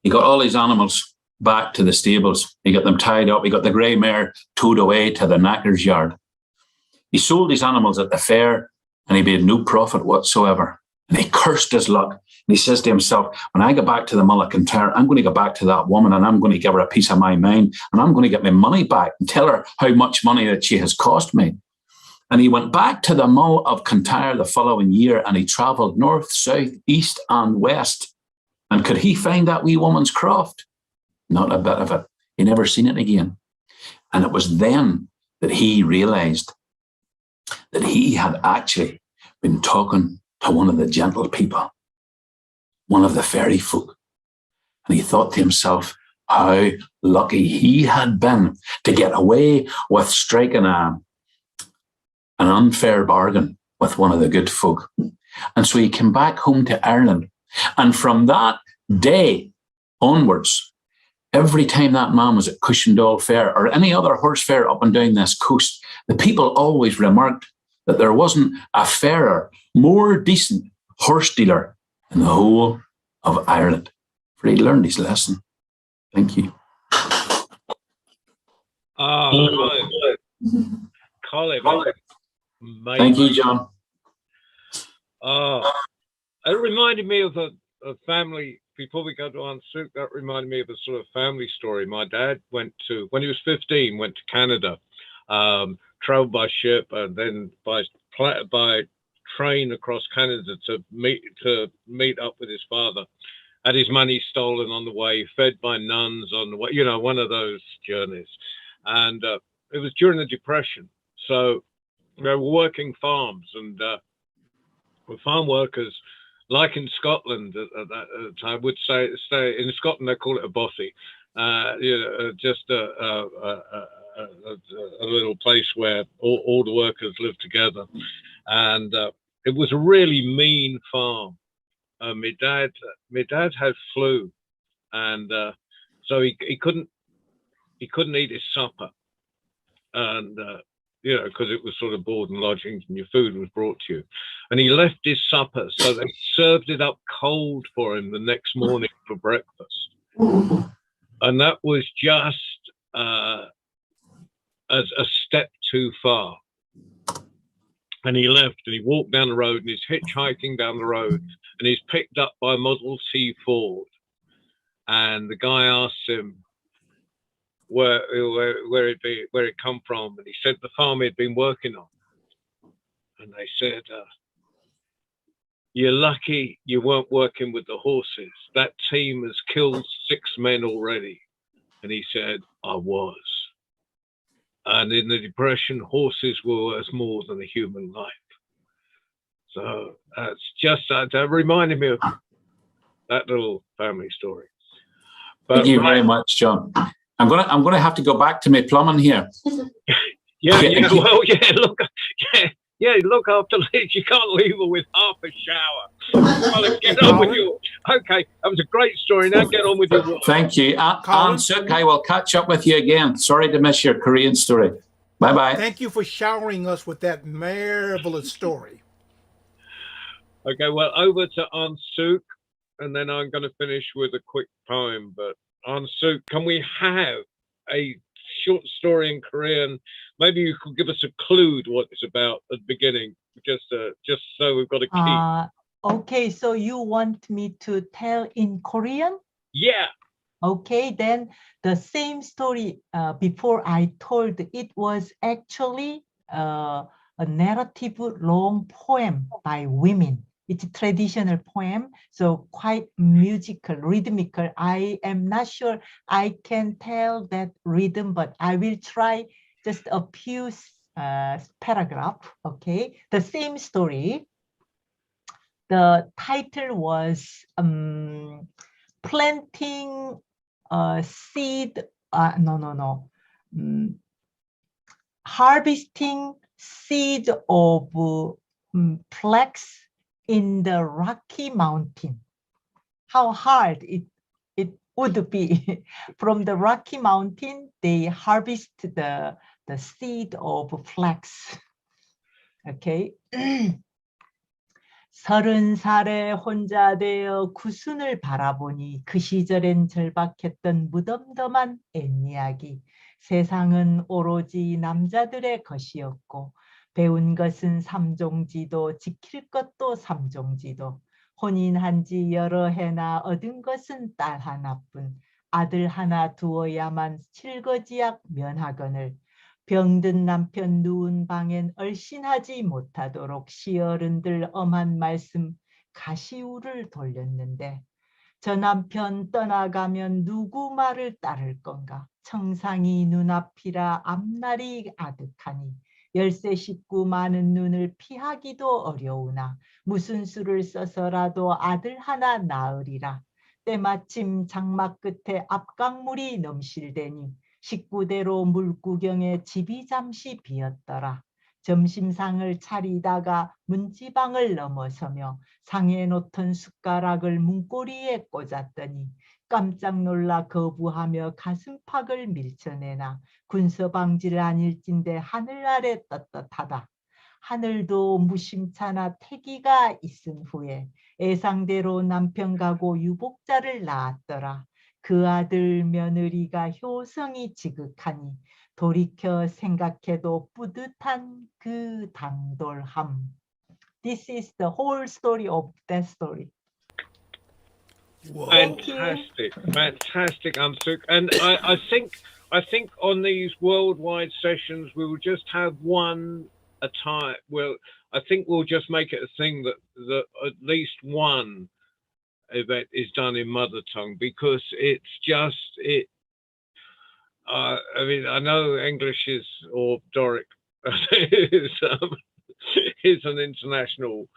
He got all his animals back to the stables. He got them tied up. He got the grey mare towed away to the knacker's yard. He sold his animals at the fair, and he made no profit whatsoever. And he cursed his luck. And he says to himself, when I get back to the Mull of Kintyre, I'm going to go back to that woman, and I'm going to give her a piece of my mind, and I'm going to get my money back and tell her how much money that she has cost me. And he went back to the Mull of Kintyre the following year, and he travelled north, south, east and west. And could he find that wee woman's croft? Not a bit of it. He never seen it again. And it was then that he realised that he had actually been talking to one of the gentle people, one of the fairy folk. And he thought to himself how lucky he had been to get away with striking an unfair bargain with one of the good folk. And so he came back home to Ireland. And from that day onwards, every time that man was at Cushendall Fair or any other horse fair up and down this coast, the people always remarked that there wasn't a fairer, more decent horse dealer in the whole of Ireland. For he learned his lesson. Thank you. Colin. Thank you, John. It reminded me of a family, before we go to Ansuk, that reminded me of a sort of family story. My dad went to, when he was 15, went to Canada, traveled by ship and then by train across Canada to meet up with his father. Had his money stolen on the way, fed by nuns on the way, you know, one of those journeys. And it was during the Depression. So they were working farms, and the farm workers, like in Scotland at that time, would say in Scotland they call it a bothy, you know, just a little place where all the workers live together, and it was a really mean farm. My dad had flu, and so he couldn't eat his supper, and you know, because it was sort of board and lodgings and your food was brought to you. And he left his supper, so they served it up cold for him the next morning for breakfast. And that was just a step too far. And he left and he walked down the road and he's hitchhiking down the road and he's picked up by a Model T Ford. And the guy asked him where he'd come from, and he said the farm he'd been working on. And they said, "You're lucky you weren't working with the horses. That team has killed 6 men already." And he said, "I was." And in the Depression, horses were worth more than a human life. So that's just that reminded me of that little family story. But thank you very much, John. I'm gonna have to go back to my plumbing here. Yeah. Look after Liz. You can't leave her with half a shower. Well, get on with you. Okay, that was a great story. Now get on with your work. Thank you, Ansuk. I will catch up with you again. Sorry to miss your Korean story. Bye bye. Thank you for showering us with that marvelous story. Okay, well, over to Ansuk, and then I'm going to finish with a quick poem. But Ansuk, can we have a short story in Korean? Maybe you could give us a clue to what it's about at the beginning, just so we've got a key. Okay, so you want me to tell in Korean? Yeah. Okay, then the same story before I told, it was actually a narrative long poem by women. It's a traditional poem, so quite musical, rhythmical. I am not sure I can tell that rhythm, but I will try just a few paragraphs, okay? The same story. The title was planting seed, harvesting seed of flax in the Rocky Mountain. How hard it would be. From the Rocky Mountain, they harvest the seed of flax. Okay. 30살에 혼자 되어 구순을 바라보니 그 시절엔 절박했던 무덤덤한 옛이야기. 세상은 오로지 남자들의 것이었고 배운 것은 삼종지도, 지킬 것도 삼종지도. 혼인한 지 여러 해나 얻은 것은 딸 하나뿐. 아들 하나 두어야만 칠거지약 면하거늘. 병든 남편 누운 방엔 얼씬하지 못하도록 시어른들 엄한 말씀 가시우를 돌렸는데 저 남편 떠나가면 누구 말을 따를 건가. 청상이 눈앞이라 앞날이 아득하니 열세 식구 많은 눈을 피하기도 어려우나 무슨 수를 써서라도 아들 하나 낳으리라. 때마침 장막 끝에 앞강물이 넘실대니 식구대로 물구경에 집이 잠시 비었더라. 점심상을 차리다가 문지방을 넘어서며 상에 놓던 숟가락을 문고리에 꽂았더니 깜짝 놀라 거부하며 가슴팍을 밀쳐내나 군서방지를 아닐진데 하늘 아래 떳떳하다. 하늘도 무심차나 태기가 있은 후에 애상대로 남편 가고 유복자를 낳았더라. 그 아들 며느리가 효성이 지극하니 돌이켜 생각해도 뿌듯한 그 당돌함. This is the whole story of that story. Whoa. Fantastic, fantastic, Unsuk. And I think on these worldwide sessions we will just have one a time. Well, I think we'll just make it a thing that at least one event is done in mother tongue, because it's just it. I mean, I know English is, or Doric is an international.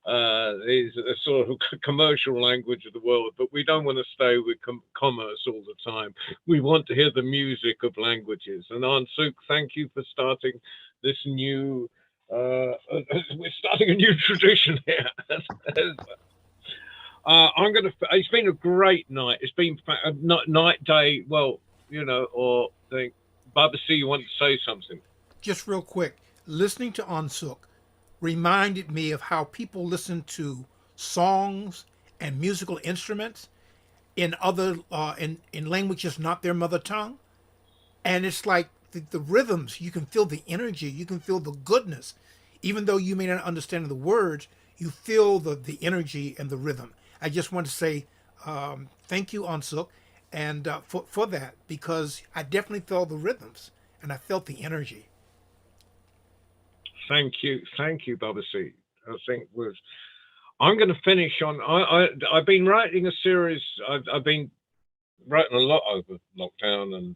Is a sort of commercial language of the world, but we don't want to stay with commerce all the time. We want to hear the music of languages. And Unsuk, thank you for starting this new. We're starting a new tradition here. I'm gonna. It's been a great night. It's been night, day. Well, you know, or think. Babasi, you want to say something? Just real quick, listening to Unsuk reminded me of how people listen to songs and musical instruments in other in languages not their mother tongue, and it's like the rhythms. You can feel the energy, you can feel the goodness, even though you may not understand the words. You feel the energy and the rhythm. I just want to say thank you, Unsuk, and for that, because I definitely felt the rhythms and I felt the energy. Thank you, Babasi. I think I'm going to finish on. I've been writing a series. I've been writing a lot over lockdown, and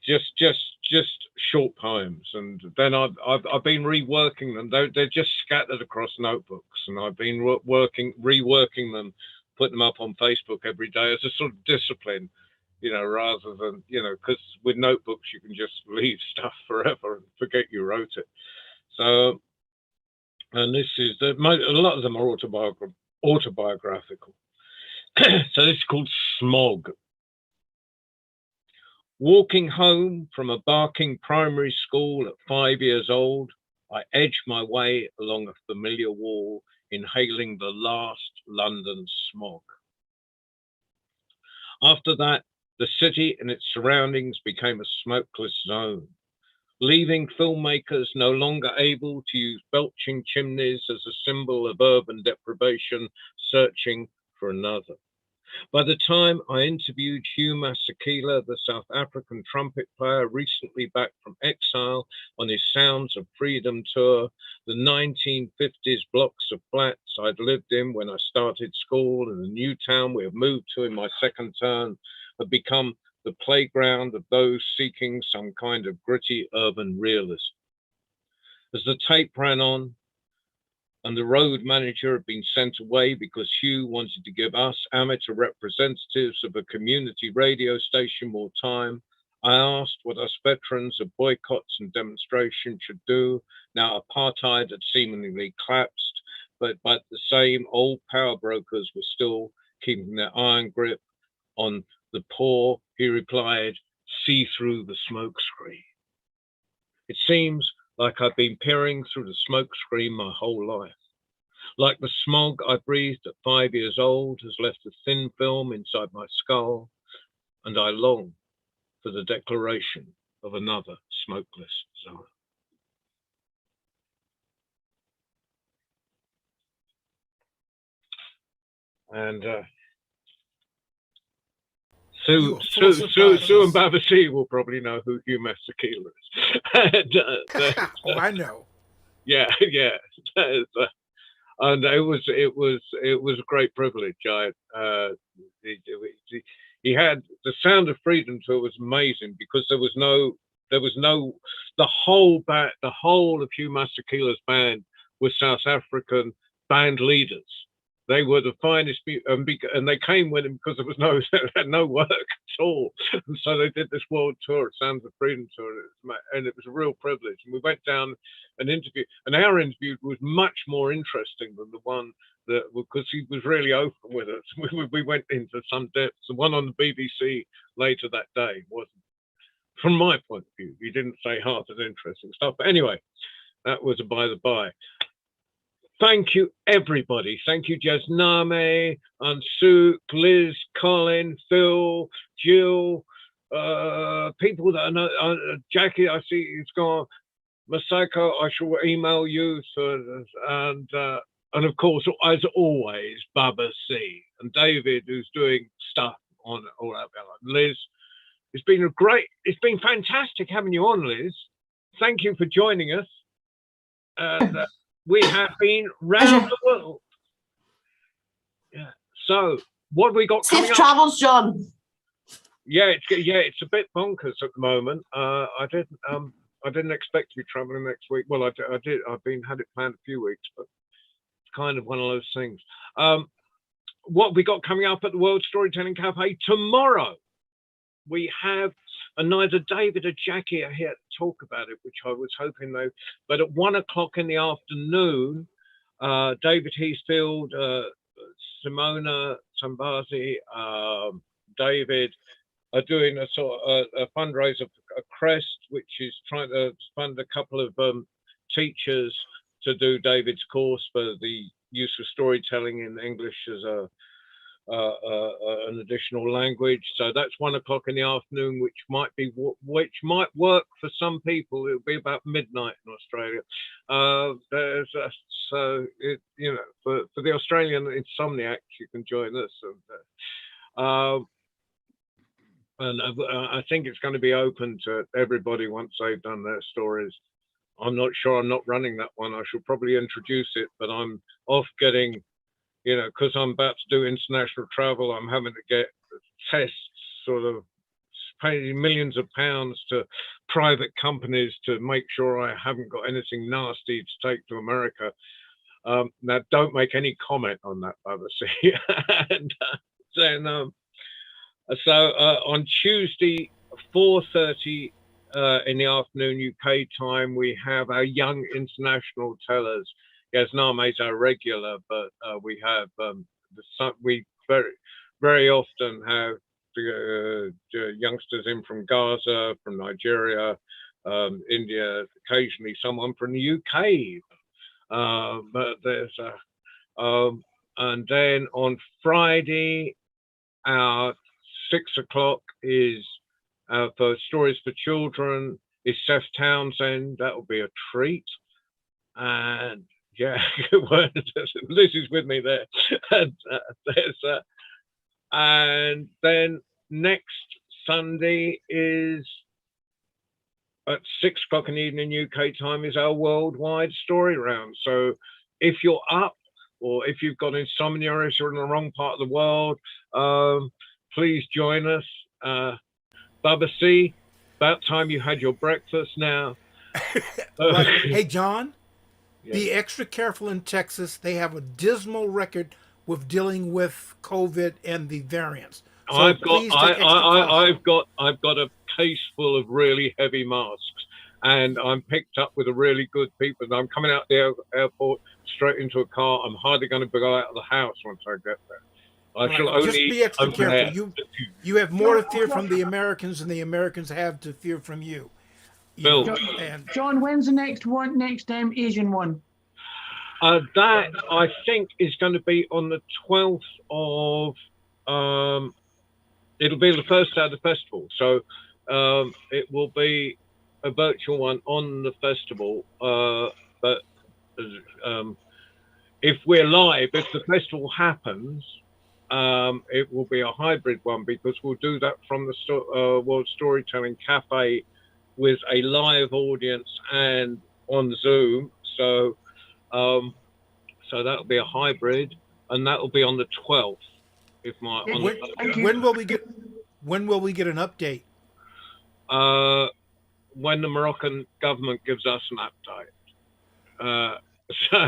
just short poems, and then I've been reworking them. They're just scattered across notebooks, and I've been reworking them, putting them up on Facebook every day as a sort of discipline. You know, rather than, you know, because with notebooks you can just leave stuff forever and forget you wrote it. So, and this is a lot of them are autobiographical. So this is called Smog. Walking home from a barking primary school at 5 years old, I edged my way along a familiar wall, inhaling the last London smog. After that, the city and its surroundings became a smokeless zone, leaving filmmakers no longer able to use belching chimneys as a symbol of urban deprivation, searching for another. By the time I interviewed Hugh Masekela, the South African trumpet player recently back from exile on his Sounds of Freedom tour, the 1950s blocks of flats I'd lived in when I started school and the new town we have moved to in my second term have become the playground of those seeking some kind of gritty urban realism. As the tape ran on, and the road manager had been sent away because Hugh wanted to give us amateur representatives of a community radio station more time, I asked what us veterans of boycotts and demonstrations should do now apartheid had seemingly collapsed, but the same old power brokers were still keeping their iron grip on the poor. He replied, "See through the smoke screen." It seems like I've been peering through the smoke screen my whole life. Like the smog I breathed at 5 years old has left a thin film inside my skull, and I long for the declaration of another smokeless zone. And Sue and Babasi will probably know who Hugh Masekela is. Oh, I know. Yeah. And it was a great privilege. He had the Sound of Freedom tour was amazing because there was no There was no, the whole of Hugh Masekela's band were South African band leaders. They were the finest, and they came with him because there was no work at all. And so they did this world tour, Sounds of Freedom tour, and it was a real privilege. And we went down and interviewed, and our interview was much more interesting than the one that, because he was really open with us. We went into some depth. The one on the BBC later that day wasn't, from my point of view, he didn't say half as interesting stuff. But anyway, that was a by the by. Thank you, everybody. Thank you, Jasname, Ansuk, Liz, Colin, Phil, Jill, people that I know, Jackie, I see he's gone, Masako, I shall email you, and of course, as always, Baba C, and David, who's doing stuff on all that. Liz, it's been fantastic having you on, Liz. Thank you for joining us. And we have been round the world. Yeah. So, what have we got coming up? Safe travels, John. Yeah, it's a bit bonkers at the moment. I didn't expect to be traveling next week. Well, I did. Had it planned a few weeks, but it's kind of one of those things. What have we got coming up at the World Storytelling Cafe tomorrow? We have, and neither David or Jackie are here to talk about it, which I was hoping they, but at 1 o'clock in the afternoon, David Heathfield, Simona Sambazi, David are doing a sort of a fundraiser for a Crest, which is trying to fund a couple of teachers to do David's course for the use of storytelling in English as an additional language. So that's 1 o'clock in the afternoon, which might work for some people. It'll be about midnight in Australia. So it, you know, for the Australian insomniacs, you can join us. And I think it's going to be open to everybody once they've done their stories. I'm not sure. I'm not running that one. I should probably introduce it, but I'm off getting, you know, because I'm about to do international travel, I'm having to get tests, sort of paying millions of pounds to private companies to make sure I haven't got anything nasty to take to America. Now, don't make any comment on that, obviously. And then, so on Tuesday, 4:30 in the afternoon UK time, we have our young international tellers. Yasname's our regular, but we have we very often have the youngsters in from Gaza, from Nigeria, India, occasionally someone from the UK. But there's and then on Friday, our 6 o'clock is for Stories for Children is Seth Townsend. That will be a treat. And yeah, Liz is with me there. And then next Sunday is at 6 o'clock in the evening UK time is our worldwide story round. So if you're up, or if you've got insomnia, or if you're in the wrong part of the world, please join us. Baba C, about time you had your breakfast now. Right. Hey, John, yeah. Be extra careful in Texas. They have a dismal record with dealing with COVID and the variants. So I've got a case full of really heavy masks, and I'm picked up with a really good people. I'm coming out the airport straight into a car. I'm hardly going to go out of the house once I get there. I shall only just be extra careful. You have more to fear from the Americans than the Americans have to fear from you. Bill. John, when's the next Asian one? That I think is going to be on the 12th of. It'll be the first day of the festival, so it will be a virtual one on the festival. But if we're live, if the festival happens, it will be a hybrid one, because we'll do that from the World Storytelling Cafe with a live audience and on Zoom. So so that'll be a hybrid, and that'll be on the 12th. When will we get an update? when the Moroccan government gives us an update. So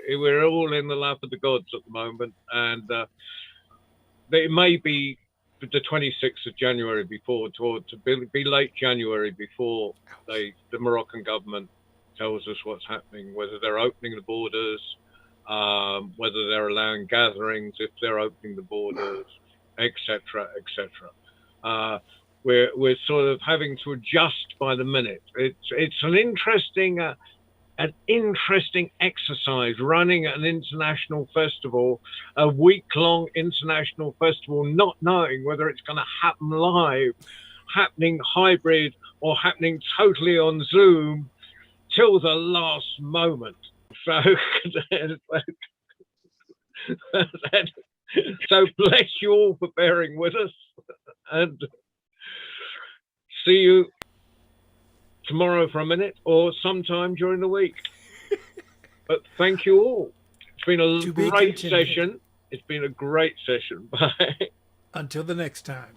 we're all in the lap of the gods at the moment, and it may be the 26th of January before, to be late January before the Moroccan government tells us what's happening, whether they're opening the borders, whether they're allowing gatherings, if they're opening the borders, etc., etc. We're sort of having to adjust by the minute. It's an interesting exercise running an international festival, a week-long international festival, not knowing whether it's going to happen live, happening hybrid, or happening totally on Zoom till the last moment. So, so bless you all for bearing with us, and see you tomorrow for a minute or sometime during the week. But thank you all. It's been a great session. It's been a great session. Bye. Until the next time.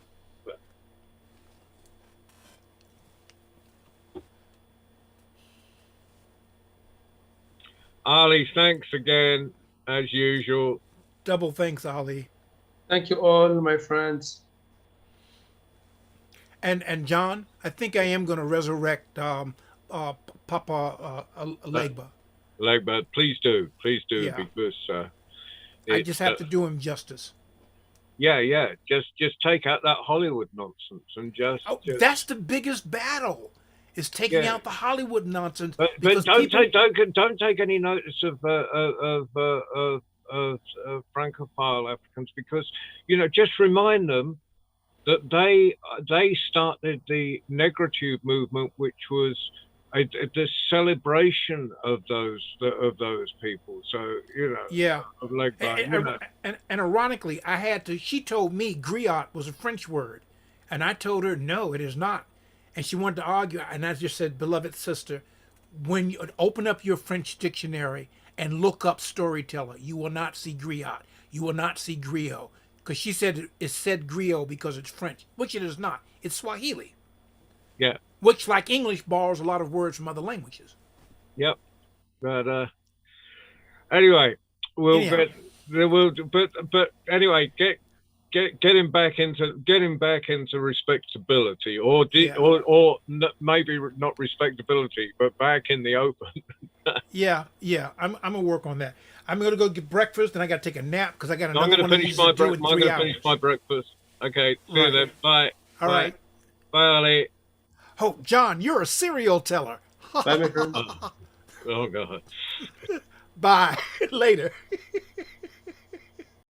Ali, thanks again, as usual. Double thanks, Ali. Thank you all, my friends. And John, I think I am going to resurrect Papa Legba. Legba, please do, Yeah. because I just have to do him justice. Yeah. Just take out that Hollywood nonsense and just. That's the biggest battle, is taking out the Hollywood nonsense. But don't take any notice of Francophile Africans, because just remind them that they started the Negritude movement, which was the celebration of those people. So yeah, like that, and ironically, she told me griot was a French word, and I told her no, it is not, and she wanted to argue, and I just said, beloved sister, when you open up your French dictionary and look up storyteller, you will not see griot, you will not see griot. Because she said it said griot because it's French, which it is not. It's Swahili. Yeah. Which, like English, borrows a lot of words from other languages. Yep. But anyway, but anyway, getting back into respectability, or maybe not respectability, but back in the open. yeah. I'm gonna work on that. I'm gonna go get breakfast, and I gotta take a nap because I got another I'm gonna one of these to do in 3 hours. finish my breakfast. Okay, see you then. Bye. All right. Bye, Ali. Oh, John, you're a serial teller. Bye, my friend. Oh God. Bye. Later.